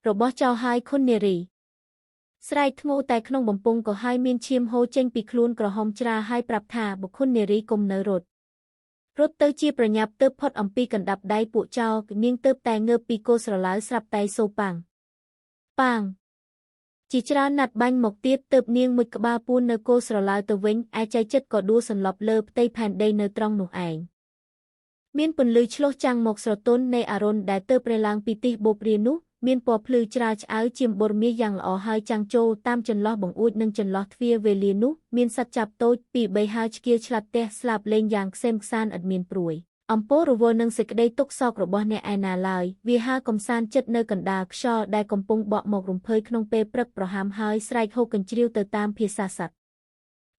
របស់ចោរហើយខុននារីស្រែកធ្ងោតែក្នុងបំពង់ក៏ហើយមានឈាមហូរចេញពីខ្លួនក្រហមច្រាហើយប្រាប់ថាបុគ្គលនារីកុំនៅរត់ទៅជាប្រញាប់ទើបផុតអំពីកណ្ដាប់ដៃពួកចោរនាងទើបតែងើបពីគោស្រឡៅស្រាប់តែសូប៉ាំងជាច្រើនណាត់បាញ់មកទៀតទើបនាងមុជក្បាលពួននៅគោស្រឡៅទៅវិញឯចៅចិត្តក៏ដួលសន្លប់លើផ្ទៃផែនដីនៅត្រង់នោះឯងមានពន្លឺឆ្លុះចាំងមកស្រទន់នៃអរុណដែលទើបរឡើងពីទិសបូព៌ានោះមានពណ៌ភ្លឺច្រាលឆ្អៅជាបរមាសយ៉ាងល្អហើយចាំងចូលតាមចន្លោះបង្អួចនិងចន្លោះទ្វារវេលានោះមានសត្វចាប់តូចពីរបីហើរឆ្កៀលឆ្លាតទះស្លាប់លេងយ៉ាងក្សេមខ្សាន្តឥតមានព្រួយអំពើរវល់នឹងសេចក្តីទុក្ខសោករបស់អ្នកឯណាឡើយវាហើរកំសាន្តចិត្តនៅកណ្ដាលខ្យល់ដែលកំពុងបក់មករំភើយក្នុងពេលព្រឹកប្រហាមហើយស្រែកហូកកញ្ជ្រៀវទៅតាមភាសាសត្វ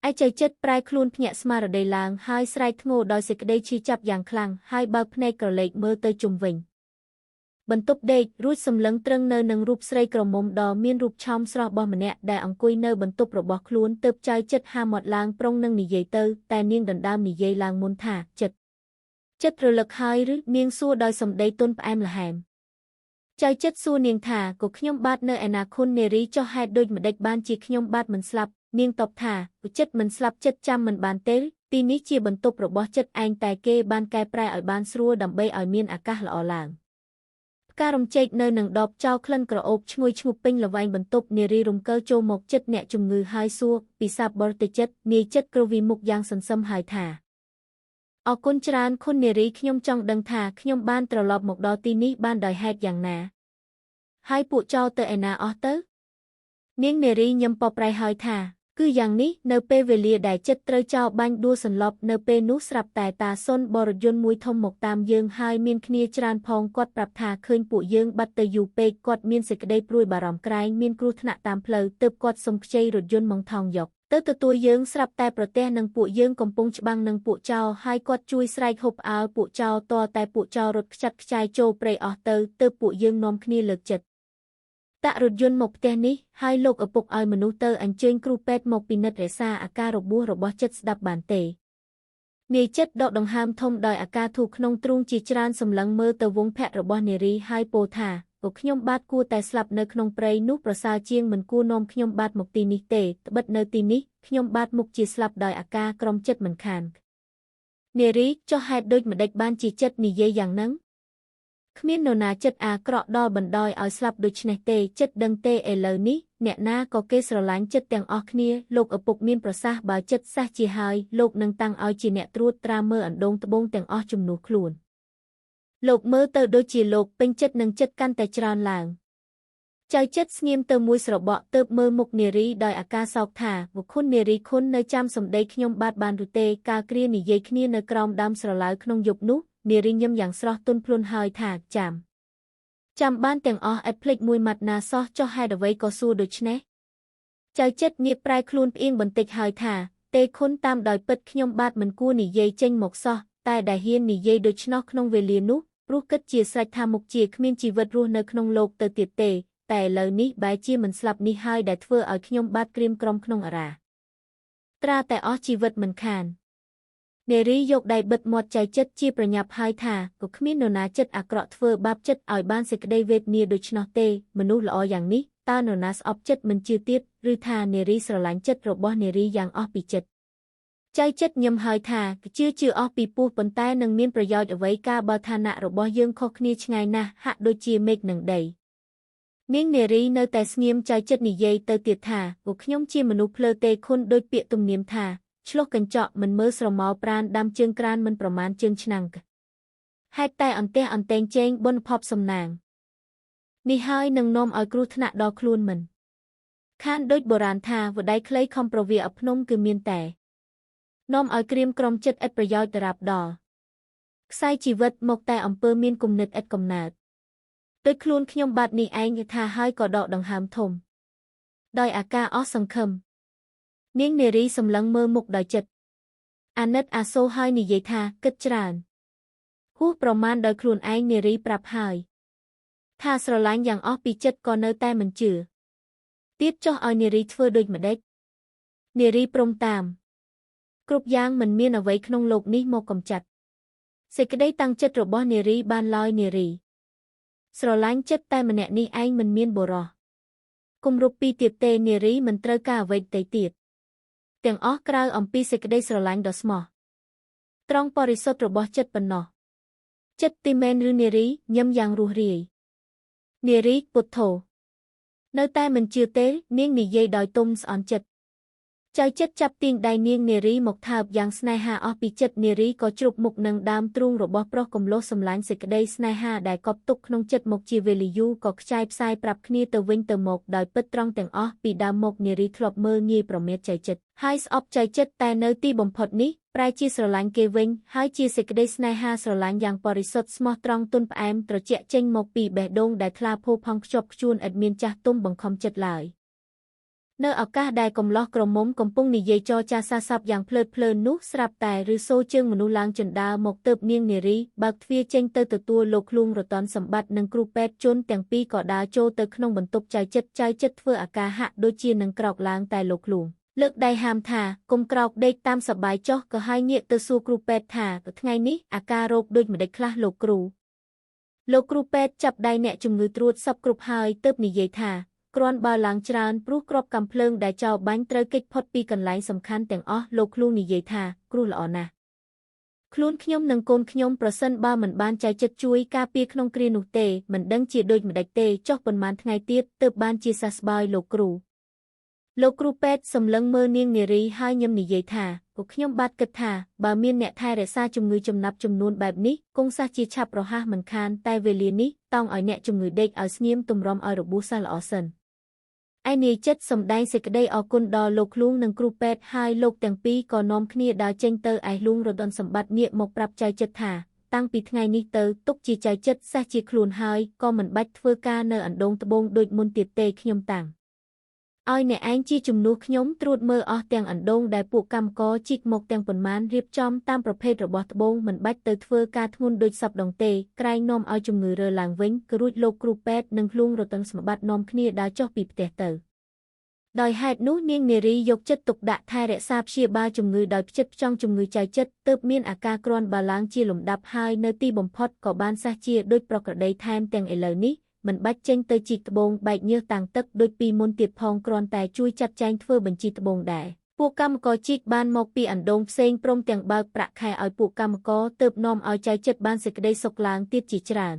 ឯចៅចិត្តប្រែខ្លួនភ្ញាក់ស្មារតីឡើងហើយស្រែកធ្ងោដោយសេចក្តីឈឺចាប់យ៉ាងខ្លាំងហើយបើកភ្នែកក្រឡេកមើលទៅជុំវិញបន្ទប់ដេករួចសម្លឹងត្រឹងនៅនឹងរូបស្រីក្រមុំដ៏មានរូបឆោមស្រស់របស់ម្នាក់ដែលអង្គុយនៅបន្ទប់របស់ខ្លួនទើបចៅចិត្តហាមាត់ឡើងប្រុងនឹងនិយាយទៅតែនាងដណ្ដើមនិយាយឡើងមុនថាចិត្តរលឹកហើយឬនាងសួរដោយសម្ដីទន់ផ្អែមល្ហែមចៅចិត្តសួរនាងថាក៏ខ្ញុំបាទនៅឯណាខុននារីចុះហេតុដូចម្ដេចបានជាខ្ញុំបាទមិនស្លាប់នាងតបថាចិត្តមិនស្លាប់ចិត្តចាំមិនបានទេទីនេះជាបន្ទប់របស់ចិត្តឯងតែគេបានកែប្រែឲ្យបានស្រួលដើម្បីឲ្យមានអាកាសល្អឡើងការរំជែកនៅនឹងដបចោលក្លិនក្រអូបឈ្ងុយឈ្ងុបពេញល្វែងបន្ទប់នារីរំកិលចូលមកចិត្តអ្នកជំងឺហើយសួរពីសាបបរតិចិត្តនាយចិត្តក្រវីមុខយ៉ាងសន្សឹមហើយថាអរគុណច្រើនខុននារីខ្ញុំចង់ដឹងថាខ្ញុំបានត្រឡប់មកដល់ទីនេះបានដោយហេតុយ៉ាងណាហើយពួកចោរទៅឯណាអស់ទៅនាងនារីញឹមប៉ប្រៃហើយថាគឺយ៉ាងនេះនៅពេលវេលាដែលចិត្តត្រូវចោរបាញ់ដួលសន្លប់នៅពេលនោះស្រាប់តែតាសុនបរយន្តមួយធំមកតាមយើងហើយមានគ្នាច្រើនផងគាត់ប្រាប់ថាឃើញពួកយើងបាត់ទៅយូរពេកគាត់មានសេចក្តីព្រួយបារម្ភក្រែងមានគ្រោះថ្នាក់តាមផ្លូវទើបគាត់សុំខ្ចីរថយន្តមកថងយកទៅទទួលយើងស្រាប់តែប្រទះនឹងពួកយើងកំពុងច្បាំងនឹងពួកចោរហើយគាត់ជួយស្រែកហូបអើពួកចោរតតែពួកចោររត់ខ្ចាត់ខ្ចាយចូលព្រៃអស់ទៅទើបពួកយើងនាំគ្នាលើកចិត្តតាក់រថយន្តមកផ្ទះនេះហើយលោកឪពុកឲ្យមនុស្សទៅអញ្ជើញគ្រូពេទ្យមកពិនិត្យរក្សាអាការរបួសរបស់ចិត្តស្ដាប់បានទេនាយចិត្តដកដង្ហើមធំដោយអាការធូរក្នុងទ្រូងជាច្រើនសម្លឹងមើលទៅវងភ័ក្ររបស់នារីហើយពោលថាក៏ខ្ញុំបាទគួរតែស្លាប់នៅក្នុងព្រៃនោះប្រសើរជាងមិនគួរនាំខ្ញុំបាទមកទីនេះទេត្បិតនៅទីនេះខ្ញុំបាទមុខជាស្លាប់ដោយអាការក្រំចិត្តមិនខាននារីចុះហេតុដូចម្ដេចបានជាចិត្តនិយាយយ៉ាងហ្នឹងគ្មាននរណាចិត្តអាក្រក់ដល់បណ្ដោយឲ្យស្លាប់ដូច្នេះទេចិត្តដឹងទេឥឡូវនេះអ្នកណាក៏គេស្រឡាញ់ចិត្តទាំងអស់គ្នាលោកឪពុកមានប្រសាសន៍បើចិត្តសះជាហើយលោកនឹងតាំងឲ្យជាអ្នកត្រួតត្រាមើលអណ្ដូងត្បូងទាំងអស់ជំនួសខ្លួនលោកមើលទៅដូចជាលោកពេញចិត្តនឹងចិត្តកាន់តែច្រើនឡើងចៅចិត្តស្ងៀមទៅមួយស្របក់ទើបមើលមុខនារីដោយអាការសោកថាវខុននារីខុននៅចាំសម្ដីខ្ញុំបាទបានឬទេការគ្រានិយាយគ្នានៅក្រោមដើមស្រឡៅក្នុងយប់នោះនារីញឹមយ៉ាងស្រស់ទន់ភ្លន់ហើយថាចាំបានទាំងអស់ឥតភ្លេចមួយម៉ាត់ណាសោះចុះហេតុអ្វីក៏សួរដូច្នេះចៅចិត្តងាកប្រែខ្លួនផ្អៀងបន្តិចហើយថាទេខុនតាមដោយពិតខ្ញុំបាទមិនគួរនិយាយចេញមកសោះតែដែលហ៊ាននិយាយដូច្នោះក្នុងវេលានោះព្រោះគិតជាស្រេចថាមុខជាគ្មានជីវិតរស់នៅក្នុងលោកទៅទៀតទេតែឥឡូវនេះបែរជាមិនស្លាប់នេះហើយដែលធ្វើឲ្យខ្ញុំបាទក្រៀមក្រំក្នុងអារាត្រាតែអស់ជីវិតមិនខាននារីយកដៃបិទមាត់ចៅចិត្តជាប្រញាប់ហើយថាក៏គ្មាននរណាចិត្តអាក្រក់ធ្វើបាបចិត្តឲ្យបានសេចក្តីវេទនាដូច្នោះទេមនុស្សល្អយ៉ាងនេះតើនរណាស្អប់ចិត្តមិនជឿទៀតឬថានារីស្រឡាញ់ចិត្តរបស់នារីយ៉ាងអស់ពីចិត្ត ใจចិត្តញឹមហើយថាជឿអស់ពីពោះប៉ុន្តែនឹងមានប្រយោជន៍អ្វីការបើឋានៈរបស់យើងខុសគ្នាឆ្ងាយណាស់ហាក់ដូចជាមេឃនឹងដីនាងនារីនៅតែស្ងៀមចៅចិត្តនិយាយទៅទៀតថាពួកខ្ញុំជាមនុស្សភ្លើទេខុនដោយពាក្យទំនៀមថាឆ្លោះកញ្ចក់មិនមើលស្រមោលប្រានដាំជើងក្រានមិនប្រមាណជើងឆ្នាំងហេតុតែអន្ទះអន្តែងជែងបុណ្យភ័ព្វសំណាងនេះហើយនឹងនាំឲ្យគ្រោះថ្នាក់ដល់ខ្លួនមិនខានដូចបុរាណថាវដៃខ្លីខំប្រវាអភ្នំគឺមានតែនាំឲ្យក្រៀមក្រំចិត្តឥតប្រយោជន៍ដរាបដល់ខ្សែជីវិតមកតែអំពើមានគំនិតឥតកំណើតដោយខ្លួនខ្ញុំបាត់នេះឯងថាហើយក៏ដកដង្ហើមធំដោយអាការអស់សង្ឃឹមនាងនារីសម្លឹងមើលមុខដោយចិត្តអាណិតអាសូរហើយនិយាយថាគិតច្រើនហួសប្រមាណដោយខ្លួនឯងនារីប្រាប់ហើយថាស្រឡាញ់យ៉ាងអស់ពីចិត្តក៏នៅតែមិនជឿទៀតចុះឲ្យនារីធ្វើដូចម្ដេចនារីព្រមតាមគ្រប់យ៉ាងមិនមានអ្វីក្នុងโลกនេះមកកំចាត់សេចក្តីតាំងចិត្តរបស់នារីបានឡើយនារីស្រឡាញ់ចិត្តតែម្នាក់នេះឯងមិនមានបុរសគំរប់ពីទៀតទេនារីមិនត្រូវការអ្វីទេទៀតទាំងអស់ក្រៅអំពីសេចក្តីស្រឡាញ់ដ៏ស្មោះត្រង់បរិសុទ្ធរបស់ចិត្តប៉ុណ្ណោះចិត្តទីមែនឬនារីញឹមយ៉ាងរស់រាយនារីពុទ្ធោនៅតែមិនជឿទេនាងនិយាយដោយទុំស្អន់ចិត្តចៅចិត្តចាប់ទាញដៃនាងនារីមកថើបយ៉ាងស្នេហាអស់ពីចិត្តនារីក៏ជ្រប់មុខនឹងដើមទ្រូងរបស់ប្រុសកំលោះសម្លាញ់សេចក្តីស្នេហាដែលកប់ទុកក្នុងចិត្តមកជាវេលាយូរក៏ខ្ចាយផ្សាយប្រាប់គ្នាទៅវិញទៅមកដោយពិតត្រង់ទាំងអស់ពីដើមមកនារីធ្លាប់មើលងាយប្រមាថចៅចិត្តហើយស្អប់ចៅចិត្តតែនៅទីបំផុតនេះប្រែជាស្រឡាញ់គេវិញហើយជាសេចក្តីស្នេហាស្រឡាញ់យ៉ាងបរិសុទ្ធស្មោះត្រង់ទន់ផ្អែមត្រជាក់ចេញមកពីបេះដូងដែលថ្លាផូរផង់ខ្ជាប់ខ្ជួនឥតមានចាស់ទុំបង្ខំចិត្តឡើយនៅឱកាសដែលកំឡោះក្រមុំកំពុងនិយាយចរចាសះស័ព្ទយ៉ាងភ្លើតភ្លើននោះស្រាប់តែឬសូរជើងមនុស្សឡើងជណ្ដើរមកទើបនាងនារីបើកទ្វារចេញទៅទទួលលោកឃ្លួងរតនសម្បត្តិនិងគ្រូពេទ្យជន់ទាំងពីរក៏ដើរចូលទៅក្នុងបន្ទប់ចៅចិត្តធ្វើអាការហាក់ដូចជានឹងក្រោកឡើងតែលោកឃ្លួងលើកដៃហាមថាកុំក្រោកដេកតាមសប្បាយចុះក៏ហើយងាកទៅសួរគ្រូពេទ្យថាថ្ងៃនេះអាការរោគដូចម្ដេចខ្លះលោកគ្រូពេទ្យចាប់ដៃអ្នកជំងឺត្រួតសពគ្រប់ហើយទើបនិយាយថាគ្រាន់បើឡើងច្រើនព្រោះក្របកាំភ្លើងដែលចោលបាញ់ត្រូវគេចផុតពីកន្លែងសំខាន់ទាំងអស់លោកឃ្លួងនិយាយថាគ្រូល្អណាស់ខ្លួនខ្ញុំនិងកូនខ្ញុំប្រសិនបើមិនបានចៅចិត្តជួយការពារក្នុងគ្រានោះទេមិនដឹងជាដូចម្ដេចទេចុះប៉ុន្មានថ្ងៃទៀតទើបបានជាសះស្បើយលោកគ្រូពេទ្យសម្លឹងមើលនាងនារីហើយញឹមនិយាយថាពួកខ្ញុំបាទគិតថាបើមានអ្នកថែរក្សាជំងឺចំណាប់ចំនួនបែបនេះគង់សះជាឆាប់រហ័សមិនខានតែវេលានេះតោងឲ្យអ្នកជំងឺដេកឲ្យស្ងៀមទម្រាំឲ្យរបួសសះល្អសិនឯនាយចិត្តសម្ដែងសេចក្តីអរគុណដល់លោកឃ្លួងនិងគ្រូពេទ្យហើយលោកទាំងពីរក៏នាំគ្នាដើរចេញទៅឯឃ្លួងរតនសម្បត្តិងាកមកប្រាប់ចៅចិត្តថាតាំងពីថ្ងៃនេះទៅទុកជាចៅចិត្តសេះជាខ្លួនហើយក៏មិនបាច់ធ្វើការនៅអណ្ដូងត្បូងដូចមុនទៀតទេខ្ញុំតាំងឲ្យអ្នកឯងជាជំនួសខ្ញុំត្រួតមើលអស់ទាំងអណ្ដូងដែលពួកកម្មករជីកមកទាំងប៉ុន្មានរៀបចំតាមប្រភេទរបស់ត្បូងមិនបាច់ទៅធ្វើការធ្ងន់ដូចសពដងទេក្រែងនាំឲ្យជំងឺរើឡើងវិញក៏រួចលោកគ្រូពេទ្យនិងឃ្លួងរតនសម្បត្តិនាំគ្នាដើរចុះពីផ្ទះទៅដោយហេតុនោះនាងនារីយកចិត្តទុកដាក់ថែរក្សាព្យាបាលជំងឺដោយផ្ចិតផ្ចង់ជំងឺចៅចិត្តទើបមានអាការគ្រាន់បើឡើងជាលំដាប់ហើយនៅទីបំផុតក៏បានសះជាដូចប្រក្រតីថែមទាំងឥឡូវនេះមិនបាច់ចេញទៅជីកត្បូងបែកញើសតាំងទឹកដូចពីមុនទៀតផងគ្រាន់តែជួយចាត់ចែងធ្វើបញ្ជីត្បូងដែរពួកកម្មករជីកបានមកពីអណ្ដូងផ្សេងព្រមទាំងបើកប្រាក់ខែឲ្យពួកកម្មករទើបនាំឲ្យចៅចិត្តបានសេចក្តីសុខឡើងទៀតជាច្រើន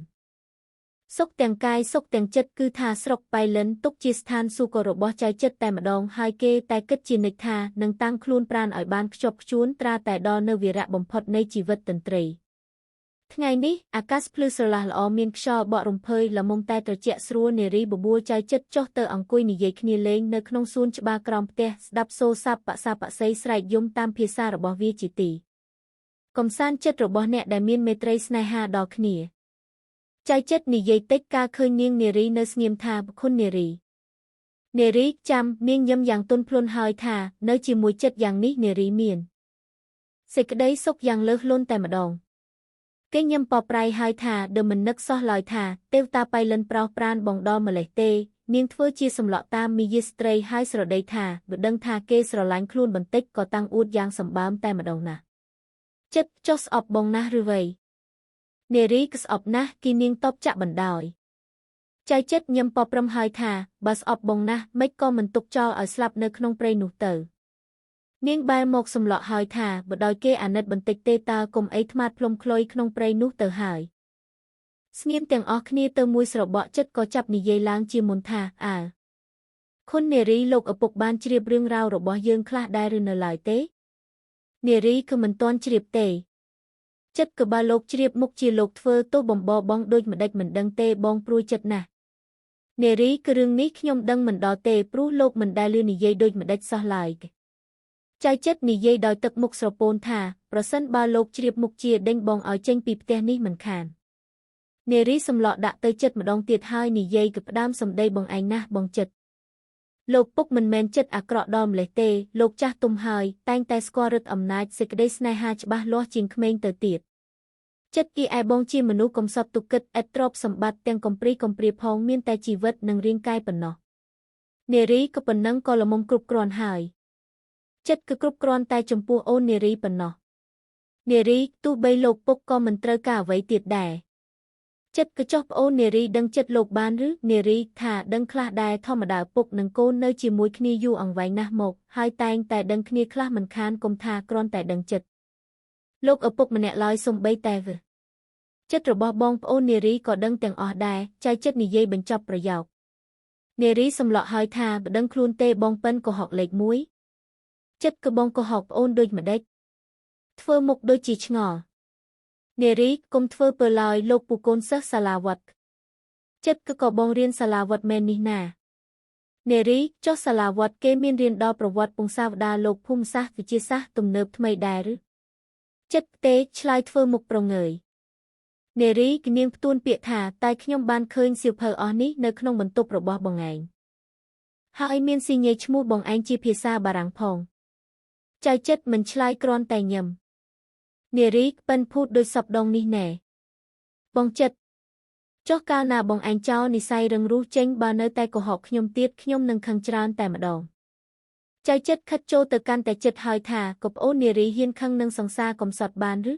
សុខទាំងកាយសុខទាំងចិត្តគឺថាស្រុកបៃលិនទុកជាស្ថានសួគ៌របស់ចៅចិត្តតែម្ដងហើយគេតែគិតជានិច្ចថានឹងតាំងខ្លួនប្រាណឲ្យបានខ្ជាប់ខ្ជួនត្រាតែដល់នៅវីរៈបំផុតនៃជីវិតតន្ត្រីថ្ងៃនេះអាកាសភ្លឺស្រឡះល្អមានខ្យល់បក់រំភើយល្មមតែត្រជាក់ស្រួលនារីបបួលចៅចិត្តចុះទៅអង្គុយនិយាយគ្នាលេងនៅក្នុងសួនច្បារក្រោមផ្ទះស្ដាប់សូរស័ព្ទបសាបក្សីស្រែកយំតាមភាសារបស់វាជាទីកំសាន្តចិត្តរបស់អ្នកដែលមានមេត្រីស្នេហាដល់គ្នាចៅចិត្តនិយាយតិចការឃើញនាងនារីនៅស្ងៀមថាបុគ្គលនារីចាំនាងញឹមយ៉ាងទន់ភ្លន់ហើយថានៅជាមួយចិត្តយ៉ាងនេះនារីមានសេចក្តីសុខយ៉ាងលើសលន់តែម្ដងគេញឹមបប្រៃហើយថាដើមមិននឹកសោះឡើយថាទេវតាបៃលិនប្រោសប្រានបងដល់ម្លេះទេនាងធ្វើជាសម្លក់តាមមីយាស្ត្រីហើយស្រដីថាបើដឹងថាគេស្រឡាញ់ខ្លួនបន្តិចក៏តាំងអួតយ៉ាងសម្បើមតែម្ដងណាចិត្តចុះស្អប់បងណាស់ឬវៃនារីក៏ស្អប់ណាស់គីនាងតបចាក់បណ្ដោយចៅចិត្តញឹមបប្រំហើយថាបើស្អប់បងណាស់មិនក៏មិនទុកចោលឲ្យស្លាប់នៅក្នុងព្រៃនោះទៅ នាងបែរមកសម្លក់ហើយថាបើដោយគេអាណិតបន្តិចទេតើកុំអីថ្មាតផ្លុំខ្លុយក្នុងព្រៃនោះទៅហើយស្ងៀមទាំងអស់គ្នាទៅមួយស្របក់ចិត្តក៏ចាប់និយាយឡើងជាមុនថាអើខុននារីលោកឪពុកបានជ្រាបរឿងរ៉ាវរបស់យើងខ្លះដែរឬនៅឡើយទេនារីគឺមិនទាន់ជ្រាបទេចិត្តក៏បើលោកជ្រាបមុខជាលោកធ្វើទោសបំបរបងដូចម្ដេចមិនដឹងទេបងព្រួយចិត្តណាស់នារីគឺរឿងនេះខ្ញុំដឹងមិនដល់ទេព្រោះលោកមិនដែលលឺនិយាយដូចម្ដេចសោះឡើយចៅចិត្តនិយាយដោយទឹកមុខស្រពោនថាប្រសិនបើលោកជ្រាបមុខជាដេញបងឲ្យចេញពីផ្ទះនេះមិនខាននារីសម្លក់ដាក់ទៅចិត្តម្ដងទៀតហើយនិយាយគឺផ្ដាំសម្ដីបងឯងណាស់បងចិត្តលោកពុកមិនមែនចិត្តអាក្រក់ដល់ម្លេះទេលោកចាស់ទុំហើយតែងតែស្គាល់ឫទ្ធិអំណាចសេចក្តីស្នេហាច្បាស់លាស់ជាងក្មេងទៅទៀតចិត្តគីឯបងជាមនុស្សកំសត់ទុគិតឥតទ្រព្យសម្បត្តិទាំងកំព្រីកំព្រាផងមានតែជីវិតនិងរាងកាយប៉ុណ្ណោះនារីក៏ប៉ុណ្ណឹងក៏ល្មមគ្រប់គ្រាន់ហើយចិត្តគឺគ្រប់គ្រាន់តែចំពោះអូននារីប៉ុណ្ណោះនារីទោះបីលោកពុកក៏មិនត្រូវការអ្វីទៀតដែរចិត្តក៏ចោះប្អូននារីដឹងចិត្តលោកបានឬនារីថាដឹងខ្លះដែរធម្មតាពុកនិងកូននៅជាមួយគ្នាយូរអង្វែងណាស់មកហើយតែងតែដឹងគ្នាខ្លះមិនខានគុំថាគ្រាន់តែដឹងចិត្តលោកឪពុកម្នាក់ឡើយសំបីតែចិត្តរបស់បងប្អូននារីក៏ដឹងទាំងអស់ដែរចៅចិត្តនិយាយបញ្ចប់ប្រយោគនារីសម្លក់ហើយថាមិនដឹងខ្លួនទេបងប៉ិនក៏ហកលេខ1ចិត្តក៏បងក៏ហកប្អូនដូចម្ដេចធ្វើមុខដូចជាឆ្ងល់នារីកុំធ្វើពើឡើយលោកពូកូនសិស្សសាលាវត្តចិត្តក៏បងរៀនសាលាវត្តមែននេះណានារីចុះសាលាវត្តគេមានរៀនដល់ប្រវត្តិពង្សាវតាលោកភូមិសាស្ត្រវិទ្យាសាស្ត្រទំនើបថ្មីដែរឬចិត្តទេឆ្លើយធ្វើមុខប្រងើយនារីគនាងផ្ទួនពាក្យថាតែខ្ញុំបានឃើញសៀវភៅអស់នេះនៅក្នុងបន្ទប់របស់បងឯងហើយមានស៊ីញេឈ្មោះបងឯងជាភាសាបារាំងផងចៅចិត្តមិនឆ្លើយគ្រាន់តែញឹមនារីប៉ិនភូតដោយសពដងនេះណែបងចិត្តចុះកាលណាបងឯងចោលនិស័យរឹងរូសចេញបើនៅតែកុហកខ្ញុំទៀតខ្ញុំនឹងខឹងច្រើនតែម្ដងចៅចិត្តខិតចូលទៅកាន់តែចិត្តហើយថាក៏ប្អូននារីហ៊ានខឹងនឹងសង្សារកំសត់បានឬ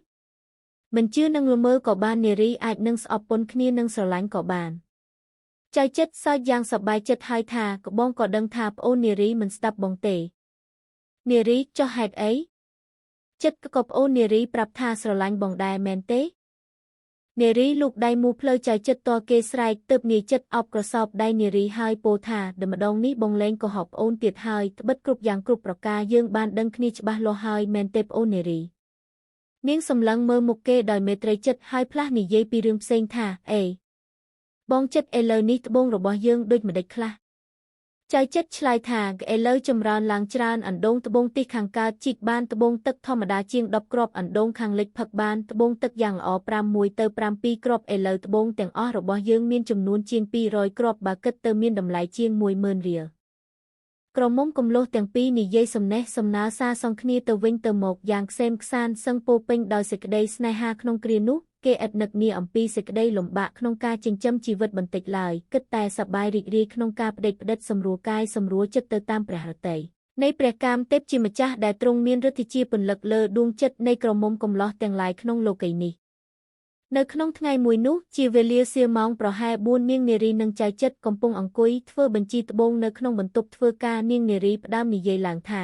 មិនជឿនឹងល្មើក៏បាននារីអាចនឹងស្អប់ពន់គ្នានឹងស្រឡាញ់ក៏បានចៅចិត្តសើចយ៉ាងសប្បាយចិត្តហើយថាក៏បងក៏ដឹងថាប្អូននារីមិនស្ដាប់បងទេនារីចុះហេតុអីចិត្តក៏ប្អូននារីប្រាប់ថាស្រឡាញ់បងដែរមែនទេនារីលូកដៃមូផ្លូវចៅចិត្តតគេស្រែកទើបនាយចិត្តអប់ក្រសោបដៃនារីហើយពោលថាតម្ដងនេះបងលែងកុហកប្អូនទៀតហើយត្បិតគ្រប់យ៉ាងគ្រប់ប្រការយើងបានដឹងគ្នាច្បាស់លាស់ហើយមែនទេប្អូននារីនាងសម្លឹងមើលមុខគេដោយមេត្រីចិត្តហើយផ្លាស់និយាយពីរឿងផ្សេងថាអេបងចិត្តឥឡូវនេះត្បូងរបស់យើងដូចម្ដេចខ្លះចៅចិត្តឆ្លើយថាឥឡូវចម្រើនឡើងច្រើនអណ្ដូងត្បូងទិសខាងកើតជីកបានត្បូងទឹកធម្មតាជាង10គ្រាប់អណ្ដូងខាងលិចផឹកបានត្បូងទឹកយ៉ាងល្អ5 ទៅ7គ្រាប់ឥឡូវត្បូងទាំងអស់របស់យើងមានចំនួនជាង200គ្រាប់បើគិតទៅមានតម្លៃជាង10000រៀលក្រមុំកំលោះទាំងពីរនិយាយសំណេះសំណាលសារសងគ្នាទៅវិញទៅមកយ៉ាងក្សេមក្សានសឹងពោពេញដោយសេចក្តីស្នេហាក្នុងគ្រានោះគេឥតនឹកនាអំពីសេចក្តីលំបាកក្នុងការចិញ្ចឹមជីវិតបន្តិចឡើយគិតតែសប្បាយរីករាយក្នុងការផ្ដេចផ្ដិតសម្រួលកាយសម្រួលចិត្តទៅតាមព្រះរតីនៃព្រះកាមទេពជាម្ចាស់ដែលទ្រង់មានឫទ្ធិជាពន្លឹកលើដួងចិត្តនៃក្រមុំកំលោះទាំងឡាយក្នុងលោកីយ៍នេះនៅក្នុងថ្ងៃមួយនោះជាវេលាសៀលម៉ោងប្រហែល4នាងនារីនិងចៅចិត្តកំពុងអង្គុយធ្វើបញ្ជីត្បូងនៅក្នុងបន្ទប់ធ្វើការនាងនារីផ្ដើមនិយាយឡើងថា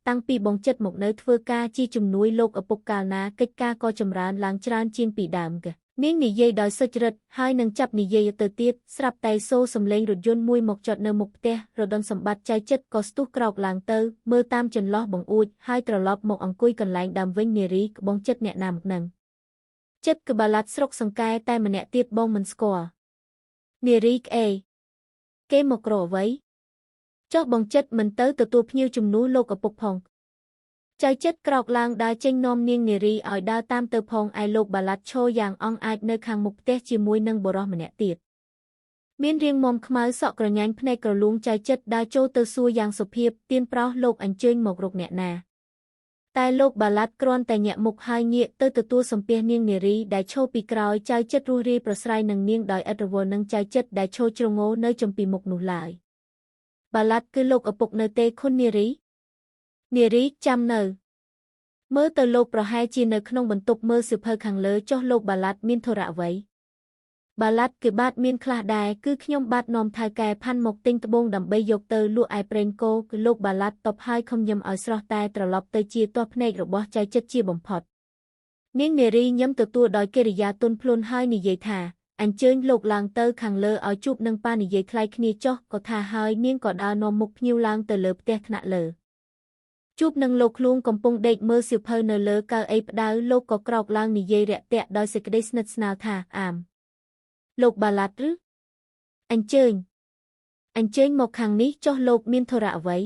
តាំងពីបងចិត្តមកនៅធ្វើការជាជំនួយលោកឪពុកកាលណាកិច្ចការក៏ចម្រើនឡើងច្រើនជាងពីដើមកនាងនិយាយដោយសុចរិតហើយនឹងចាប់និយាយទៅទៀតស្រាប់តែសូរសំឡេងរថយន្តមួយមកចតនៅមុខផ្ទះរដុនសម្បត្តិចៅចិត្តក៏ស្ទុះក្រោកឡើងទៅមើលតាមចន្លោះបង្អួចហើយត្រឡប់មកអង្គុយកន្លែងដើមវិញនារីក្បងចិត្តអ្នកណាមកនឹងចិត្តក្បាលឡាត់ស្រុកសង្កែតែម្នាក់ទៀតបងមិនស្គាល់នារីក្អេគេមកក្រអ្វីចុះបងចិត្តមិនទៅទទួលភ្ញៀវជំនួសលោកឪពុកផងចៅចិត្តក្រោកឡើងដើរចេញនាំនាងនារីឲ្យដើរតាមទៅផងឯលោកបាឡាត់ឈរយ៉ាងអង់អាចនៅខាងមុខផ្ទះជាមួយនឹងបុរសម្នាក់ទៀតមានរាងមុំខ្មៅសក់ក្រញាញ់ភ្នែកក្រលួងចៅចិត្តដើរចូលទៅសួរយ៉ាងសុភាពទៀនប្រោសលោកអញ្ជើញមករកអ្នកណាតែលោកបាឡាត់គ្រាន់តែញាក់មុខហើយងាកទៅទទួលសំពះនាងនារីដែលឈរពីក្រោយចៅចិត្តរស់រាយប្រស្រ័យនឹងនាងដោយឥតរវល់នឹងចៅចិត្តដែលឈរជ្រងោនៅចំពីមុខនោះឡើយបាឡាត់គឺលោកឪពុកនៅទេខុននារីចាំនៅមើលទៅលោកប្រហែលជានៅក្នុងបន្ទប់មើលសៀវភៅខាងលើចុះលោកបាឡាត់មានធរៈអ្វី បាឡាត់គឺបាត់មានខ្លះដែរគឺខ្ញុំបាទនាំថៅកែផាន់មកទិញត្បូងដើម្បីយកទៅលក់ឯប្រេងគោគឺលោកបាឡាត់តបហើយខំញឹមឲ្យស្រស់តែត្រឡប់ទៅជាទាស់ភ្នែករបស់ចៅចិត្តជាបំផុតនាងនារីញឹមទទួលដោយកិរិយាទន់ភ្លន់ហើយនិយាយថាអញ្ជើញលោកឡើងទៅខាងលើឲ្យជួបនឹងប៉ានិយាយថ្លៃគ្នាចុះក៏ថាហើយនាងក៏ដើរនាំមុខភ្ញៀវឡើងទៅលើផ្ទះថ្នាក់លើជួបនឹងលោកឃ្លួងកំពុងដេកមើលសៀវភៅនៅលើកៅអីផ្ដៅលោកក៏ក្រោកឡើងនិយាយរាក់ទាក់ដោយសេចក្តីស្និទ្ធស្នាលថាអាមលោកបាឡាត់ឬអញ្ជើញមកខាងនេះចុះលោកមានធរៈអ្វី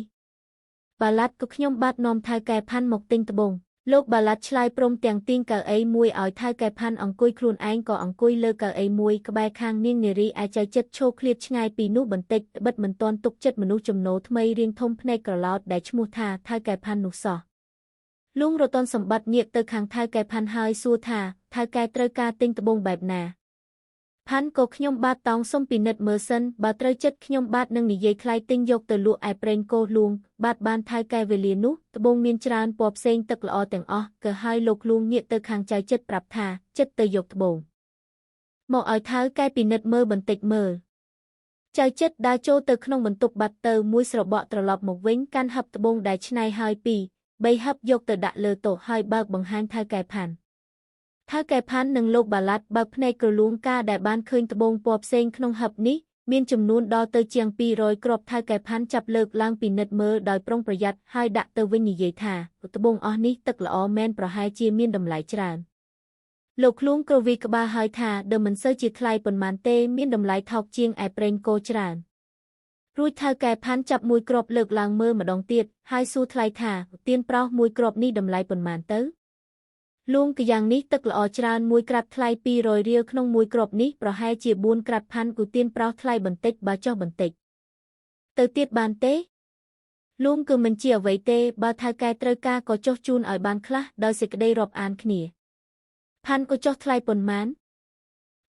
បាឡាត់ក៏ខ្ញុំបាទនាំថៅកែផាន់មកទិញត្បូងលោកបាឡាត់ឆ្លើយព្រមទាំងទាញកៅអីមួយឲ្យថៅកែផាន់អង្គុយខ្លួនឯងក៏អង្គុយលើកៅអីមួយក្បែរខាងនាងនារីឯចៅចិត្តឈោឃ្លាតឆ្ងាយពីនោះបន្តិចបិទមិនទាន់ទុកចិត្តមនុស្សចំណូលថ្មីរៀងធំភ្នែកក្រឡោតដែលឈ្មោះថាថៅកែផាន់នោះសោះលួងរតនសម្បត្តិញាកទៅខាងថៅកែផាន់ហើយសួរថាថៅកែត្រូវការទិញត្បូងបែបណាផាន់ក៏ខ្ញុំបាទតោងសុំពិនិត្យមើលសិនបើត្រូវចិត្តខ្ញុំបាទនឹងនិយាយថ្លៃទិញយកទៅលក់ឯប្រេងគោលួងបាទបានថៅកែវេលានោះត្បូងមានច្រើនពណ៌ផ្សេងទឹកល្អទាំងអស់ក៏ហើយលោកលួងងាកទៅខាងចៅចិត្តប្រាប់ថាចិត្តទៅយកត្បូងមកឲ្យថៅកែពិនិត្យមើលបន្តិចមើលចៅចិត្តដើរចូលទៅក្នុងបន្ទប់បាត់ទៅមួយស្របក់ត្រឡប់មកវិញកាន់ហឹបត្បូងដែលច្នៃហើយ2-3ហឹបយកទៅដាក់លើតុហើយបើកបង្ហាញថៅកែផាន់ថៅកែផាន់និងលោកបាឡាត់បើកភ្នែកក្រលួងការដែលបានឃើញត្បូងពណ៌ផ្សេងក្នុងហឹបនេះមានចំនួនដល់ទៅជាង200គ្រាប់ថៅកែផាន់ចាប់លើកឡើងពិនិត្យមើលដោយប្រុងប្រយ័ត្នហើយដាក់ទៅវិញនិយាយថាត្បូងអស់នេះទឹកល្អមែនប្រហែលជាមានតម្លៃច្រើនលោកឃ្លួងក្រវីក្បាលហើយថាដើមមិនសូវជាថ្លៃប៉ុន្មានទេមានតម្លៃថោកជាងឯប្រេងគោច្រើនរួចថៅកែផាន់ចាប់មួយគ្រាប់លើកឡើងមើលម្ដងទៀតហើយសួរថ្លៃថាទៀនប្រោសមួយគ្រាប់នេះតម្លៃប៉ុន្មានទៅលួងកយ៉ាងនេះទឹកល្អច្រើនមួយក្រាត់ថ្លៃ200រៀលក្នុងមួយគ្រាប់នេះប្រហែលជា4ក្រាត់ផាន់គូទៀនប្រោសថ្លៃបន្តិចបើចុះបន្តិចទៅទៀតបានទេលួងគឺមិនជាអ្វីទេបើថៅកែត្រូវការក៏ចុះជូនឲ្យបានខ្លះដោយសេចក្តីរាប់អានគ្នាផាន់ក៏ចុះថ្លៃប៉ុន្មាន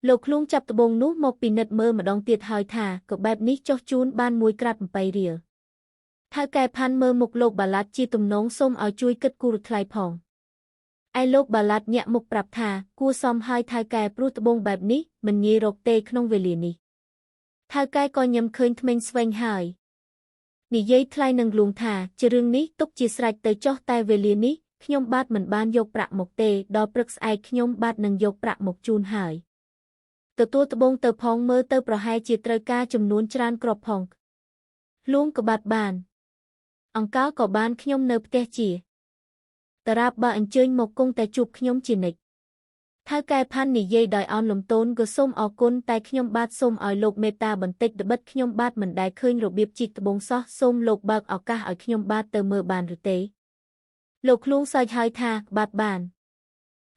លោកឃ្លួងចាប់ត្បូងនោះមកពិនិត្យមើលម្ដងទៀតហើយថាក៏បែបនេះចុះជូនបានមួយក្រាត់8រៀលថៅកែផាន់មើលមុខលោកបាឡាត់ជាទំនងសូមឲ្យជួយគិតគូរថ្លៃផងឯលោកបាឡាត់ញាក់មុខប្រាប់ថាគួរសមហើយថៅកែព្រោះត្បូងបែបនេះមិនងាយរកទេក្នុងវេលានេះថៅកែក៏ញឹមឃើញធ្មេញស្វែងហើយនិយាយថ្លៃនឹងលួងថាជារឿងនេះទុកជាស្រេចទៅចុះតែវេលានេះខ្ញុំបាទមិនបានយកប្រាក់មកទេដល់ព្រឹកស្អែកខ្ញុំបាទនឹងយកប្រាក់មកជូនហើយទទួលត្បូងទៅផងមើលទៅប្រហែលជាត្រូវការចំនួនច្រើនគ្រាប់ផងលួងក៏បាត់បានអង្កលក៏បានខ្ញុំនៅផ្ទះជាតារាបបើអញ្ជើញមកគង់តែជួបខ្ញុំជានិច្ចថៅកែផាន់និយាយដោយអោនលំទោនក៏សូមអរគុណតែខ្ញុំបាទសូមឲ្យលោកមេត្តាបន្តិចត្បិតខ្ញុំបាទមិនដែលឃើញរបៀបជីកត្បូងសោះសូមលោកបើកឱកាសឲ្យខ្ញុំបាទទៅមើលបានឬទេលោកឃ្លួងសើចហើយថាបាទបាន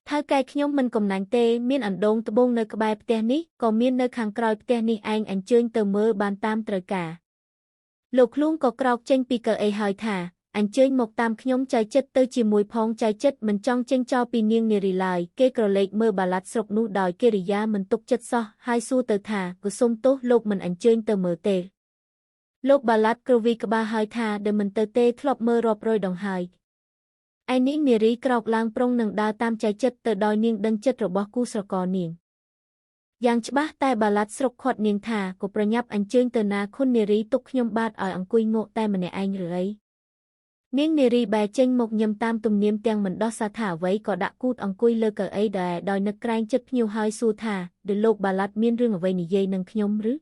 ថៅកែខ្ញុំមិនកំណាញ់ទេមានអណ្ដូងត្បូងនៅក្បែរផ្ទះនេះក៏មាននៅខាងក្រោយផ្ទះនេះឯងអញ្ជើញទៅមើលបានតាមត្រូវការលោកឃ្លួងក៏ក្រោកចេញពីកៅអីហើយថាអញ្ជើញមកតាមខ្ញុំចៅចិត្តទៅជាមួយផងចៅចិត្តមិនចង់ចេញចោលពីនាងនារីឡើយគេក្រឡេកមើលបាឡាត់ស្រុកនោះដោយកិរិយាមិនទុកចិត្តសោះហើយសួរទៅថាក៏សុំទោសលោកមិនអញ្ជើញទៅមើលទេលោកបាឡាត់ក្រវីក្បាលហើយថាដែលមិនទៅទេធ្លាប់មើលរាប់រយដងហើយឯនាងនារីក្រោកឡើងប្រុងនឹងដើរតាមចៅចិត្តទៅដោយនាងដឹងចិត្តរបស់គូស្រករនាងយ៉ាងច្បាស់តែបាឡាត់ស្រុកខាត់នាងថាក៏ប្រញាប់អញ្ជើញទៅណាខុននារីទុកខ្ញុំបាទឲ្យអង្គុយងក់តែម្នាក់ឯងឬអីនាងនារីបែរចេញមកញឹមតាមទំនៀមទាំងមិនដោះសារថាអ្វីក៏ដាក់គូតអង្គុយលើកៅអីដែរដោយនឹកក្រែងចិត្តភ្ញៀវហើយសួរថាដែលលោកបាឡាត់មានរឿងអ្វីនិយាយនឹងខ្ញុំឬ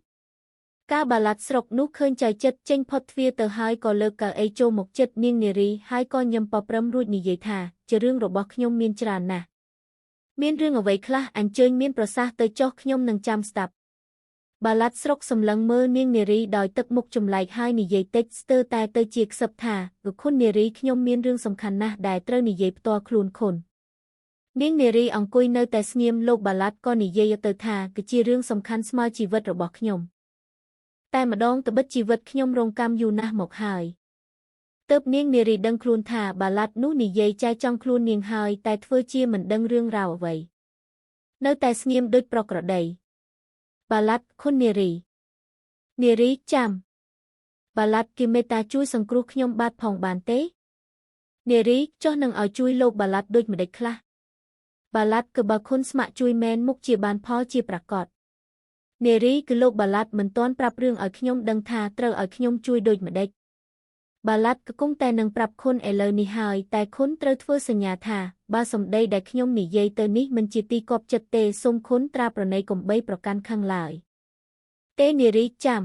កាលបាឡាត់ស្រុកនោះឃើញចៅចិត្តចេញផុតទ្វារទៅហើយក៏លើកកៅអីចូលមកចិត្តនាងនារីហើយក៏ញឹមប៉ប្រឹមរួចនិយាយថាជារឿងរបស់ខ្ញុំមានច្រើនណាស់មានរឿងអ្វីខ្លះអញ្ជើញមានប្រសាសន៍ទៅចុះខ្ញុំនឹងចាំស្ដាប់បាឡាត់ស្រុកសម្លឹងមើលនាងនារីដោយទឹកមុខចម្លែកហើយនិយាយតិចស្ទើរតែទៅជាខ្សឹបថាគឺខុននារីខ្ញុំមានរឿងសំខាន់ណាស់ដែលត្រូវនិយាយផ្ទាល់ខ្លួនខុននាងនារីអង្គុយនៅតែស្ងៀមលោកបាឡាត់ក៏និយាយទៅថាគឺជារឿងសំខាន់ស្មើជីវិតរបស់ខ្ញុំតែម្ដងត្បិតជីវិតខ្ញុំរងកម្មយូរណាស់មកហើយទើបនាងនារីដឹងខ្លួនថាបាឡាត់នោះនិយាយចែចង់ខ្លួននាងហើយតែធ្វើជាមិនដឹងរឿងរ៉ាវអ្វីនៅតែស្ងៀមដូចប្រក្រតីបាឡាត់ខុននារីចាំបាឡាត់គេមេត្តាជួយសង្គ្រោះខ្ញុំបាទផងបានទេនារីចុះនឹងឲ្យជួយលោកបាឡាត់ដូចម្ដេចខ្លះបាឡាត់គឺបើខុនស្ម័គ្រជួយមែនមុខជាបានផលជាប្រាកដ នារីគឺលោកបាឡាត់មិនទាន់ប្រាប់រឿងឲ្យខ្ញុំដឹងថាត្រូវឲ្យខ្ញុំជួយដូចម្ដេចបាឡាត់ក៏គង់តែនឹងប្រាប់ខុនឥឡូវនេះហើយតែខុនត្រូវធ្វើសញ្ញាថាបើសម្ដីដែលខ្ញុំនិយាយទៅនេះមិនជាទីគាប់ចិត្តទេសូមខុនត្រាប្រណីកំបីប្រកាន់ខឹងឡើយទេនារីចាំ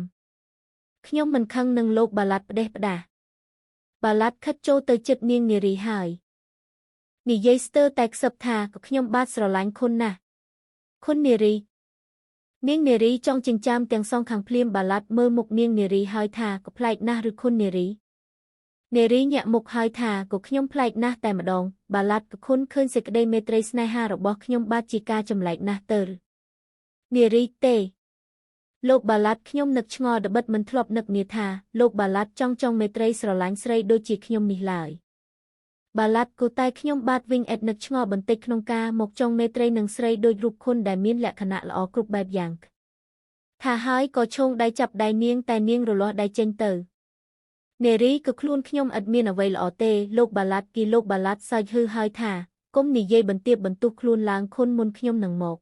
ខ្ញុំមិនខឹងនឹងលោកបាឡាត់ផ្ដេសផ្ដាសបាឡាត់ខិតចូលទៅជិតនាងនារីហើយនិយាយស្ទើរតែខ្សឹបថាក៏ខ្ញុំបាទស្រឡាញ់ខុនណាស់ខុននារីនាងនារីចង់ចិញ្ចាមទាំងសងខាងភ្លាមបាឡាត់មើលមុខនាងនារីហើយថាក៏ប្លែកណាស់ឬខុននារីនារីញាក់មុខហើយថាក៏ខ្ញុំប្លែកណាស់តែម្ដងបាឡាត់ក៏ខុនឃើញសេចក្តីមេត្រីស្នេហារបស់ខ្ញុំបាទជាការចម្លែកណាស់ទៅនារីទេលោកបាឡាត់ខ្ញុំនឹកឆ្ងល់ត្បិតមិនធ្លាប់នឹកនាថាលោកបាឡាត់ចង់មេត្រីស្រឡាញ់ស្រីដូចជាខ្ញុំនេះឡើយបាឡាត់ក៏តែខ្ញុំបាទវិញអេតនឹកឆ្ងល់បន្តិចក្នុងការមកចង់មេត្រីនឹងស្រីដូចរូបខុនដែលមានលក្ខណៈល្អគ្រប់បែបយ៉ាងថាហើយក៏ឈោងដៃចាប់ដៃនាងតែនាងរលាស់ដៃចេញទៅនារីក៏ខ្លួនខ្ញុំឥតមានអ្វីល្អទេលោកបាឡាត់គីលោកបាឡាត់សើចហឺហើយថាកុំនិយាយបន្ទាបបន្ទុះខ្លួនឡើងខុនមុនខ្ញុំនឹងមក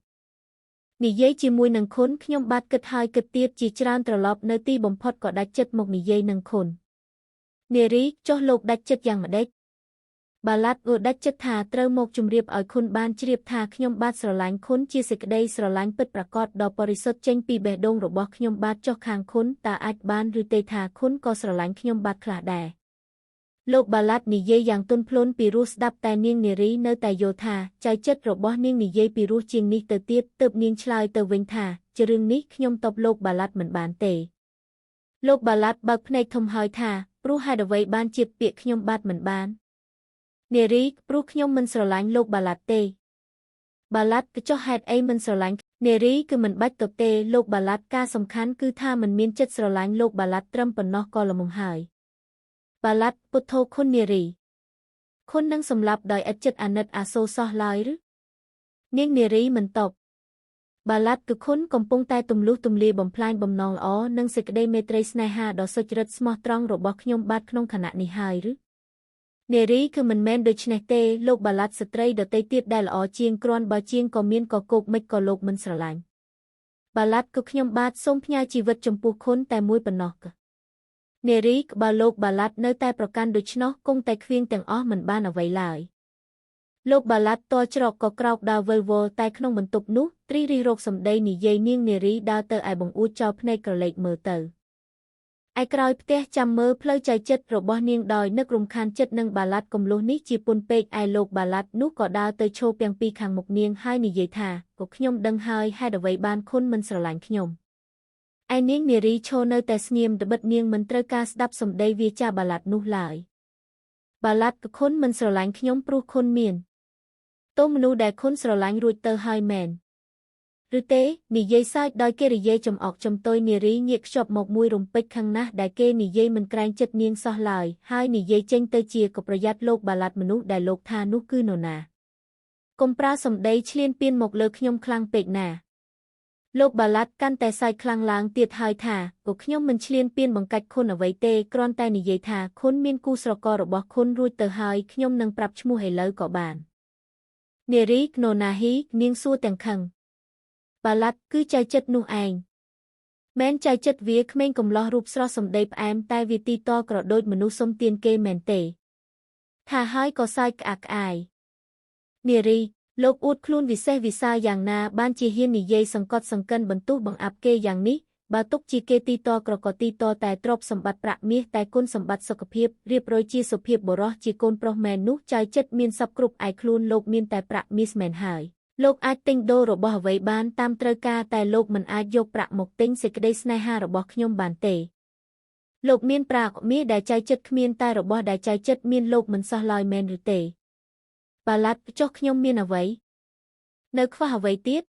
និយាយជាមួយនឹងខុនខ្ញុំបាទគិតហើយគិតទៀតជាច្រើនត្រឡប់នៅទីបំផុតក៏ដាច់ចិត្តមកនិយាយនឹងខុននារីចុះលោកដាច់ចិត្តយ៉ាងម្ដេចបាឡាត់ក៏ដាច់ចិត្តថាត្រូវមកជម្រាបឲ្យខុនបានជ្រាបថាខ្ញុំបាទស្រឡាញ់ខុនជាសេចក្តីស្រឡាញ់ពិតប្រាកដដ៏បរិសុទ្ធចេញពីបេះដូងរបស់ខ្ញុំបាទចុះខាងខុនតើអាចបានឬទេថាខុនក៏ស្រឡាញ់ខ្ញុំបាទខ្លះដែរលោកបាឡាត់និយាយយ៉ាងទន់ភ្លន់ពីរោះស្ដាប់តែនាងនារីនៅតែយល់ថាចៅចិត្តរបស់នាងនិយាយពីរោះជាងនេះទៅទៀតទើបនាងឆ្លើយទៅវិញថាជារឿងនេះខ្ញុំតបលោកបាឡាត់មិនបានទេលោកបាឡាត់បើកភ្នែកធំហើយថាព្រោះហេតុអ្វីបានជាពាក្យខ្ញុំបាទមិនបាននារីព្រោះខ្ញុំមិនស្រឡាញ់លោកបាឡាត់ទេបាឡាត់ក៏ចុះហេតុអីមិនស្រឡាញ់នារីគឺមិនបាច់ទៅទេលោកបាឡាត់ការសំខាន់គឺថាមិនមានចិត្តស្រឡាញ់លោកបាឡាត់ត្រឹមប៉ុណ្ណោះក៏ល្មមហើយបាឡាត់ពុទ្ធោខុននារីខុននឹងសម្លាប់ដោយឥតចិត្តអាណិតអាសូរសោះឡើយឬនាងនារីមិនតបបាឡាត់គឺខុនកំពុងតែទម្លុះទម្លាយបំផ្លាញបំណងល្អនិងសេចក្តីមេត្រីស្នេហាដ៏សុចរិតស្មោះត្រង់របស់ខ្ញុំបាទក្នុងខណៈនេះហើយឬនារីគឺមិនមែនដូច្នេះទេលោកបាឡាត់ស្ត្រីដទៃទៀតដែលល្អជាងគ្រាន់បើជាងក៏មានក៏គោកមិនក៏លោកមិនស្រឡាញ់បាឡាត់ក៏ខ្ញុំបាទសូមផ្ញើជីវិតចំពោះខុនតែមួយប៉ុណ្ណោះនារីក៏បើលោកបាឡាត់នៅតែប្រកាន់ដូច្នោះគង់តែខ្វៀងទាំងអស់មិនបានអ្វីឡើយលោកបាឡាត់តច្រកក៏ក្រោកដើរវិលវល់តែក្នុងបន្ទប់នោះទ្រីរិះរោគសម្ដីនិយាយនាងនារីដើរទៅឯបង្អួចចោលភ្នែកក្រឡេកមើលទៅឯក្រោយផ្ទះចាំមើលផ្លូវចៅចិត្តរបស់នាងដោយនឹករំខានចិត្តនឹងបាឡាត់កំលោះនេះជាពុនពេកឯលោកបាឡាត់នោះក៏ដើរទៅឈរពាំងពីខាងមុខនាងហើយនិយាយថាក៏ខ្ញុំដឹងហើយហេតុអ្វីបានខុនមិនស្រឡាញ់ខ្ញុំឯនាងនារីឈរនៅតែស្ងៀមត្បិតនាងមិនត្រូវការស្ដាប់សម្ដីវាចាបាឡាត់នោះឡើយបាឡាត់ក៏ខុនមិនស្រឡាញ់ខ្ញុំព្រោះខុនមានតោមនុស្សដែលខុនស្រឡាញ់រួចទៅហើយមែនឬទេនិយាយសើចដោយកិរិយាចំអកចំទុយនារីងាកខ្ជាប់មកមួយរំពេចខាងណាស់ដែលគេនិយាយមិនក្រែងចិត្តនាងសោះឡើយហើយនិយាយចេញទៅជាក៏ប្រយ័ត្នលោកបាឡាត់មនុស្សដែលលោកថានោះគឺនរណាកុំប្រើសម្ដីឈ្លានពានមកលើខ្ញុំខ្លាំងពេកណាលោកបាឡាត់កាន់តែសើចខ្លាំងឡើងទៀតហើយថាក៏ខ្ញុំមិនឈ្លានពានបង្កាច់ខុនអ្វីទេគ្រាន់តែនិយាយថាខុនមានគូស្រកររបស់ខុនរួចទៅហើយខ្ញុំនឹងប្រាប់ឈ្មោះឥឡូវក៏បាននារីណូណាហ៊ីនាងសួរទាំងខឹងបាឡាត់គឺចៅចិត្តនោះឯងមែនចៅចិត្តវាក្មេងកំលោះរូបស្រស់សម្ដីផ្អែមតែវាទីតក្រដូចមនុស្សសុំទានគេមែនទេថាហើយក៏សើចក្អាកក្អាយនារីលោកអួតខ្លួនវិសេសវិសាលយ៉ាងណាបានជាហ៊ាននិយាយសង្កត់សង្កិនបន្ទុះបង្អាប់គេយ៉ាងនេះបើទុកជាគេទីតក្រក៏ទីតតែទ្រព្យសម្បត្តិប្រាក់មាសតែគុណសម្បត្តិសុខភាពរៀបរយជាសុភាពបុរសជាកូនប្រុសមែននោះចៅចិត្តមានសពគ្រប់ឯខ្លួនលោកមានតែប្រាក់មាសមែនហើយលោកអាចទិញដូររបស់អ្វីបានតាមត្រូវការតែលោកមិនអាចយកប្រាក់មកទិញសេចក្តីស្នេហារបស់ខ្ញុំបានទេលោកមានប្រាក់មាសដែលចៅចិត្តគ្មានតែរបស់ដែលចៅចិត្តមានលោកមិនសោះឡើយមែនឬទេបាឡាត់ចុះខ្ញុំមានអ្វីនៅខ្វះអ្វីទៀត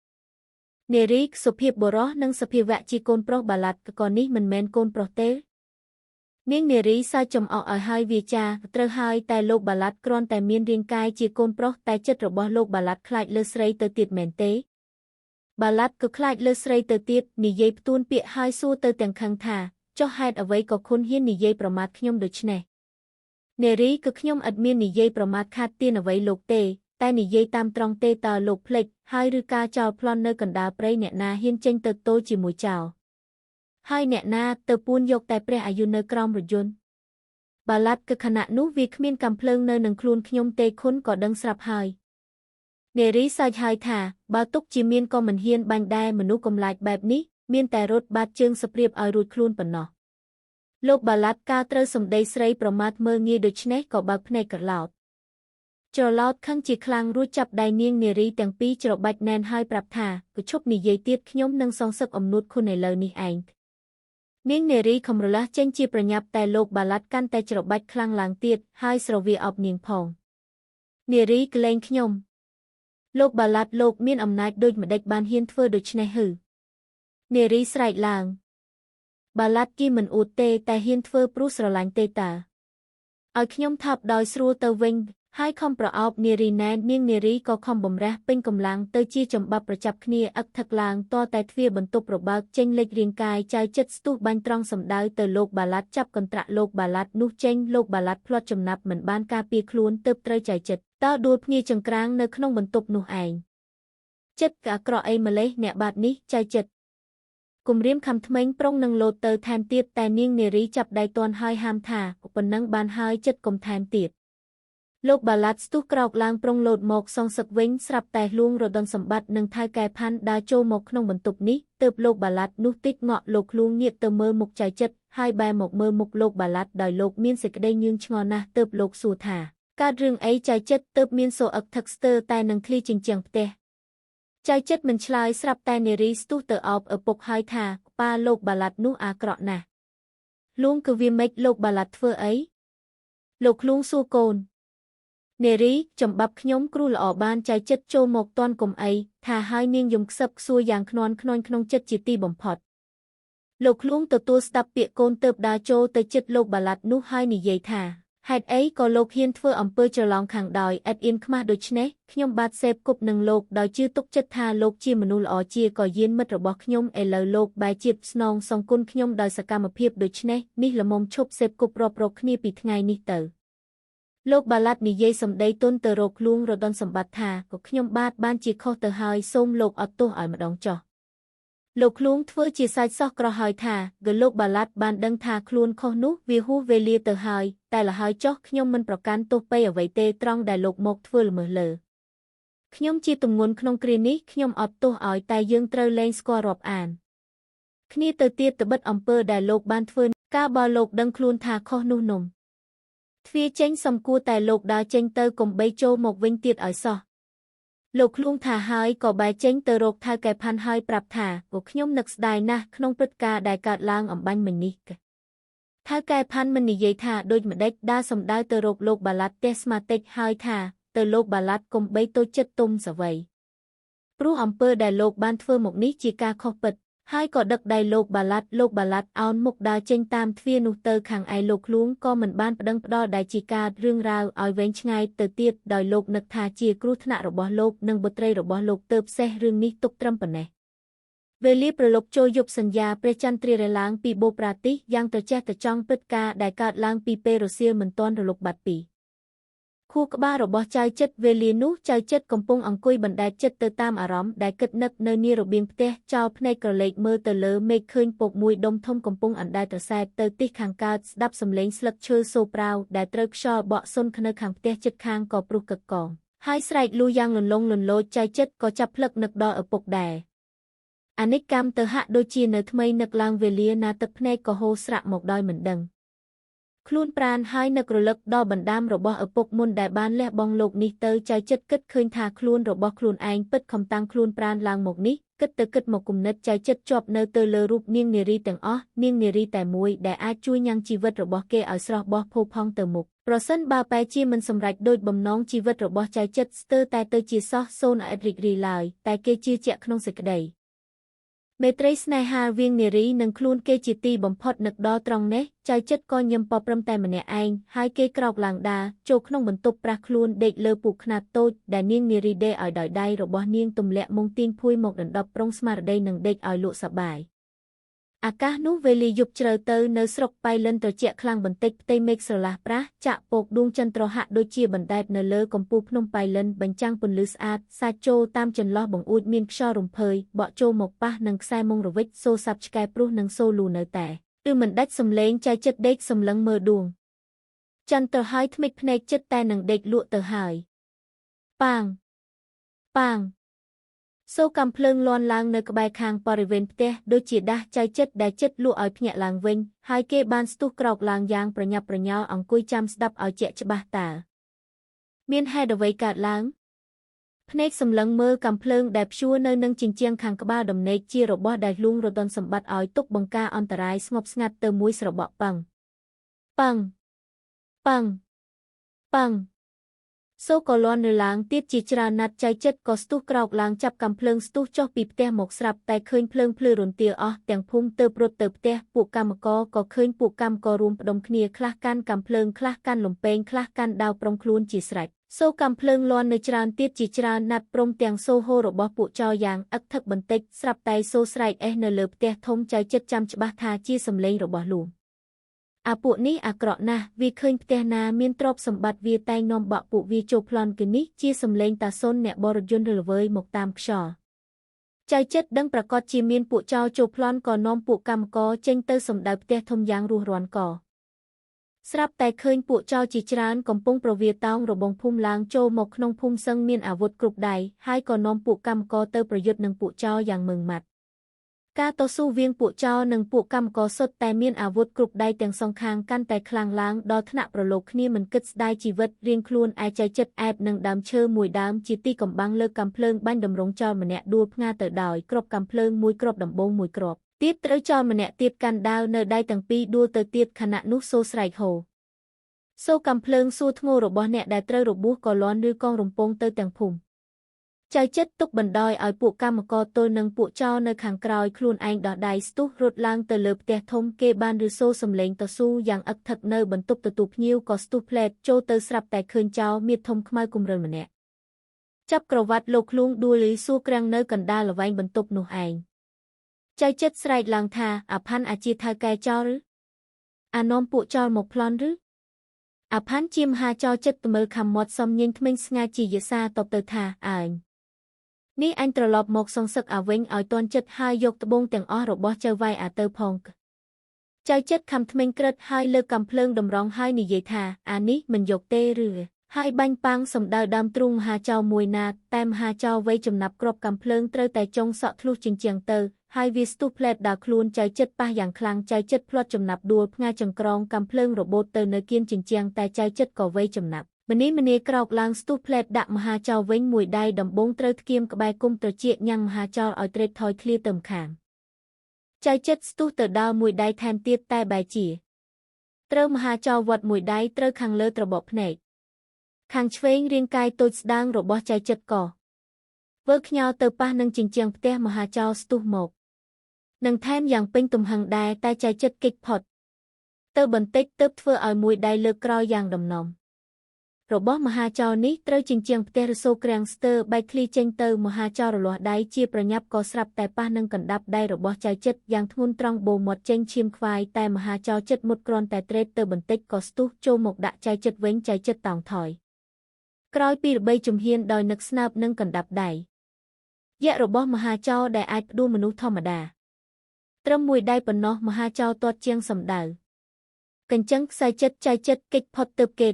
នារីសុភាពបុរសនិងសភាវៈជាកូនប្រុសបាឡាត់ក៏នេះមិនមែនកូនប្រុសទេនាងនារីសើចចំអកឲ្យហើយវាចាត្រូវហើយតែលោកបាឡាត់គ្រាន់តែមានរាងកាយជាកូនប្រុសតែចិត្តរបស់លោកបាឡាត់ខ្លាចលើស្រីទៅទៀតមែនទេបាឡាត់ក៏ខ្លាចលើស្រីទៅទៀតនិយាយផ្ទួនពាក្យហើយសួរទៅទាំងខឹងថាចុះហេតុអ្វីក៏ខុនហ៊ាននិយាយប្រមាថខ្ញុំដូច្នេះនារីក៏ខ្ញុំឥតមាននិយាយប្រមាថខាតទានអ្វីលោកទេ តែនិយាយតាមត្រង់ទេតើលោកភ្លេចហើយឬការចោលប្លន់នៅកណ្ដាលព្រៃអ្នកណាហ៊ានចេញទៅទោជាមួយចោលហើយអ្នកណាទៅពួនយកតែព្រះអាយុនៅក្រោមរយន្តបាឡាត់គឺខណៈនោះវាគ្មានកំភ្លើងនៅនឹងខ្លួនខ្ញុំទេខុនក៏ដឹងស្រាប់ហើយនារីសើចហើយថាបើទុកជាមានក៏មិនហ៊ានបាញ់ដែរមនុស្សកំឡាចបែបនេះមានតែរត់បាត់ជើងសព្រាបឲ្យរួចខ្លួនប៉ុណ្ណោះលោកបាឡាត់កាលត្រូវសម្ដីស្រីប្រមាថមើលងាយដូច្នេះក៏បើកភ្នែកក្រឡោតច្រឡោតខឹងជាខ្លាំងរួចចាប់ដៃនាងនារីទាំងពីរច្របាច់ណែនហើយប្រាប់ថាកុំឈប់និយាយទៀតខ្ញុំនឹងសងសឹកអំនួតខុនឥឡូវនេះឯងនាងនារីខំរលាស់ចេញជាប្រញាប់តែលោកបាឡាត់កាន់តែច្របាច់ខ្លាំងឡើងទៀតហើយស្រវាអប់នាងផងនារីក្លែងខ្ញុំលោកបាឡាត់លោកមានអំណាចដូចម្ដេចបានហ៊ានធ្វើដូច្នេះហឺនារីស្រែកឡើងបាឡាត់គីមិនអួតទេតែហ៊ានធ្វើព្រោះស្រឡាញ់ទេតាឲ្យខ្ញុំថប់ដោយស្រួលទៅវិញហើយខំប្រអប់នារីណែននាងនារីក៏ខំបំរះពេញកម្លាំងទៅជាចំបាប់ប្រចាប់គ្នាអឹកថឹកឡើងតតែទ្វារបន្ទប់របើកចេញលេចរាងកាយចៅចិត្តស្ទុះបាញ់ត្រង់សម្ដៅទៅលោកបាឡាត់ចាប់កន្ត្រាក់លោកបាឡាត់នោះចេញលោកបាឡាត់ភ្លាត់ចំណាប់មិនបានការពារខ្លួនទើបត្រូវចៅចិត្តតដួលភ្នាចង្ក្រាងនៅក្នុងបន្ទប់នោះឯងចិត្តក៏អាក្រក់អីម្លេះអ្នកបាតនេះចៅចិត្តគំរាមខំថ្មេងប្រុងនឹងលោតទៅថែមទៀតតែនាងនារីចាប់ដៃទាន់ហើយហាមថាប៉ុណ្ណឹងបានហើយចិត្តកុំថែមទៀតលោកបាឡាត់ស្ទុះក្រោកឡើងប្រុងលោតមកសងសឹកវិញស្រាប់តែលួងរដុនសម្បត្តិនិងថៅកែផាន់ដើរចូលមកក្នុងបន្ទប់នេះទើបលោកបាឡាត់នោះតិចងក់លោកលួងងាកទៅមើលមុខចៅចិត្តហើយបែរមកមើលមុខលោកបាឡាត់ដោយលោកមានសេចក្តីញឿងឆ្ងល់ណាស់ទើបលោកសួរថាកើតរឿងអីចៅចិត្តទើបមានសូរអឹកថឹកស្ទើរតែនឹងឃ្លីជញ្ជាំងផ្ទះចៅចិត្តមិនឆ្លើយស្រាប់តែនារីស្ទុះទៅអោបឪពុកហើយថាប៉ាលោកបាឡាត់នោះអាក្រក់ណាស់លួងគឺវាមិនលោកបាឡាត់ធ្វើអីលោកលួងសួរកូននារីចំបាប់ខ្ញុំគ្រូល្អបានចៅចិត្តចូលមកតន់កុំអីថាហើយនាងយំខ្សឹបខ្សួរយ៉ាងខ្នាន់ខ្នាញក្នុងចិត្តជាទីបំផុតលោកលួងទទួលស្ដាប់ពាក្យកូនទើបដើរចូលទៅចិត្តលោកបាឡាត់នោះហើយនិយាយថាហេតុអីក៏លោកហ៊ានធ្វើអំពើច្រឡំខាងដោយឥតអៀនខ្មាស់ដូច្នេះខ្ញុំបាទសេពគប់នឹងលោកដោយជឿទុកចិត្តថាលោកជាមនុស្សល្អជាក៏យានមិត្តរបស់ខ្ញុំឥឡូវលោកបែរជាស្នងសងគុណខ្ញុំដោយសកម្មភាពដូច្នេះនេះល្មមឈប់សេពគប់រាប់រកគ្នាពីថ្ងៃនេះទៅលោកបាឡាត់និយាយសម្ដីទន់ទៅរកលួងរដុនសម្បត្តិថាក៏ខ្ញុំបាទបានជាខុសទៅហើយសូមលោកអត់ទោសឲ្យម្ដងចុះលោកលួងធ្វើជាសាច់សោះក្រោះហើយថាគឺលោកបាឡាត់បានដឹងថាខ្លួនខុសនោះវាហួសវេលាទៅហើយតែលហើយចុះខ្ញុំមិនប្រកាន់ទោសបីអ្វីទេត្រង់ដែលលោកមកធ្វើល្មើសលើខ្ញុំជាទម្ងន់ក្នុងគ្រានេះខ្ញុំអត់ទោសឲ្យតែយើងត្រូវលែងស្គាល់រាប់អានគ្នាទៅទៀតត្បិតអំពើដែលលោកបានធ្វើកាលបើលោកដឹងខ្លួនថាខុសនោះនំទ្វារចេញសំគួរតែលោកដើរចេញទៅកុំបីចូលមកវិញទៀតឲ្យសោះលោកលួងថាហើយក៏បែរចេញទៅរកថៅកែផាន់ហើយប្រាប់ថាពួកខ្ញុំនឹកស្ដាយណាស់ក្នុងព្រឹត្តិការណ៍ដែលកើតឡើងអំបញ្ញមិញនេះថៅកែផាន់មិននិយាយថាដូចម្ដេចដើរសំដៅទៅរកលោកបាឡាត់ទេស្មាតិចហើយថាទៅលោកបាឡាត់កុំបីតូចចិត្តទុំសវ័យព្រោះអំពើដែលលោកបានធ្វើមកនេះជាការខុសពិតហើយក៏ដឹកដៃលោកបាឡាត់អោនមុខដើរចេញតាមទ្វារនោះទៅខាងឯលោកលួងក៏មិនបានប្តឹងផ្តល់ដែលជាការរឿងរ៉ាវឲ្យវែងឆ្ងាយទៅទៀតដោយលោកនឹកថាជាគ្រោះថ្នាក់របស់លោកនិងបុត្រីរបស់លោកទើបសេះរឿងនេះទុកត្រឹមប៉ុណ្ណេះវេលាប្រឡប់ចូលយប់សន្យាព្រះចន្ទ្រារឡើងពីបូប្រាទិសយ៉ាងត្រចះត្រចង់ព្រឹត្តិការណ៍ដែលកើតឡើងពីពេលរសៀលមិនទាន់រលត់បាត់ពីខួរក្បាលរបស់ចៅចិត្តវេលានោះចៅចិត្តកំពុងអង្គុយបណ្ដែតចិត្តទៅតាមអារម្មណ៍ដែលគិតនឹកនៅនារបៀងផ្ទះចោលភ្នែកក្រឡេកមើលទៅលើមេឃឃើញពកមួយដុំធំកំពុងអណ្ដែតត្រសែតទៅទិសខាងកើតស្ដាប់សំឡេងស្លឹកឈើសូរប្រាវដែលត្រូវខ្យល់បក់សុននៅខាងផ្ទះជិតខាងក៏ព្រុសកឹកកងហើយស្រែកលូយ៉ាងលន្លង់លន្លោចចៅចិត្តក៏ចាប់ផ្លឹកនឹកដល់ឪពុកដែរអានិកកម្មទៅហាក់ដូចជានៅថ្មីនឹកឡើងវេលាណាទឹកភ្នែកក៏ហូរស្រាក់មកដោយមិនដឹងខ្លួនប្រានហើយនឹករលឹកដល់បណ្ដាំរបស់ឪពុកមុនដែលបានលះបង់លោកនេះទៅចៅចិត្តគិតឃើញថាខ្លួនរបស់ខ្លួនឯងពិតខំតាំងខ្លួនប្រានឡើងមកនេះគិតទៅគិតមកគំនិតចៅចិត្តជាប់នៅទៅលើរូបនាងនារីទាំងអស់នាងនារីតែមួយដែលអាចជួយញ៉ាំងជីវិតរបស់គេឲ្យស្រស់បោះផូរផង់ទៅមុខប្រសិនបើបែរជាមិនសម្រេចដូចបំណងជីវិតរបស់ចៅចិត្តស្ទើរតែទៅជាសោះសូនអត់រីករាយឡើយតែគេជឿជាក់ក្នុងសេចក្តីមេត្រីស្នេហាវៀងនារីនិងខ្លួនគេជាទីបំផុតនឹកដល់ត្រង់នេះចៅចិត្តក៏ញឹមប៉ប្រឹមតែម្នាក់ឯងហើយគេក្រោកឡើងដើរចូលក្នុងបន្ទប់ប្រាស់ខ្លួនដេកលើពូកខ្នាតតូចដែលនាងនារីដេកឲ្យដោយដៃរបស់នាងទម្លាក់មុងទាញភួយមកដណ្ដប់ប្រុងស្មារតីនឹងដេកឲ្យលក់សប្បាយ អាកាសនោះវេលាយប់ជ្រៅទៅនៅស្រុកប៉ៃលិនត្រជាក់ខ្លាំងបន្តិចផ្ទៃមេឃស្រឡះប្រាស់ចាក់ពកដួងចន្ទរហាក់ដូចជាបណ្ដែតនៅលើកំពូលភ្នំប៉ៃលិនបញ្ចាំងពន្លឺស្អាតសាច់ចូលតាមចន្លោះបង្អួចមានខ្យល់រំភើយបក់ចូលមកប៉ះនឹងខ្សែមុងរវិចសូរសាប់ឆ្កែព្រោះនិងសូរលូនៅតែឬមិនដាច់សំឡេងចៃចិត្តដេកសម្លឹងមើលដួងចន្ទរហើយធ្មេចភ្នែកចិត្តតែនឹងដេកលក់ទៅហើយប៉ាងប៉ាងសូរកាំភ្លើងលាន់ឡើងនៅក្បែរខាងបរិវេណផ្ទះដូចជាដាស់ចៅចិត្តដែលចិត្តលក់ឲ្យភ្ញាក់ឡើងវិញហើយគេបានស្ទុះក្រោកឡើងយ៉ាងប្រញាប់ប្រញាល់អង្គុយចាំស្ដាប់ឲ្យជាក់ច្បាស់តើមានហេតុអ្វីកើតឡើងភ្នែកសម្លឹងមើលកាំភ្លើងដែលព្យួរនៅនឹងជញ្ជាំងខាងក្បាលដំណេកជារបស់ដែលលួងរដុនសម្បត្តិឲ្យទុកបង្ការអន្តរាយស្ងប់ស្ងាត់ទៅមួយស្របក់ប៉ឹងប៉ឹងប៉ឹងប៉ឹងសូរក៏លាន់នៅឡើងទៀតជាច្រើនណាត់ចៅចិត្តក៏ស្ទុះក្រោកឡើងចាប់កាំភ្លើងស្ទុះចុះពីផ្ទះមកស្រាប់តែឃើញភ្លើងភ្លឺរន្ទាលអស់ទាំងភូមិទើបរត់ទៅផ្ទះពួកកម្មករក៏ឃើញពួកកម្មកររួមផ្ដុំគ្នាខ្លះកាន់កាំភ្លើងខ្លះកាន់លំពែងខ្លះកាន់ដាវប្រុងខ្លួនជាស្រេចសូរកាំភ្លើងលាន់នៅច្រើនទៀតជាច្រើនណាត់ព្រមទាំងសូរហូររបស់ពួកចោរយ៉ាងអឹកថឹកបន្តិចស្រាប់តែសូរស្រែកអេះនៅលើផ្ទះធំចៅចិត្តចាំច្បាស់ថាជាសំឡេងរបស់លួងអាពួកនេះអាក្រក់ណាស់វាឃើញផ្ទះណាមានទ្រព្យសម្បត្តិវាតែងនាំបក់ពួកវាចូលប្លន់គឺនេះជាសំឡេងតាសុនអ្នកបរថយន្តរល្វើយមកតាមខ្យល់ចៅចិត្តដឹងប្រកាសជាមានពួកចោរចូលប្លន់ក៏នាំពួកកម្មករចេញទៅសម្ដៅផ្ទះធំយ៉ាងរស់រាន់កស្រាប់តែឃើញពួកចោរជាច្រើនកំពុងប្រវាតោងរបងភូមិឡើងចូលមកក្នុងភូមិសឹងមានអាវុធគ្រប់ដៃហើយក៏នាំពួកកម្មករទៅប្រយុទ្ធនឹងពួកចោរយ៉ាងម៉ឺងម៉ាត់ការតស៊ូវាងពួកចោរនិងពួកកម្មករសុទ្ធតែមានអាវុធគ្រប់ដៃទាំងសងខាងកាន់តែខ្លាំងឡើងដល់ថ្នាក់ប្រឡូកគ្នាមិនគិតស្ដាយជីវិតរៀងខ្លួនឯចៅចិត្តអែបនឹងដើមឈើមួយដើមជាទីកំបាំងលើកាំភ្លើងបាញ់តម្រង់ចោរម្នាក់ដួលផ្ងាទៅដោយគ្រាប់កាំភ្លើងមួយគ្រាប់ដំបងមួយគ្រាប់ទៀតត្រូវចោរម្នាក់ទៀតកាន់ដាវនៅដៃទាំងពីរដួលទៅទៀតខណៈនោះសូរស្រែកហូសូរកាំភ្លើងសួរធ្ងោរបស់អ្នកដែលត្រូវរបួសក៏លាន់ឬកងរំពងទៅទាំងភូមិចៅចិត្តទុកបណ្ដោយឲ្យពួកកម្មករទល់នឹងពួកចោរនៅខាងក្រោយខ្លួនឯងដោះដៃស្ទុះរត់ឡើងទៅលើផ្ទះធំគេបានឬសូរសំឡេងតស៊ូយ៉ាងអឹកថឹកនៅបន្ទប់ទទួលភ្ញៀវក៏ស្ទុះផ្លែតចូលទៅស្រាប់តែឃើញចោរមៀតធំខ្មៅគំរិលម្នាក់ចាប់ក្រវ៉ាត់លោកឃ្លួងដួលលីសួរក្រាំងនៅកណ្ដាលល្វែងបន្ទប់នោះឯងចៅចិត្តស្រែកឡើងថាអាផាន់អាជាថៅកែចោរឬអានាំពួកចោរមកប្លន់ឬអាផាន់ជាមហាចោរចិត្តទៅមើលខំមាត់សំញញធ្មេញស្ងាជាយសាតបទៅថាអើញនេះអញត្រឡប់មកសងសឹកអាវិញឲ្យតន់ចិត្តហើយយកត្បូងទាំងអស់របស់ចៅវាយអាទៅផងចៅចិត្តខំធ្មេញក្រឹតហើយលើកកាំភ្លើងតម្រង់ហើយនិយាយថាអានេះមិនយកទេឬហើយបាញ់ប៉ាំងសម្ដៅដើមទ្រូងមហាចោរមួយណាតែមហាចោរវ័យចំណាប់គ្រាប់កាំភ្លើងត្រូវតែចុងសក់ធ្លុះជញ្ជាំងទៅហើយវាស្ទុះផ្លែតដល់ខ្លួនចៅចិត្តប៉ះយ៉ាងខ្លាំងចៅចិត្តផ្លាត់ចំណាប់ដួលផ្ងាចង្ក្រងកាំភ្លើងរបូតទៅនៅគៀនជញ្ជាំងតែចៅចិត្តក៏វ័យចំណាប់ម្នីម្នាក្រោកឡើងស្ទុះផ្លែតដាក់មហាចោរវិញមួយដៃដំបងត្រូវធ្គាមក្បែរគុំត្រចៀកញ៉ាំងមហាចោរឲ្យត្រេកថយឃ្លាទៅម្ខាងចៅចិត្តស្ទុះទៅដល់មួយដៃថែមទៀតតែបែរជាត្រូវមហាចោរវត្តមួយដៃត្រូវខាងលើត្របកភ្នែកខាងឆ្វេងរាងកាយតូចស្ដាងរបស់ចៅចិត្តក៏វើខ្ញោទៅប៉ះនឹងជញ្ជាំងផ្ទះមហាចោរស្ទុះមកនឹងថែមយ៉ាងពេញទំហឹងដែរតែចៅចិត្តគេចផុតទៅបន្តិចទើបធ្វើឲ្យមួយដៃលើកក្រោយយ៉ាងដំណំរបស់មហាចោរនេះត្រូវជញ្ជាំងផ្ទះរសូរក្រាំងស្ទើបែកឃ្លីចេញទៅមហាចោររលាស់ដៃជាប្រញាប់ក៏ស្រាប់តែប៉ះនឹងកណ្ដាប់ដៃរបស់ចៅចិត្តយ៉ាងធ្ងន់ត្រង់បូរមាត់ចេញឈាមខ្វាយតែមហាចោរចិត្តមុតគ្រាន់តែត្រេតទៅបន្តិចក៏ស្ទុះចូលមកដាក់ចៅចិត្តវិញចៅចិត្តតោងថយក្រោយពីរបីជំហានដោយនឹកស្នើបនឹងកណ្ដាប់ដៃយៈរបស់មហាចោរដែលអាចផ្ដួលមនុស្សធម្មតាត្រឹមមួយដៃប៉ុណ្ណោះមហាចោរទាត់ជាងសម្ដៅកញ្ចឹងខ្សែចិត្តចៅចិត្តគេចផុតទៅគេ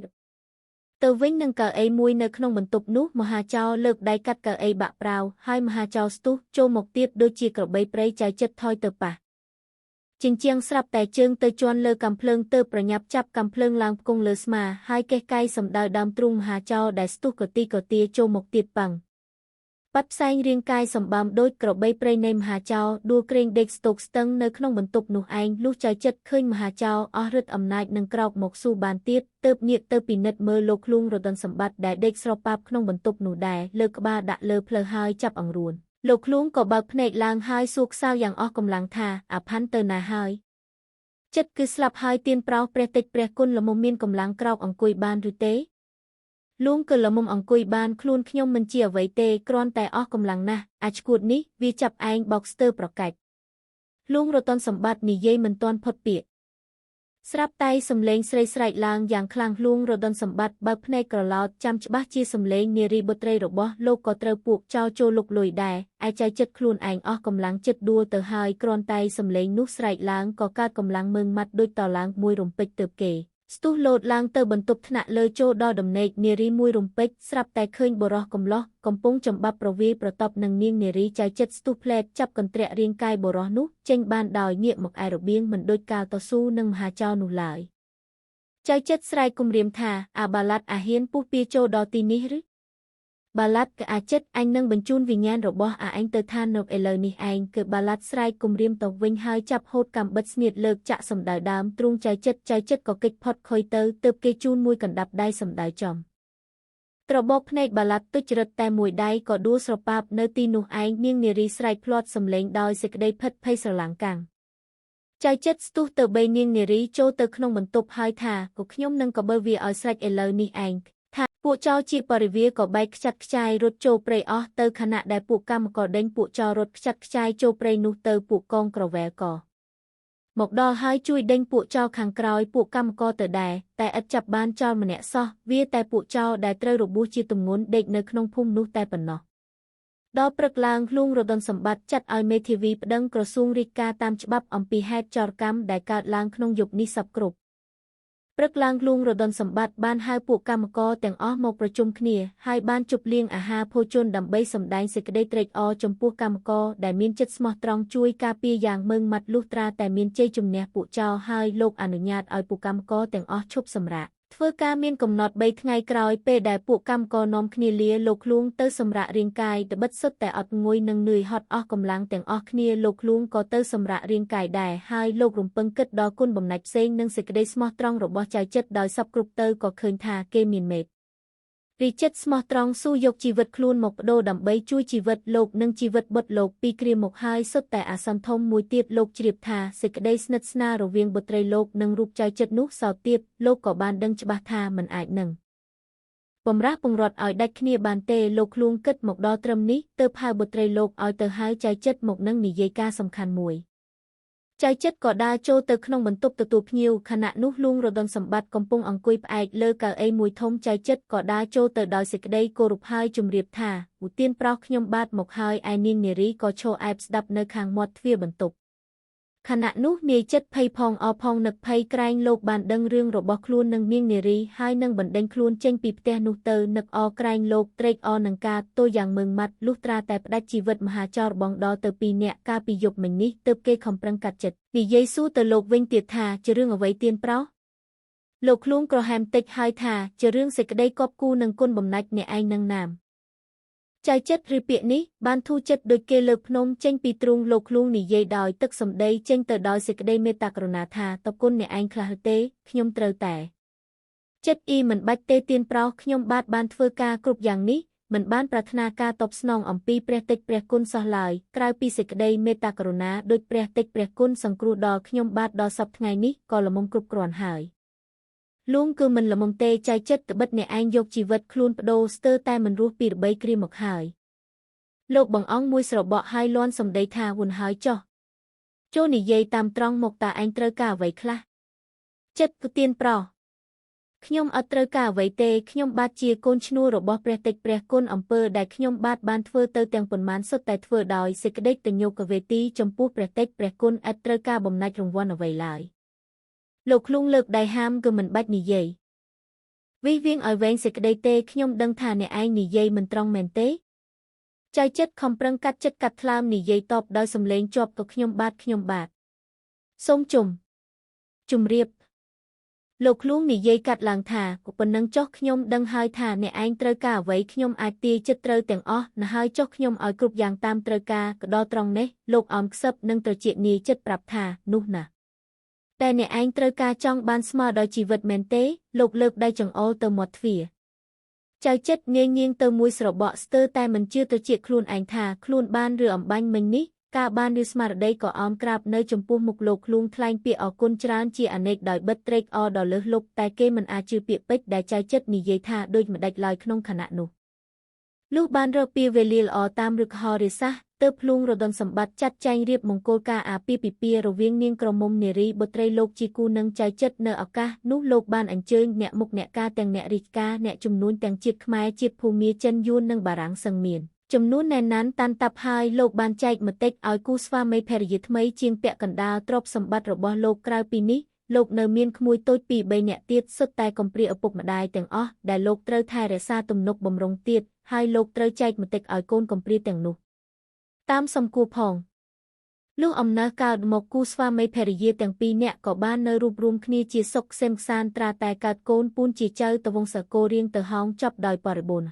ទៅវិញនឹងកៅអីមួយនៅក្នុងបន្ទប់នោះមហាចោរលើកដៃកាត់កៅអីបាក់ប្រាវហើយមហាចោរស្ទុះចូលមកទៀតដូចជាក្របីព្រៃចៅចិត្តថយទៅប៉ះជញ្ជាំងស្រាប់តែជើងទៅជន់លើកាំភ្លើងទៅប្រញាប់ចាប់កាំភ្លើងឡើងផ្គង់លើស្មាហើយកេះកាយសម្ដៅដើមទ្រូងមហាចោរដែលស្ទុះកទីកទាចូលមកទៀតប៉ាំងបាត់ផ្សែងរាងកាយសម្បំដូចក្របីព្រៃនៃមហាចោរដួលក្រែងដេកស្ទោកស្ទឹងនៅក្នុងបន្ទប់នោះឯងលុះចៅចិត្តឃើញមហាចោរអស់ឫទ្ធិអំណាចនឹងក្រោកមកស៊ូបានទៀតទើបងាកទៅពិនិត្យមើលលោកឃ្លួងរដុនសម្បត្តិដែលដេកស្រប៉ាប់ក្នុងបន្ទប់នោះដែរលើកក្បាលដាក់លើភ្លៅហើយចាប់អង្រួនលោកឃ្លួងក៏បើកភ្នែកឡើងហើយសួរខ្សោយយ៉ាងអស់កម្លាំងថាអាផាន់ទៅណាហើយចិត្តគឺស្លាប់ហើយទៀនប្រោសព្រះតិចព្រះគុណល្មមមានកម្លាំងក្រោកអង្គុយបានឬទេលួងក៏ល្មមអង្គុយបានខ្លួនខ្ញុំមិនជាអ្វីទេគ្រាន់តែអស់កម្លាំងណាស់អាឆ្កួតនេះវាចាប់ឯងបោកស្ទើរប្រកាច់ ลุงรตนสมบัตินิយាយមិនទាន់ផុតពាក្យស្រាប់តែសំឡេងស្រីស្រែកឡើងយ៉ាងខ្លាំងลุงរតនសម្បត្តិបើកភ្នែកក្រឡោតចាំច្បាស់ជាសំឡេងនារីបុត្រីរបស់លោកក៏ត្រូវពួកចោរចូលលុកលុយដែរឯចៅចិត្តខ្លួនឯងអស់កម្លាំងចិត្តដួលទៅហើយគ្រាន់តែសំឡេងនោះស្រែកឡើងក៏កើតកម្លាំងមើងម៉ាត់ដូចតឡើងមួយរំពេចទៅគេស្ទុះលោតឡើងទៅបន្ទប់ថ្នាក់លើចូលដល់ដំណេកនារីមួយរំពេចស្រាប់តែឃើញបុរសកំឡោះកំពុងចំបាប់ប្រវាយប្រតបនឹងនាងនារីចៅចិត្តស្ទុះផ្លែតចាប់កន្ទ្រាក់រាងកាយបុរសនោះចេញបានដោយងាកមកឯរបៀងមិនដូចកាលតស៊ូនឹងមហាចៅនោះឡើយចៅចិត្តស្រែកគំរាមថាអាបាឡាត់អាហ៊ានពុះពៀចូលដល់ទីនេះឬបាឡាត់ក៏អាចិត្តអញនឹងបញ្ជូនវិញ្ញាណរបស់អាអញទៅឋាននរកឥឡូវនេះឯងគឺបាឡាត់ស្រែកគំរាមទៅវិញហើយចាប់ហូតកាំបិតស្នៀតលើកចាក់សម្ដៅដើមទ្រូងចៅចិត្តក៏គេចផុតខុយទៅទើបគេជូនមួយកណ្ដាប់ដៃសម្ដៅចំត្របកភ្នែកបាឡាត់ទុច្ចរិតតែមួយដៃក៏ដួលស្រប៉ាប់នៅទីនោះឯងនាងនារីស្រែកភ្លាត់សម្លេងដោយសេចក្តីភិតភ័យស្រឡាំងកាំងចៅចិត្តស្ទុះទៅបីនាងនារីចូលទៅក្នុងបន្ទប់ហើយថាក៏ខ្ញុំនឹងក៏បើវាឲ្យស្រេចឥឡូវនេះឯងថាពួកចោរជាបរិវារក៏បែកខ្ចាត់ខ្ចាយរត់ចូលព្រៃអស់ទៅខណៈដែលពួកកម្មករដេញពួកចោររត់ខ្ចាត់ខ្ចាយចូលព្រៃនោះទៅពួកកងក្រវែលក៏មកដល់ហើយជួយដេញពួកចោរខាងក្រោយពួកកម្មករទៅដែរតែឥតចាប់បានចោរម្នាក់សោះវាតែពួកចោរដែលត្រូវរបួសជាទម្ងន់ដេកនៅក្នុងភូមិនោះតែប៉ុណ្ណោះដល់ព្រឹកឡើងលួងរតនសម្បត្តិចាត់ឲ្យមេធាវីប្តឹងក្រសួងរាជការតាមច្បាប់អំពីហេតុចោរកម្មដែលកើតឡើងក្នុងយប់នេះសពគ្រប់ព្រឹកឡើងលួងរតនសម្បត្តិបានហៅពួកកម្មករទាំងអស់មកប្រជុំគ្នាហើយបានជប់លៀងអាហារភោជនដើម្បីសម្ដែងសេចក្តីត្រេកអរចំពោះកម្មករដែលមានចិត្តស្មោះត្រង់ជួយការពារយ៉ាងម៉ឺងម៉ាត់លុះត្រាតែមានជ័យជំនះពួកចោរហើយលោកអនុញ្ញាតឲ្យពួកកម្មករទាំងអស់ឈប់សម្រាកធ្វើការមានកំណត់3ថ្ងៃក្រោយពេលដែលពួកកម្មករនាំគ្នាលាលោកលួងទៅសម្រាករាងកាយត្បិតសុទ្ធតែអត់ងុយនិងនឿយហត់អស់កម្លាំងទាំងអស់គ្នាលោកលួងក៏ទៅសម្រាករាងកាយដែរហើយលោករំពឹងគិតដល់គុណបំណាច់ផ្សេងនិងសេចក្តីស្មោះត្រង់របស់ចៅចិត្តដោយសពគ្រប់ទៅក៏ឃើញថាគេមានមេត្តារីចិត្តស្មោះត្រង់ស៊ូយកជីវិតខ្លួនមកបដូរដើម្បីជួយជីវិតលោកនិងជីវិតបុត្រលោកពីគ្រាមកហើយសុទ្ធតែអាសន្នធំមួយទៀតលោកជ្រាបថាសេចក្តីស្និទ្ធស្នាលរវាងបុត្រីលោកនិងរូបចៅចិត្តនោះសោតទៀតលោកក៏បានដឹងច្បាស់ថាមិនអាចនឹងបំរះបង្រត់ឲ្យដាច់គ្នាបានទេលោកលួងគិតមកដល់ត្រឹមនេះទើបហៅបុត្រីលោកឲ្យទៅហៅចៅចិត្តមកនឹងនិយាយការសំខាន់មួយចៅចិត្តក៏ដើរចូលទៅក្នុងបន្ទប់ទទួលភ្ញៀវខណៈនោះលួងរតនសម្បត្តិកំពុងអង្គុយផ្អែកលើកៅអីមួយធំចៅចិត្តក៏ដើរចូលទៅដោយសេចក្តីគោរពហើយជម្រាបថាឧទានប្រុសខ្ញុំបាទមកហើយឯនាងនារីក៏ឈរអែបស្ដាប់នៅខាងមាត់ទ្វារបន្ទប់ខណៈនោះនាយចិត្តភ័យផងអផងនឹកភ័យក្រែងលោកបានដឹងរឿងរបស់ខ្លួននិងនាងនារីហើយនឹងបណ្ដេញខ្លួនចេញពីផ្ទះនោះទៅនឹកអក្រែងលោកត្រេកអរនឹងការទោសយ៉ាងម៉ឺងម៉ាត់លុះត្រាតែផ្ដាច់ជីវិតមហាចោរបងដល់ទៅ2នាក់កាលពីយប់មិញនេះទើបគេខំប្រឹងកាត់ចិត្តនិយាយសួរទៅលោកវិញទៀតថាជារឿងអ្វីទៀនប្រុសលោកឃ្លួងក្រហមតិចហើយថាជារឿងសេចក្តីគប់គូនឹងគុណបំណាច់អ្នកឯងនឹងណាមចៅចិត្តឬពាក្យនេះបានធូរចិត្តដូចគេលើកភ្នំចេញពីទ្រូងលោកឃ្លួងនិយាយដោយទឹកសម្ដីចេញទៅដោយសេចក្តីមេត្តាករុណាថាតើគុណអ្នកឯងខ្លះទេខ្ញុំត្រូវតែចិត្តមិនបាច់ទេទៀនប្រុសខ្ញុំបានធ្វើការគ្រប់យ៉ាងនេះមិនបានប្រាថ្នាការតបស្នងអំពីព្រះតិចព្រះគុណសោះឡើយក្រៅពីសេចក្តីមេត្តាករុណាដោយព្រះតិចព្រះគុណសង្គ្រោះដល់ខ្ញុំដល់សពថ្ងៃនេះក៏ល្មមគ្រប់គ្រាន់ហើយលួងគឺមិនល្មមទេចៅចិត្តត្បិតអ្នកឯងយកជីវិតខ្លួនបដូរស្ទើរតែមិនរស់ពីរបីគ្រាមកហើយលោកបងអង្គមួយស្របក់ហើយលាន់សម្ដីថាវុនហើយចុះចូលនិយាយតាមត្រង់មកតើឯងត្រូវការអ្វីខ្លះចិត្តពទៀនប្រុសខ្ញុំអត់ត្រូវការអ្វីទេខ្ញុំបាទជាកូនឈ្នួលរបស់ព្រះតិចព្រះគុណអំពើដែលខ្ញុំបានធ្វើទៅទាំងប៉ុន្មានសុទ្ធតែធ្វើដោយសេចក្តីតញោកវេទីចំពោះព្រះតិចព្រះគុណឥតត្រូវការបំណាច់រង្វាន់អ្វីឡើយលោកឃ្លួងលើកដៃហាមគឺមិនបាច់និយាយវិវៀងឲ្យវែងសេចក្តីទេខ្ញុំដឹងថាអ្នកឯងនិយាយមិនត្រង់មែនទេចៅចិត្តខំប្រឹងកាត់ចិត្តកាត់ថ្លើមនិយាយតបដោយសំឡេងជាប់ក៏ខ្ញុំបាទសូមជម្រាបលោកឃ្លួងនិយាយកាត់ឡើងថាក៏ប៉ុណ្ណឹងចុះខ្ញុំដឹងហើយថាអ្នកឯងត្រូវការអ្វីខ្ញុំអាចទាយចិត្តត្រូវទាំងអស់ណាស់ហើយចុះខ្ញុំឲ្យគ្រប់យ៉ាងតាមត្រូវការក៏ដល់ត្រង់នេះលោកអោមខ្សឹបនិងត្រចៀកនាយចិត្តប្រាប់ថានោះណាតែអ្នកឯងត្រូវការចង់បានស្មើដោយជីវិតមែនទេលោកលើកដៃចង្អុលទៅមាត់ទ្វារចៅចិត្តងាយនាងទៅមួយស្របក់ស្ទើរតែមិនជឿត្រចៀកខ្លួនឯងថាខ្លួនបានឬអំបាញ់មិញនេះការបានឬស្មារតីក៏អោនក្រាបនៅចំពោះមុខលោកឃ្លួងថ្លែងពាក្យអរគុណច្រើនជាអនេកដោយបិទត្រេកអរដល់លើសលប់តែគេមិនអាចជឿពាក្យពេចន៍ដែលចៅចិត្តនិយាយថាដូចម្ដេចឡើយក្នុងខណៈនោះលុះបានរកពេលវេលាល្អតាមឫកហោរាសាស្ត្រ ទើបភ្លួងរដុនសម្បត្តិចាត់ចែងរៀបមង្គលការអាពាហ៍ពិពាហ៍រវាងនាងក្រមុំនារីបុត្រីលោកជីគូនិងចៅចិត្រនៅឱកាសនោះលោកបានអញ្ជើញអ្នកមុខអ្នកការទាំងអ្នករាជការអ្នកជំនួញទាំងជាតិខ្មែរជាតិភូមាចិនយួននិងបារាំងសឹងមានចំនួនណែនណាន់តាន់តាប់ហើយលោកបានចែកម្ទេចឲ្យគូស្វាមីភរិយាថ្មីជាងពាក់កណ្ដាលទ្រព្យសម្បត្តិរបស់លោកក្រៅពីនេះលោកនៅមានក្មួយតូចពី3នាក់ទៀតសុទ្ធតែកំព្រាឪពុកម្ដាយទាំងអស់ដែលលោកត្រូវថែរក្សាទំនុកបម្រុងទៀតហើយលោកត្រូវចែកម្ទេចឲ្យកូនកំព្រាទាំងនោះតាមសំគួរផងលុះអំណើតកើតមកគូស្វាមីភរិយាទាំងពីរនាក់ក៏បាននៅរួបរวมគ្នាជាសុខក្សេមក្សាន្តត្រាតែកើតកូនពូនជាចៅទៅវង្សកូររៀងទៅហោងចប់ដោយបរិបូរណ៍